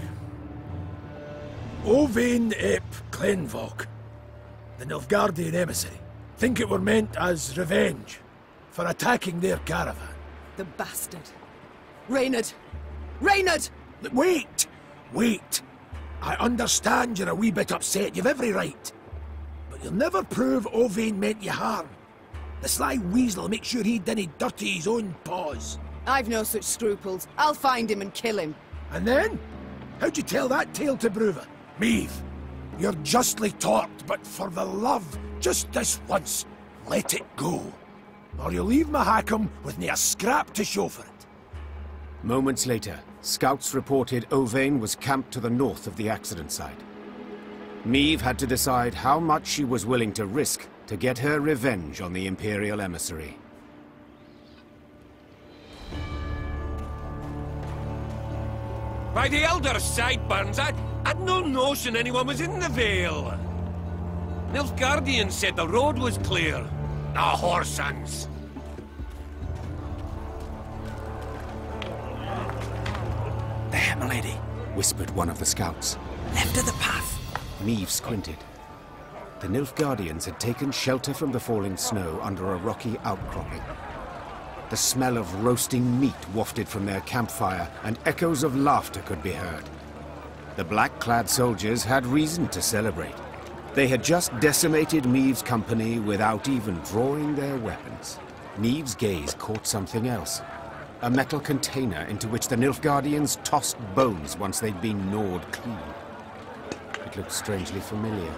Owain ep Glenvok, the Nilfgaardian emissary. Think it were meant as revenge for attacking their caravan. The bastard. Reynard! Reynard! Wait! Wait! I understand you're a wee bit upset, you've every right. But you'll never prove Owain meant you harm. The sly weasel will make sure he didn't dirty his own paws. I've no such scruples. I'll find him and kill him. And then? How'd you tell that tale to Bruva? Meve, you're justly taught, but for the love, just this once, let it go. Or you'll leave Mahakam with nae a scrap to show for it. Moments later, scouts reported Owain was camped to the north of the accident site. Meve had to decide how much she was willing to risk to get her revenge on the Imperial emissary. By the Elder's sideburns, I'd no notion anyone was in the Vale. Nilfgaardians said the road was clear. The whoresons. There, milady, whispered one of the scouts. Left of the path. Meve squinted. The Nilfgaardians had taken shelter from the falling snow under a rocky outcropping. The smell of roasting meat wafted from their campfire, and echoes of laughter could be heard. The black-clad soldiers had reason to celebrate. They had just decimated Meve's company without even drawing their weapons. Meve's gaze caught something else. A metal container into which the Nilfgaardians tossed bones once they'd been gnawed clean. It looked strangely familiar.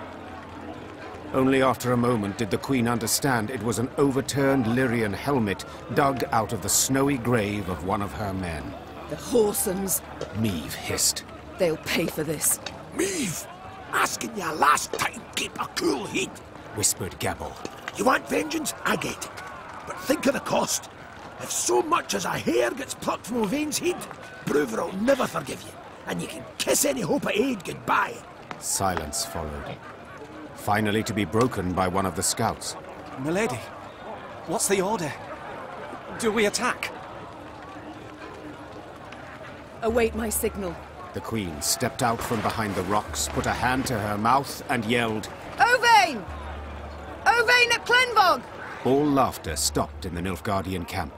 Only after a moment did the Queen understand it was an overturned Lyrian helmet dug out of the snowy grave of one of her men. The whoresomes. Meave hissed. They'll pay for this. Meave! Asking you last time, keep a cool head, whispered Gabor. You want vengeance? I get it. But think of the cost. If so much as a hair gets plucked from Ovain's head, Bruver will never forgive you, and you can kiss any hope of aid goodbye. Silence followed, finally to be broken by one of the scouts. Milady, what's the order? Do we attack? Await my signal. The Queen stepped out from behind the rocks, put a hand to her mouth, and yelled, Ovain! Ovain at Clenbog! All laughter stopped in the Nilfgaardian camp.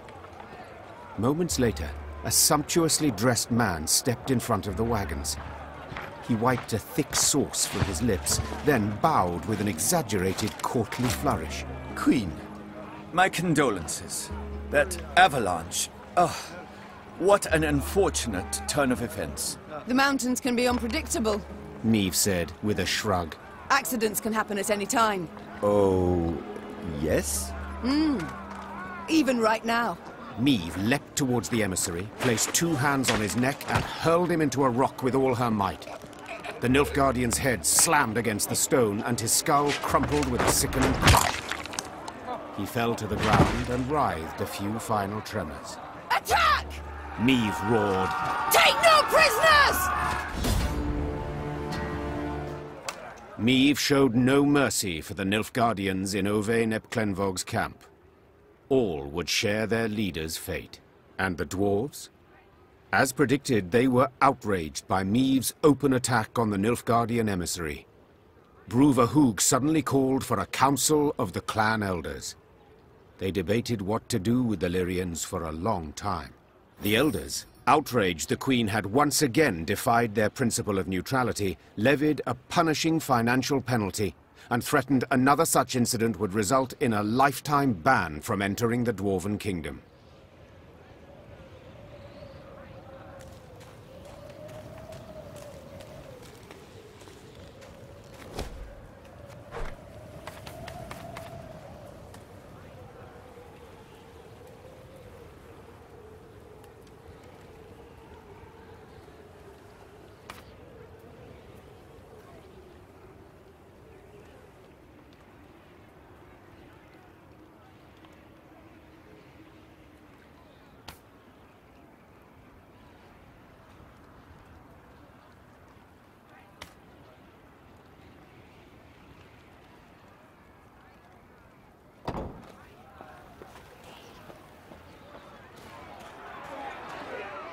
Moments later, a sumptuously dressed man stepped in front of the wagons. He wiped a thick sauce from his lips, then bowed with an exaggerated courtly flourish. Queen, my condolences. That avalanche. Oh, what an unfortunate turn of events. The mountains can be unpredictable, Meave said with a shrug. Accidents can happen at any time. Oh, yes? Even right now. Meave leapt towards the emissary, placed 2 hands on his neck, and hurled him into a rock with all her might. The Nilfgaardian's head slammed against the stone, and his skull crumpled with a sickening crash. He fell to the ground and writhed a few final tremors. Attack! Meave roared. Take no prisoners! Meave showed no mercy for the Nilfgaardians in Ovain ep Clenvog's camp. All would share their leader's fate. And the dwarves? As predicted, they were outraged by Meave's open attack on the Nilfgaardian emissary. Bruver Hoog suddenly called for a council of the clan elders. They debated what to do with the Lyrians for a long time. The elders, outraged the Queen had once again defied their principle of neutrality, levied a punishing financial penalty, and threatened another such incident would result in a lifetime ban from entering the Dwarven Kingdom.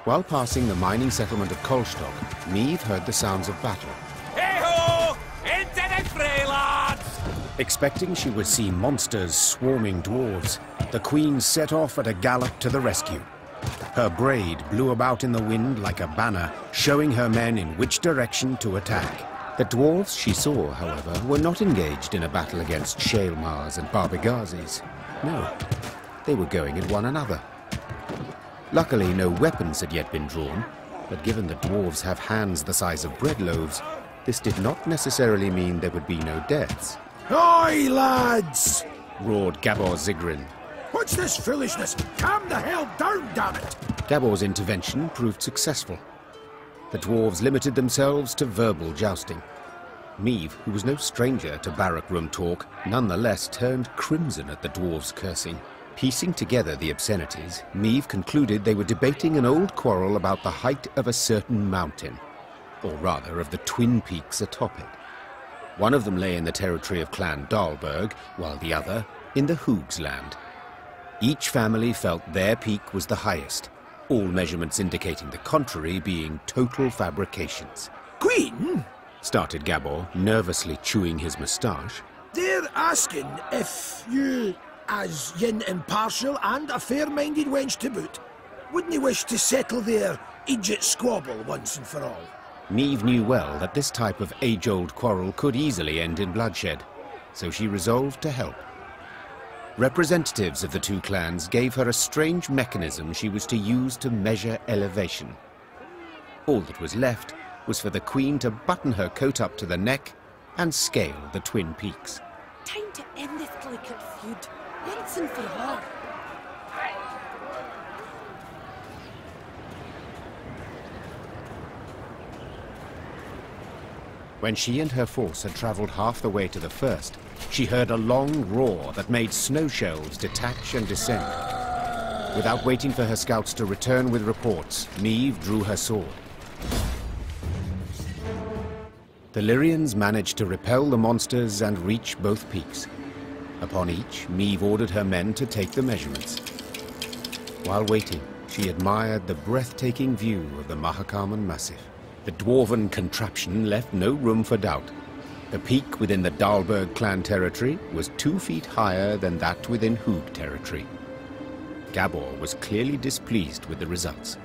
While passing the mining settlement of Kolstock, Meave heard the sounds of battle. Hey-ho! Into the fray, lads! Expecting she would see monsters swarming dwarves, the Queen set off at a gallop to the rescue. Her braid blew about in the wind like a banner, showing her men in which direction to attack. The dwarves she saw, however, were not engaged in a battle against Shaelmars and Barbigazes. No, they were going at one another. Luckily, no weapons had yet been drawn, but given the dwarves have hands the size of bread loaves, this did not necessarily mean there would be no deaths. Oi, lads! Roared Gabor Zigrin. What's this foolishness? Calm the hell down, damn it! Gabor's intervention proved successful. The dwarves limited themselves to verbal jousting. Meave, who was no stranger to barrack room talk, nonetheless turned crimson at the dwarves' cursing. Piecing together the obscenities, Meave concluded they were debating an old quarrel about the height of a certain mountain, or rather of the twin peaks atop it. One of them lay in the territory of Clan Dahlberg, while the other in the Hoogs land. Each family felt their peak was the highest, all measurements indicating the contrary being total fabrications. Queen? Started Gabor, nervously chewing his moustache. They're asking if you, as yin impartial and a fair-minded wench to boot, wouldn't you wish to settle their idiot squabble once and for all? Meave knew well that this type of age-old quarrel could easily end in bloodshed, so she resolved to help. Representatives of the two clans gave her a strange mechanism she was to use to measure elevation. All that was left was for the Queen to button her coat up to the neck and scale the twin peaks. Time to end this delicate feud, once and for all. When she and her force had traveled half the way to the first, she heard a long roar that made snow shelves detach and descend. Without waiting for her scouts to return with reports, Meve drew her sword. The Lyrians managed to repel the monsters and reach both peaks. Upon each, Meve ordered her men to take the measurements. While waiting, she admired the breathtaking view of the Mahakaman Massif. The dwarven contraption left no room for doubt. The peak within the Dahlberg clan territory was 2 feet higher than that within Hoog territory. Gabor was clearly displeased with the results.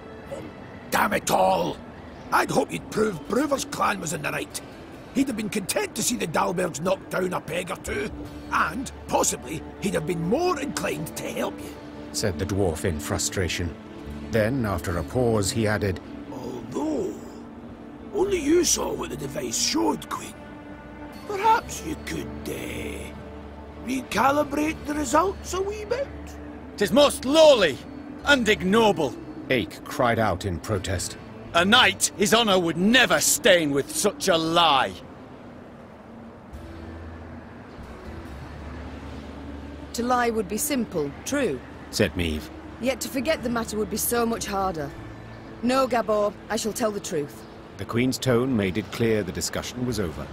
Damn it all! I'd hoped you'd prove Bruver's clan was in the right. He'd have been content to see the Dahlbergs knocked down a peg or two, and, possibly, he'd have been more inclined to help you, said the dwarf in frustration. Then, after a pause, he added, although only you saw what the device showed, Queen. Perhaps you could, recalibrate the results a wee bit? 'Tis most lowly and ignoble, Ake cried out in protest. A knight his honor would never stain with such a lie. To lie would be simple, true, said Meve. Yet to forget the matter would be so much harder. No, Gabor, I shall tell the truth. The Queen's tone made it clear the discussion was over.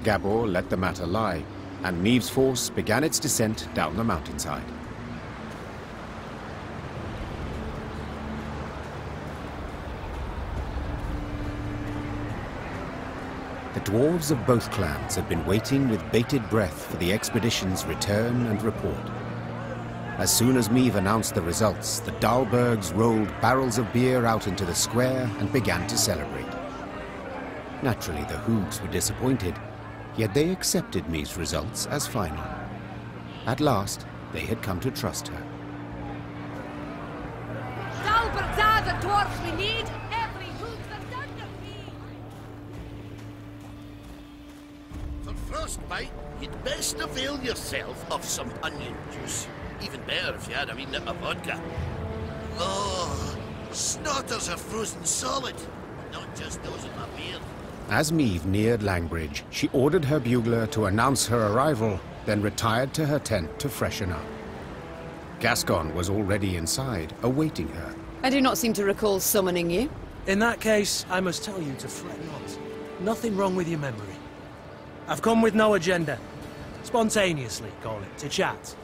Gabor let the matter lie, and Meve's force began its descent down the mountainside. The dwarves of both clans had been waiting with bated breath for the expedition's return and report. As soon as Meve announced the results, the Dahlbergs rolled barrels of beer out into the square and began to celebrate. Naturally, the Hoogs were disappointed, yet they accepted Meve's results as final. At last, they had come to trust her. Dahlbergs are the dwarves we need! Every Hoog's a thunder me! For frostbite, you'd best avail yourself of some onion juice. Even better if you had a wee nip of vodka. Oh, snotters are frozen solid, not just those in my beard. As Meve neared Langbridge, she ordered her bugler to announce her arrival, then retired to her tent to freshen up. Gascon was already inside, awaiting her. I do not seem to recall summoning you. In that case, I must tell you to fret not. Nothing wrong with your memory. I've come with no agenda. Spontaneously, call it, to chat.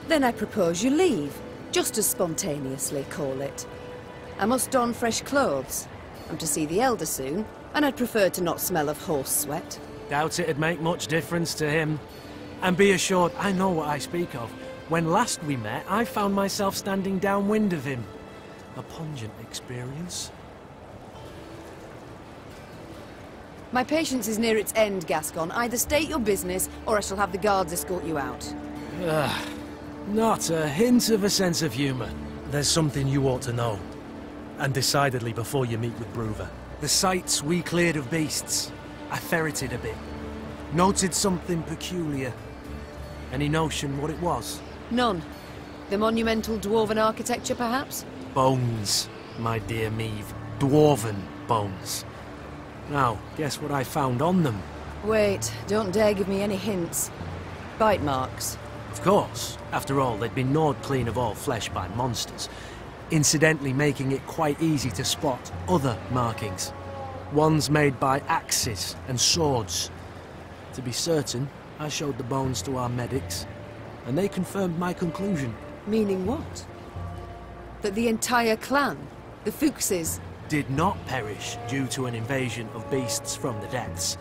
Then I propose you leave. Just as spontaneously, call it. I must don fresh clothes. I'm to see the Elder soon, and I'd prefer to not smell of horse sweat. Doubt it'd make much difference to him. And be assured, I know what I speak of. When last we met, I found myself standing downwind of him. A pungent experience. My patience is near its end, Gascon. Either state your business, or I shall have the guards escort you out. Not a hint of a sense of humour. There's something you ought to know. And decidedly before you meet with Bruver. The sites we cleared of beasts. I ferreted a bit. Noted something peculiar. Any notion what it was? None. The monumental dwarven architecture, perhaps? Bones, my dear Meve. Dwarven bones. Now, guess what I found on them? Wait, don't dare give me any hints. Bite marks. Of course. After all, they'd been gnawed clean of all flesh by monsters, incidentally making it quite easy to spot other markings. Ones made by axes and swords. To be certain, I showed the bones to our medics, and they confirmed my conclusion. Meaning what? That the entire clan, the Fuchses, did not perish due to an invasion of beasts from the depths.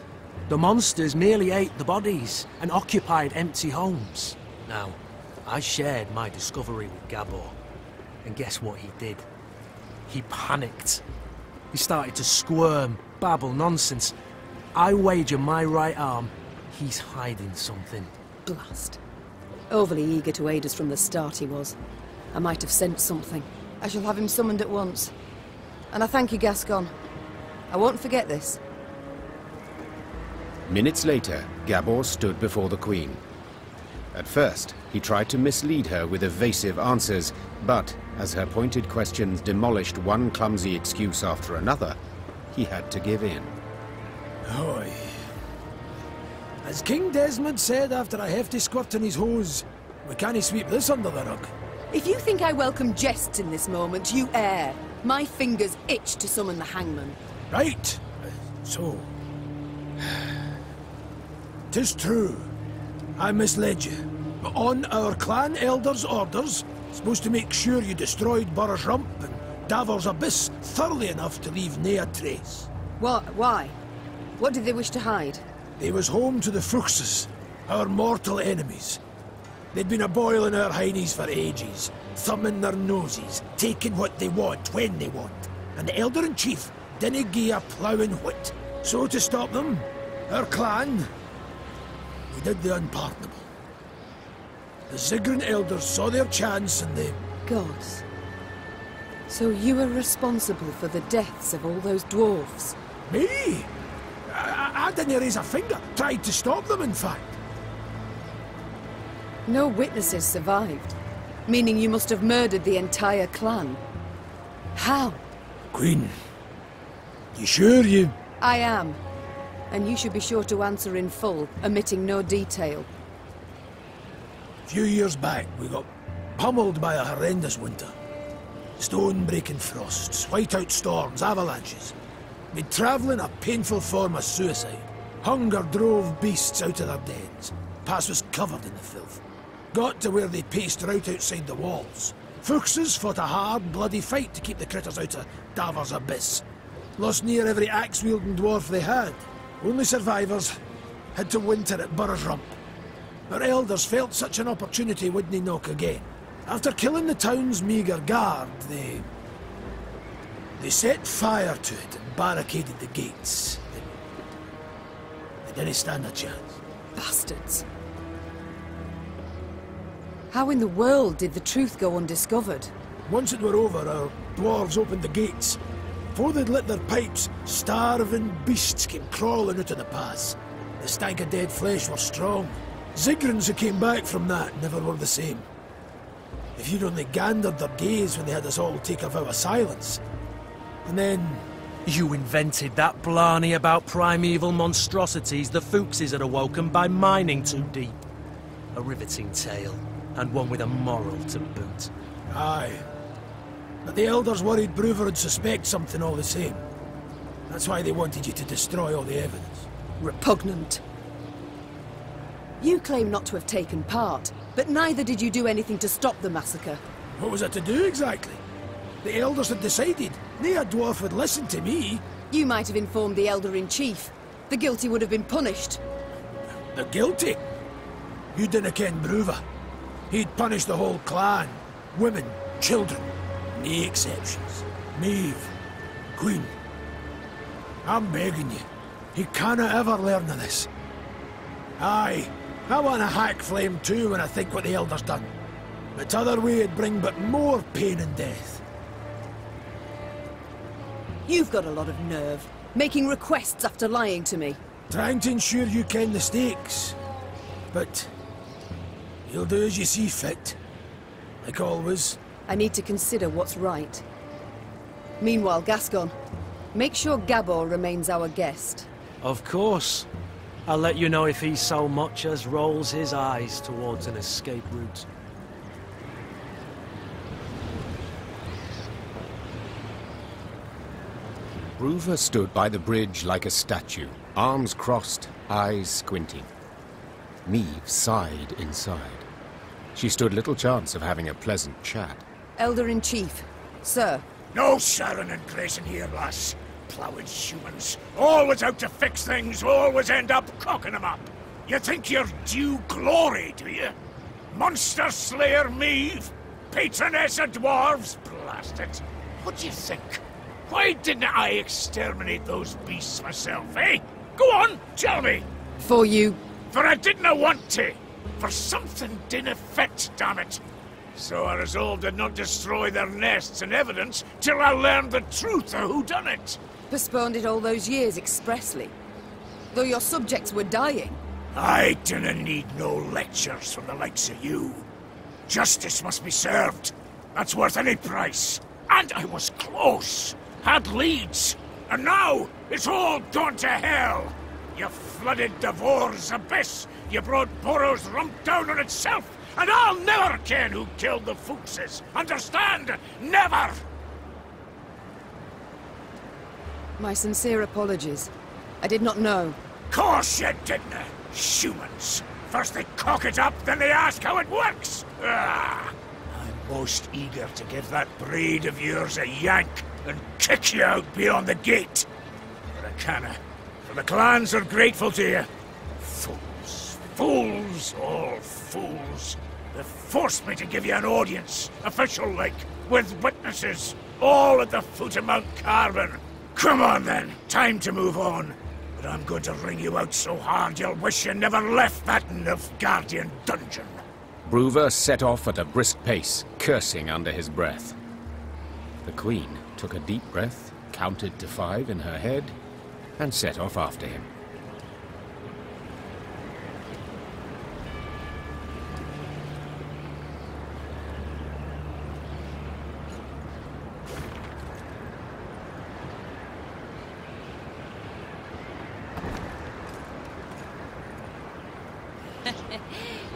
The monsters merely ate the bodies and occupied empty homes. Now, I shared my discovery with Gabor, and guess what he did? He panicked. He started to squirm, babble nonsense. I wager my right arm, he's hiding something. Blast. Overly eager to aid us from the start he was. I might have sent something. I shall have him summoned at once. And I thank you, Gascon. I won't forget this. Minutes later, Gabor stood before the Queen. At first, he tried to mislead her with evasive answers, but as her pointed questions demolished one clumsy excuse after another, he had to give in. Aye. As King Desmond said after a hefty squirt in his hose, we can't sweep this under the rug. If you think I welcome jests in this moment, you err. My fingers itch to summon the hangman. Right. So... 'tis true. I misled you. But on our clan elder's orders, supposed to make sure you destroyed Burr's Rump and Davor's Abyss thoroughly enough to leave nae a trace. What? Why? What did they wish to hide? They was home to the Fuchses, our mortal enemies. They'd been a-boiling our heinies for ages, thumbing their noses, taking what they want, when they want. And the Elder-in-Chief didn't gie a ploughing whit. So to stop them, our clan, we did the unpardonable. The Ziggurin elders saw their chance and they... Gods. So you were responsible for the deaths of all those dwarves? Me? I didn't raise a finger. Tried to stop them, in fact. No witnesses survived, meaning you must have murdered the entire clan. How? Queen, you sure you... I am. And you should be sure to answer in full, omitting no detail. A few years back, we got pummeled by a horrendous winter. Stone-breaking frosts, whiteout storms, avalanches. Made travelling a painful form of suicide. Hunger drove beasts out of their dens. Pass was covered in the filth. Got to where they paced right outside the walls. Fuchses fought a hard, bloody fight to keep the critters out of Davor's Abyss. Lost near every axe-wielding dwarf they had. Only survivors had to winter at Burr's Rump. Our elders felt such an opportunity wouldn't knock again. After killing the town's meagre guard, they set fire to it and barricaded the gates. They didn't stand a chance. Bastards. How in the world did the truth go undiscovered? Once it were over, our dwarves opened the gates. Before they'd lit their pipes, starving beasts came crawling out of the pass. The stank of dead flesh were strong. Zigrins who came back from that never were the same. If you'd only gandered their gaze when they had us all take a vow of silence. And then... You invented that blarney about primeval monstrosities the Fuchses had awoken by mining too deep. A riveting tale, and one with a moral to boot. Aye. But the elders worried Bruver would suspect something all the same. That's why they wanted you to destroy all the evidence. Repugnant. You claim not to have taken part, but neither did you do anything to stop the massacre. What was I to do exactly? The elders had decided. Nae dwarf would listen to me. You might have informed the Elder-in-Chief. The guilty would have been punished. The guilty? You didn't ken Bruver. He'd punish the whole clan. Women, children. Nae exceptions. Maeve, Queen. I'm begging you. He canna ever learn of this. Aye, I want a hack flame too when I think what the Elder's done. But t'other way it'd bring but more pain and death. You've got a lot of nerve, making requests after lying to me. Trying to ensure you ken the stakes. But you'll do as you see fit. Like always. I need to consider what's right. Meanwhile, Gascon, make sure Gabor remains our guest. Of course. I'll let you know if he so much as rolls his eyes towards an escape route. Bruver stood by the bridge like a statue, arms crossed, eyes squinting. Maeve sighed inside. She stood little chance of having a pleasant chat. Elder-in-Chief, sir. No sharing and gracing here, lass. Ploughing humans. Always out to fix things, always end up cocking them up. You think you're due glory, do you? Monster Slayer Maeve? Patroness of dwarves? Blast it. What do you think? Why didn't I exterminate those beasts myself, eh? Go on, tell me! For you... For I didn't want to. For something didn't fit, damn it. So I resolved to not destroy their nests and evidence till I learned the truth of whodunit. Postponed it all those years expressly. Though your subjects were dying. I didn't need no lectures from the likes of you. Justice must be served. That's worth any price. And I was close. Had leads. And now, It's all gone to hell! You flooded Devor's abyss! You brought Boros rump down on itself! And I'll never ken who killed the Fuchses! Understand? Never! My sincere apologies. I did not know. Course you didn't! Humans! First they cock it up, then they ask how it works! Ah, I'm most eager to give that braid of yours a yank and kick you out beyond the gate! But I canna, for the clans are grateful to you. Fools! Fools! All fools! They forced me to give you an audience, official-like, with witnesses, all at the foot of Mount Carbon. Come on then, time to move on. But I'm going to wring you out so hard you'll wish you never left that Nilfgaardian dungeon. Bruver set off at a brisk pace, cursing under his breath. The Queen took a deep breath, counted to 5 in her head, and set off after him.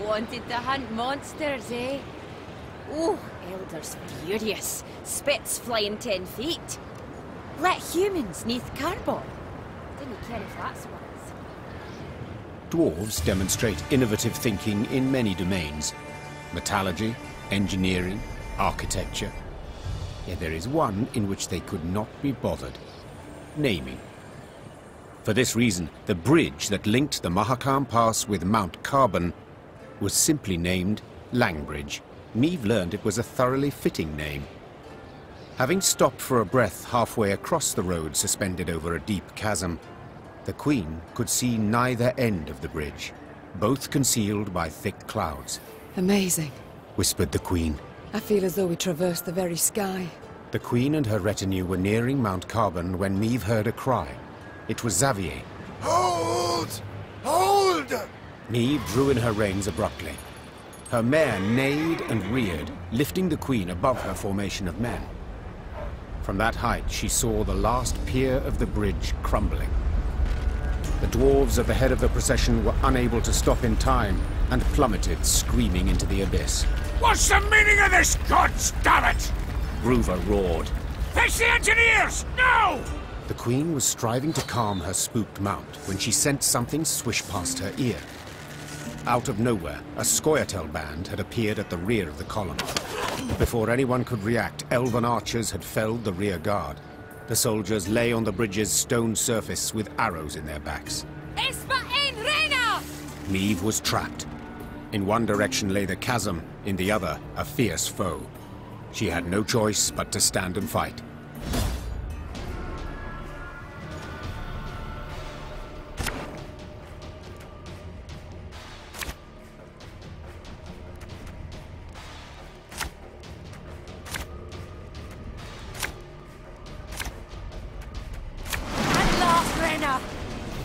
Wanted to hunt monsters, eh? Oh, Elder's furious. Spits flying 10 feet. Let humans neath carbon. Didn't care if that's wise. Dwarves demonstrate innovative thinking in many domains. Metallurgy, engineering, architecture. Yet there is one in which they could not be bothered. Naming. For this reason, the bridge that linked the Mahakam Pass with Mount Carbon was simply named Langbridge. Meve learned it was a thoroughly fitting name. Having stopped for a breath halfway across the road suspended over a deep chasm, the Queen could see neither end of the bridge, both concealed by thick clouds. Amazing, whispered the Queen. I feel as though we traversed the very sky. The Queen and her retinue were nearing Mount Carbon when Meve heard a cry. It was Xavier. Hold! Hold! Meve drew in her reins abruptly. Her mare neighed and reared, lifting the Queen above her formation of men. From that height, she saw the last pier of the bridge crumbling. The dwarves at the head of the procession were unable to stop in time and plummeted, screaming into the abyss. What's the meaning of this, gods damn it? Bruver roared. Fetch the engineers! No! The Queen was striving to calm her spooked mount when she sensed something swish past her ear. Out of nowhere, a Scoia'tael band had appeared at the rear of the column. Before anyone could react, elven archers had felled the rear guard. The soldiers lay on the bridge's stone surface with arrows in their backs. Meve was trapped. In one direction lay the chasm, in the other, a fierce foe. She had no choice but to stand and fight.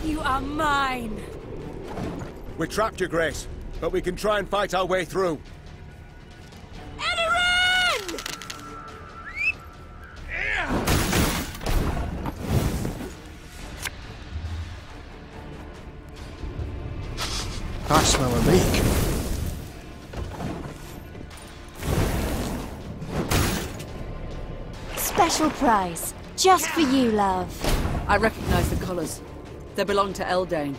You are mine! We're trapped, Your Grace, but we can try and fight our way through. I smell a leak. Special prize. Just for you, love. I recognize the colours. They belong to Eldane.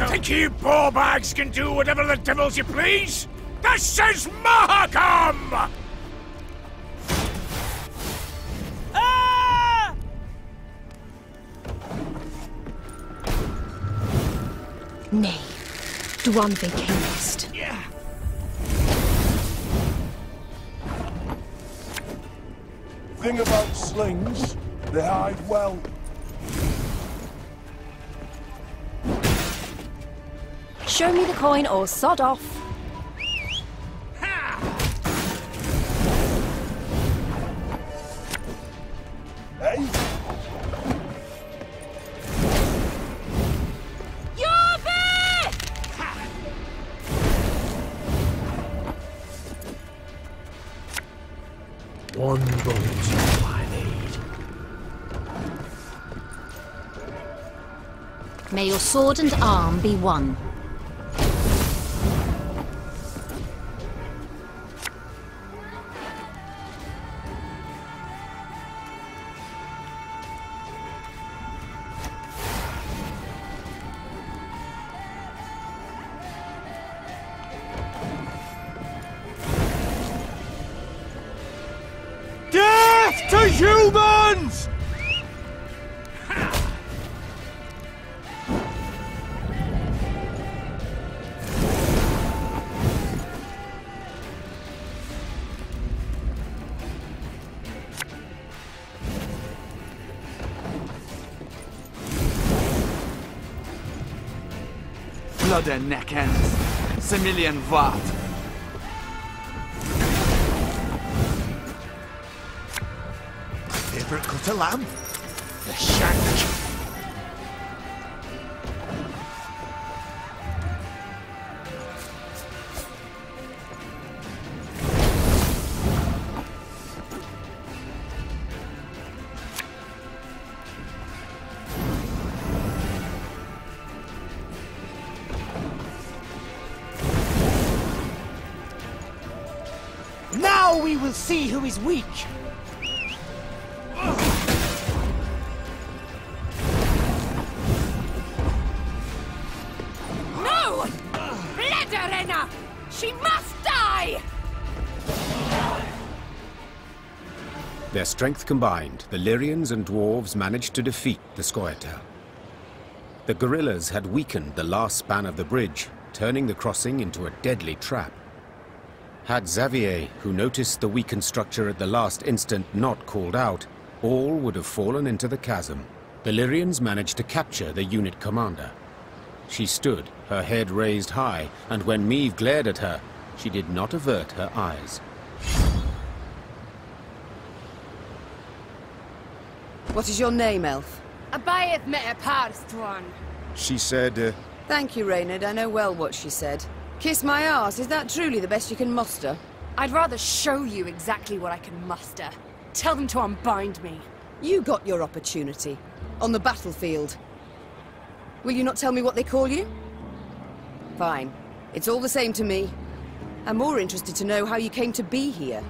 Think you ballbags can do whatever the devils you please? This is Mahakam! Nay, Dwan Vacanist. Thing about slings, they hide well. Show me the coin or sod off. Hey? One bullet I need. May your sword and arm be one. Death to humans! Blood and neck ends. Similian Vart. Favourite cut of lamb? The shank. Now we will see who is weak. No! Let her, Renna! She must die! Their strength combined, the Lyrians and dwarves managed to defeat the Scoia'tael. The guerrillas had weakened the last span of the bridge, turning the crossing into a deadly trap. Had Xavier, who noticed the weakened structure at the last instant, not called out, all would have fallen into the chasm. The Lyrians managed to capture the unit commander. She stood, her head raised high, and when Meve glared at her, she did not avert her eyes. What is your name, elf? Abayeth meta parstwan. She said, Thank you, Reynard. I know well what she said. Kiss my arse, is that truly the best you can muster? I'd rather show you exactly what I can muster. Tell them to unbind me. You got your opportunity. On the battlefield. Will you not tell me what they call you? Fine. It's all the same to me. I'm more interested to know how you came to be here.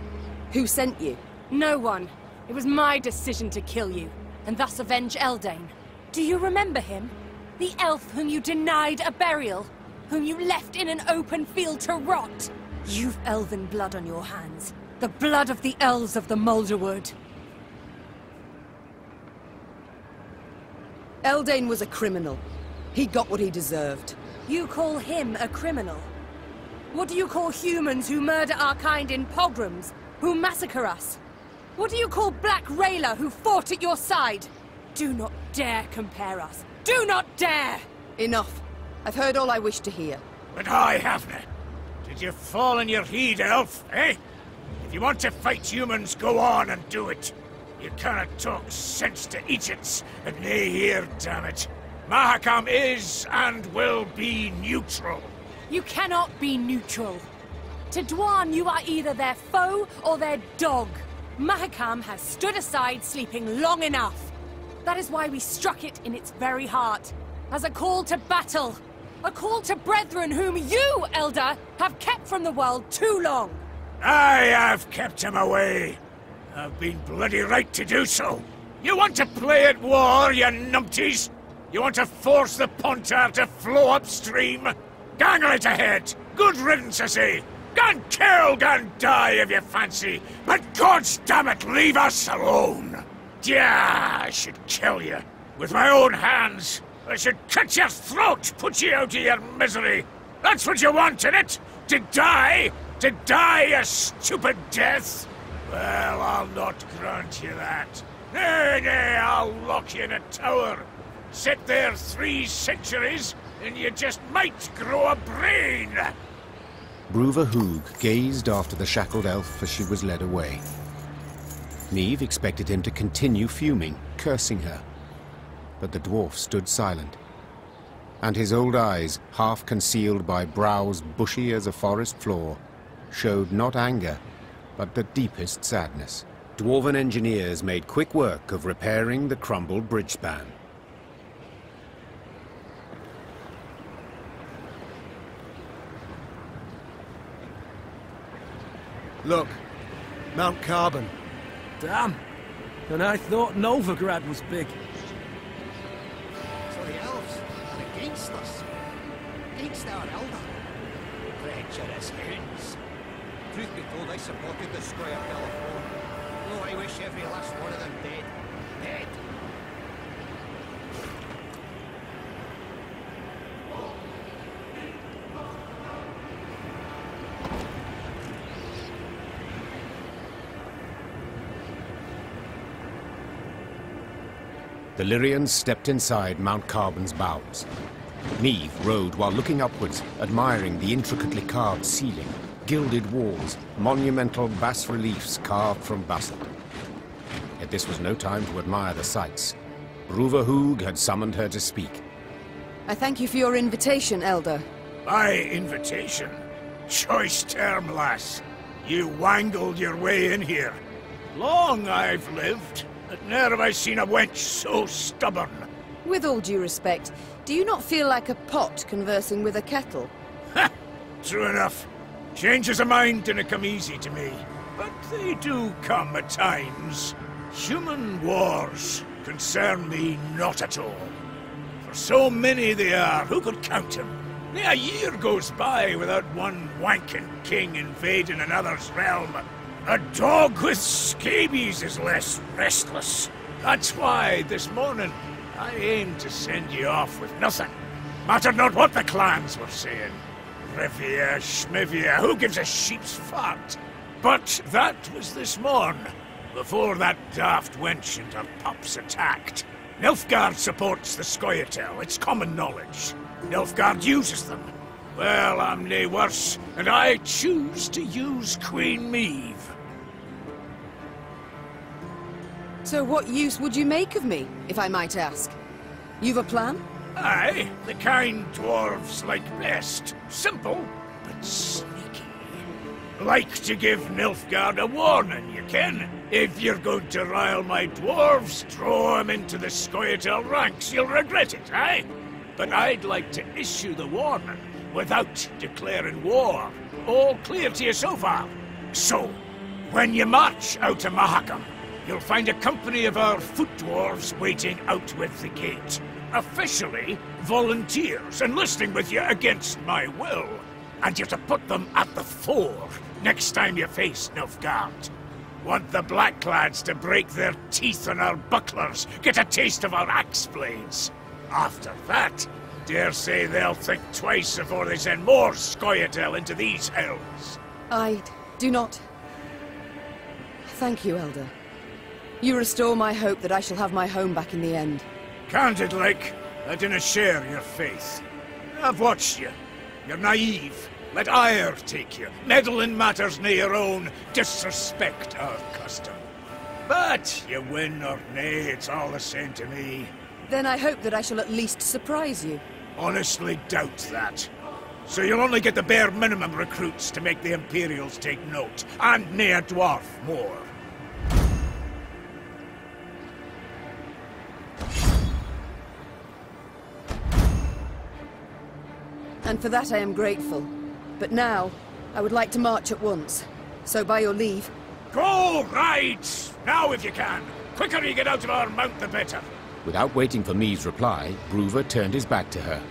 Who sent you? No one. It was my decision to kill you, and thus avenge Eldain. Do you remember him? The elf whom you denied a burial? Whom you left in an open field to rot? You've elven blood on your hands. The blood of the elves of the Moulderwood. Eldain was a criminal. He got what he deserved. You call him a criminal? What do you call humans who murder our kind in pogroms? Who massacre us? What do you call Black Rayla who fought at your side? Do not dare compare us. Do not dare! Enough. I've heard all I wish to hear. But I haven't. Did you fall in your heed, elf, eh? If you want to fight humans, go on and do it. You cannot talk sense to idiots and nae here, damn it. Mahakam is and will be neutral. You cannot be neutral. To Dwan, you are either their foe or their dog. Mahakam has stood aside, sleeping long enough. That is why we struck it in its very heart. As a call to battle. A call to brethren whom you, Elder, have kept from the world too long. I have kept him away. I've been bloody right to do so. You want to play at war, you numpties? You want to force the Pontar to flow upstream? Gang right ahead. Good riddance, I say. Gan kill, gan die if you fancy. But God's damn it, leave us alone. Yeah, I should kill you. With my own hands. I should cut your throat, put you out of your misery. That's what you want, innit? To die? To die a stupid death? Well, I'll not grant you that. Nay, nay, I'll lock you in a tower. Sit there 3 centuries, and you just might grow a brain. Bruva Hoog gazed after the shackled elf as she was led away. Meve expected him to continue fuming, cursing her. But the dwarf stood silent, and his old eyes, half concealed by brows bushy as a forest floor, showed not anger, but the deepest sadness. Dwarven engineers made quick work of repairing the crumbled bridge span. Look, Mount Carbon. Damn. And I thought Novigrad was big. So the elves are against us. Against our elder. Treacherous hounds. Truth be told, I supported the Squire California. Oh, I wish every last one of them dead. Dead. The Lyrians stepped inside Mount Carbon's bowels. Neve rode while looking upwards, admiring the intricately carved ceiling, gilded walls, monumental bas-reliefs carved from basalt. Yet this was no time to admire the sights. Bruverhoog had summoned her to speak. I thank you for your invitation, Elder. My invitation? Choice term, lass. You wangled your way in here. Long I've lived, but ne'er have I seen a wench so stubborn. With all due respect, do you not feel like a pot conversing with a kettle? Ha! True enough. Changes of mind didn't come easy to me, but they do come at times. Human wars concern me not at all. For so many they are, who could count them? Near a year goes by without one wanking king invading another's realm. A dog with scabies is less restless. That's why, this morning, I aimed to send you off with nothing. Mattered not what the clans were saying. Rivia, Schmivia, who gives a sheep's fart? But that was this morn, before that daft wench and her pups attacked. Nilfgaard supports the Scoia'tael, it's common knowledge. Nilfgaard uses them. Well, I'm nae worse, and I choose to use Queen Meve. So what use would you make of me, if I might ask? You've a plan? Aye, the kind dwarves like best. Simple, but sneaky. Like to give Nilfgaard a warning, you ken. If you're going to rile my dwarves, throw 'em into the Scoia'tael ranks, you'll regret it, aye? But I'd like to issue the warning without declaring war. All clear to you so far? So, when you march out of Mahakam, you'll find a company of our foot dwarves waiting out with the gate. Officially, volunteers enlisting with you against my will. And you're to put them at the fore next time you face Nilfgaard. Want the Blackclads to break their teeth on our bucklers, get a taste of our axe blades. After that, dare say they'll think twice before they send more Scoia'tael into these hells. I do not... Thank you, Elder. You restore my hope that I shall have my home back in the end. Candid like, I dinna share your faith. I've watched you. You're naive. Let ire take you. Meddle in matters near your own. Disrespect our custom. But you win or nay, it's all the same to me. Then I hope that I shall at least surprise you. Honestly doubt that. So you'll only get the bare minimum recruits to make the Imperials take note. And nae a dwarf more. And for that I am grateful. But now, I would like to march at once. So by your leave... Go right! Now if you can! Quicker you get out of our mount, the better. Without waiting for Meve's reply, Bruver turned his back to her.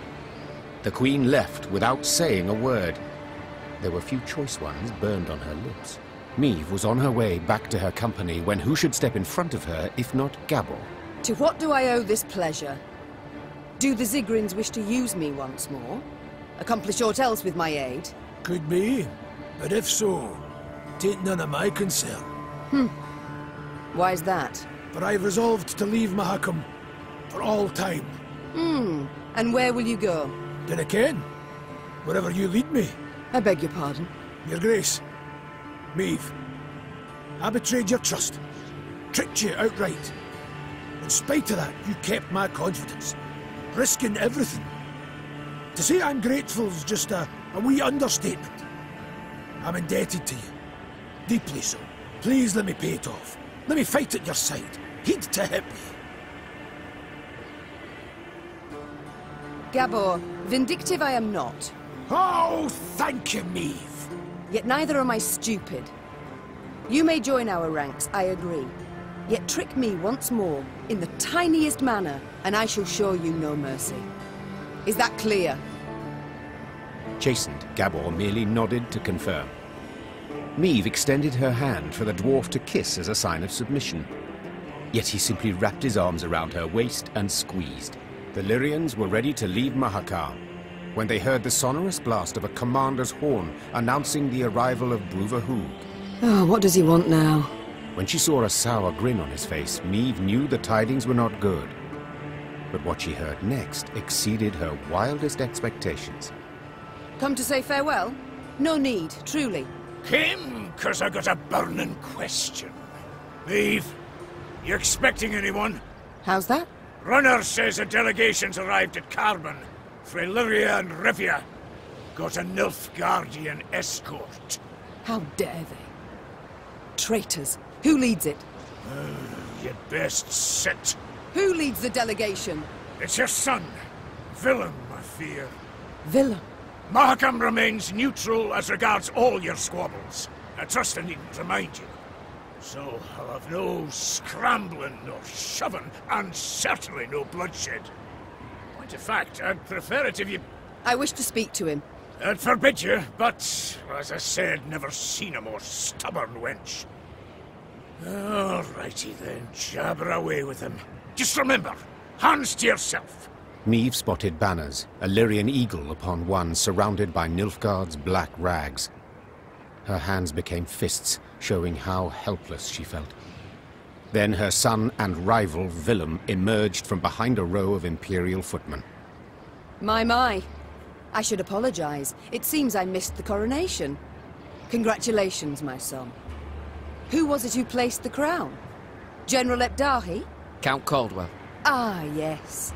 The Queen left without saying a word. There were few choice ones burned on her lips. Meve was on her way back to her company when who should step in front of her if not Gabor? To what do I owe this pleasure? Do the Zigrins wish to use me once more? Accomplish aught else with my aid? Could be, but if so, tain't none of my concern. Why's that? For I've resolved to leave Mahakam for all time. And where will you go? Dinna ken. Wherever you lead me. I beg your pardon. Your Grace. Meve. I betrayed your trust. Tricked you outright. In spite of that, you kept my confidence. Risking everything. To say I'm grateful is just a wee understatement. I'm indebted to you. Deeply so. Please let me pay it off. Let me fight at your side. Heed to hip. Gabor, vindictive I am not. Oh, thank you, Maeve. Yet neither am I stupid. You may join our ranks, I agree. Yet trick me once more, in the tiniest manner, and I shall show you no mercy. Is that clear? Chastened, Gabor merely nodded to confirm. Maeve extended her hand for the dwarf to kiss as a sign of submission. Yet he simply wrapped his arms around her waist and squeezed. The Lyrians were ready to leave Mahakam when they heard the sonorous blast of a commander's horn announcing the arrival of Bruverhoog. Oh, what does he want now? When she saw a sour grin on his face, Maeve knew the tidings were not good. But what she heard next exceeded her wildest expectations. Come to say farewell? No need, truly. Came 'cause I got a burning question. Maeve, you expecting anyone? How's that? Runner says a delegation's arrived at Carbon. Freylyria and Rivia. Got a Nilfgaardian escort. How dare they? Traitors. Who leads it? You'd best sit. Who leads the delegation? It's your son, Willem, I fear. Willem? Mahakam remains neutral as regards all your squabbles. I trust I needn't remind you. So I'll have no scrambling or shoving, and certainly no bloodshed. Point of fact, I'd prefer it if you... I wish to speak to him. I'd forbid you, but, as I said, never seen a more stubborn wench. Alrighty then, jabber away with him. Just remember, hands to yourself. Maeve spotted banners, a Lyrian eagle upon one surrounded by Nilfgaard's black rags. Her hands became fists, showing how helpless she felt. Then her son and rival, Willem, emerged from behind a row of Imperial footmen. My. I should apologize. It seems I missed the coronation. Congratulations, my son. Who was it who placed the crown? General Ebdahi? Count Caldwell. Ah, yes.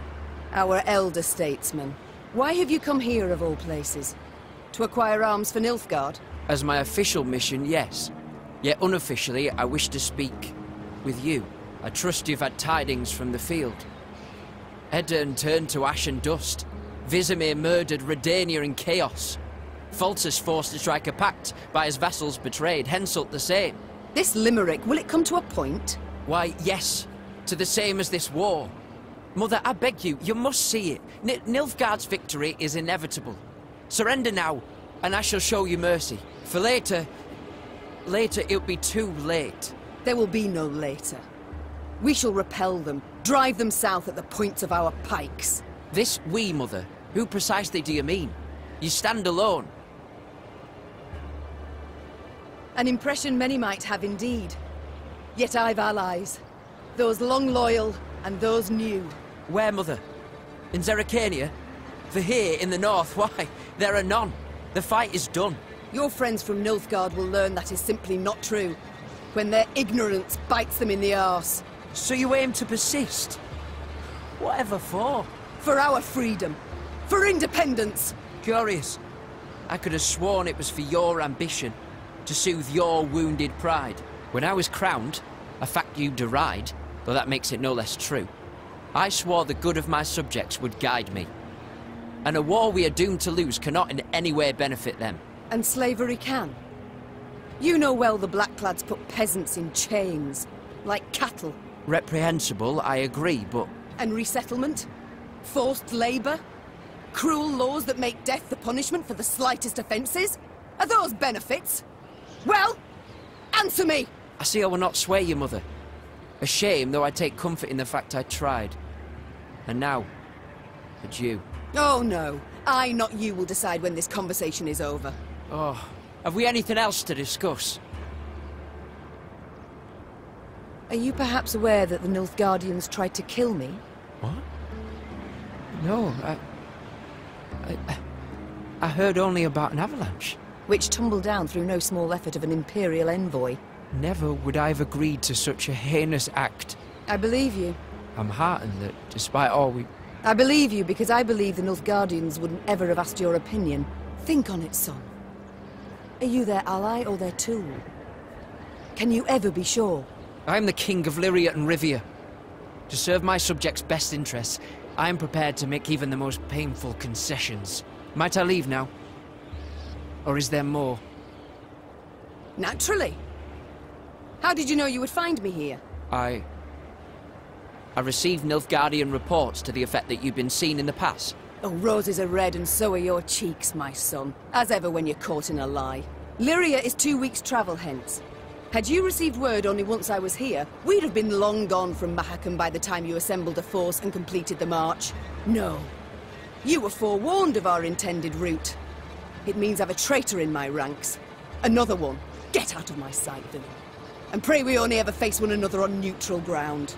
Our elder statesman. Why have you come here, of all places? To acquire arms for Nilfgaard? As my official mission, yes. Yet unofficially, I wish to speak with you. I trust you've had tidings from the field. Edirn turned to ash and dust. Vizimir murdered Redania in chaos. Foltest forced to strike a pact by his vassals betrayed, Henselt the same. This limerick, will it come to a point? Why, yes. To the same as this war. Mother, I beg you, you must see it. Nilfgaard's victory is inevitable. Surrender now, and I shall show you mercy. For later it'll be too late. There will be no later. We shall repel them, drive them south at the points of our pikes. This we, Mother? Who precisely do you mean? You stand alone. An impression many might have indeed. Yet I've allies. Those long loyal, and those new. Where, Mother? In Zerrikania? For here, in the north, why, there are none. The fight is done. Your friends from Nilfgaard will learn that is simply not true, when their ignorance bites them in the arse. So you aim to persist? Whatever for? For our freedom. For independence. Curious. I could have sworn it was for your ambition, to soothe your wounded pride. When I was crowned, a fact you deride, though that makes it no less true, I swore the good of my subjects would guide me. And a war we are doomed to lose cannot in any way benefit them. And slavery can. You know well the Blackclads put peasants in chains, like cattle. Reprehensible, I agree, but... And resettlement? Forced labour? Cruel laws that make death the punishment for the slightest offences? Are those benefits? Well, answer me! I see I will not sway you, Mother. A shame, though I take comfort in the fact I tried. And now, it's you. Oh no, I, not you, will decide when this conversation is over. Oh, have we anything else to discuss? Are you perhaps aware that the Nilfgaardians tried to kill me? What? No, I heard only about an avalanche. Which tumbled down through no small effort of an Imperial envoy. Never would I have agreed to such a heinous act. I believe you. I'm heartened that, despite all we... I believe you because I believe the Nilfgaardians wouldn't ever have asked your opinion. Think on it, son. Are you their ally or their tool? Can you ever be sure? I am the King of Lyria and Rivia. To serve my subjects' best interests, I am prepared to make even the most painful concessions. Might I leave now? Or is there more? Naturally. How did you know you would find me here? I received Nilfgaardian reports to the effect that you've been seen in the pass. Oh, roses are red and so are your cheeks, my son. As ever when you're caught in a lie. Lyria is 2 weeks' travel hence. Had you received word only once I was here, we'd have been long gone from Mahakam by the time you assembled a force and completed the march. No. You were forewarned of our intended route. It means I've a traitor in my ranks. Another one. Get out of my sight, villain. And pray we only ever face one another on neutral ground.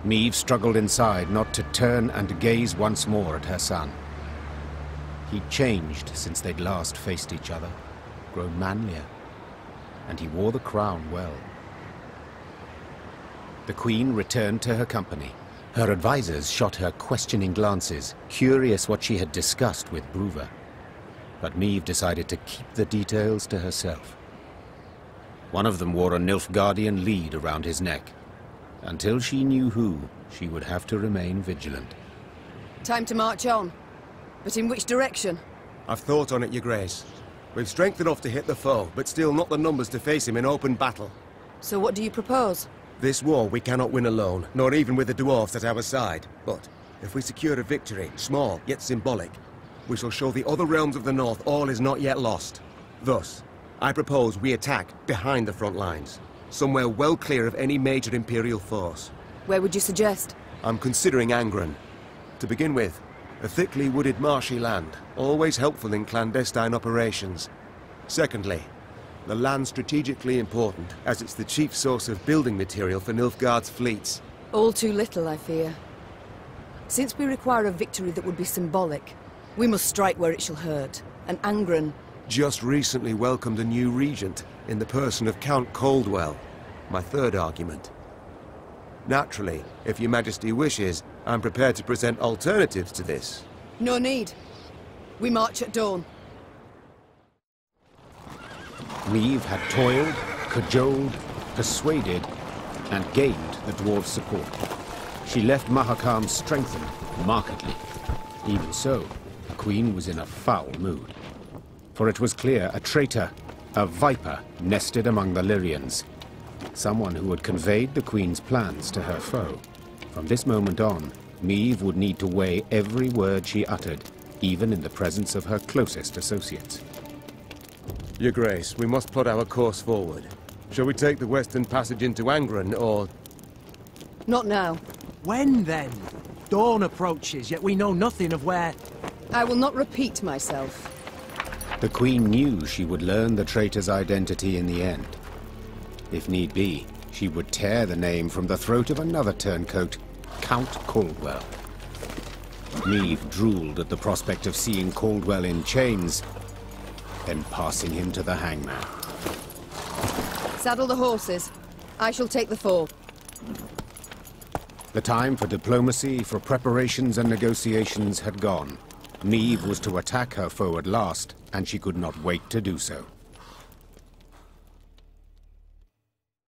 Meve struggled inside not to turn and gaze once more at her son. He'd changed since they'd last faced each other, grown manlier, and he wore the crown well. The Queen returned to her company. Her advisors shot her questioning glances, curious what she had discussed with Bruver. But Meve decided to keep the details to herself. One of them wore a Nilfgaardian lead around his neck. Until she knew who, she would have to remain vigilant. Time to march on. But in which direction? I've thought on it, Your Grace. We've strength enough to hit the foe, but still not the numbers to face him in open battle. So what do you propose? This war we cannot win alone, nor even with the dwarves at our side. But if we secure a victory, small yet symbolic, we shall show the other realms of the north all is not yet lost. Thus, I propose we attack behind the front lines, somewhere well clear of any major Imperial force. Where would you suggest? I'm considering Angren. To begin with, a thickly wooded marshy land, always helpful in clandestine operations. Secondly, the land's strategically important, as it's the chief source of building material for Nilfgaard's fleets. All too little, I fear. Since we require a victory that would be symbolic, we must strike where it shall hurt, and Angren just recently welcomed a new regent in the person of Count Coldwell, my third argument. Naturally, if Your Majesty wishes, I'm prepared to present alternatives to this. No need. We march at dawn. Meve had toiled, cajoled, persuaded, and gained the dwarves' support. She left Mahakam strengthened, markedly. Even so, the Queen was in a foul mood. For it was clear a traitor, a viper, nested among the Lyrians. Someone who had conveyed the Queen's plans to her foe. From this moment on, Meve would need to weigh every word she uttered, even in the presence of her closest associates. Your Grace, we must plot our course forward. Shall we take the western passage into Angren, or... Not now. When, then? Dawn approaches, yet we know nothing of where... I will not repeat myself. The Queen knew she would learn the traitor's identity in the end. If need be, she would tear the name from the throat of another turncoat, Count Coldwell. Meve drooled at the prospect of seeing Coldwell in chains, then passing him to the hangman. Saddle the horses. I shall take the fore. The time for diplomacy, for preparations and negotiations had gone. Meve was to attack her foe at last, and she could not wait to do so.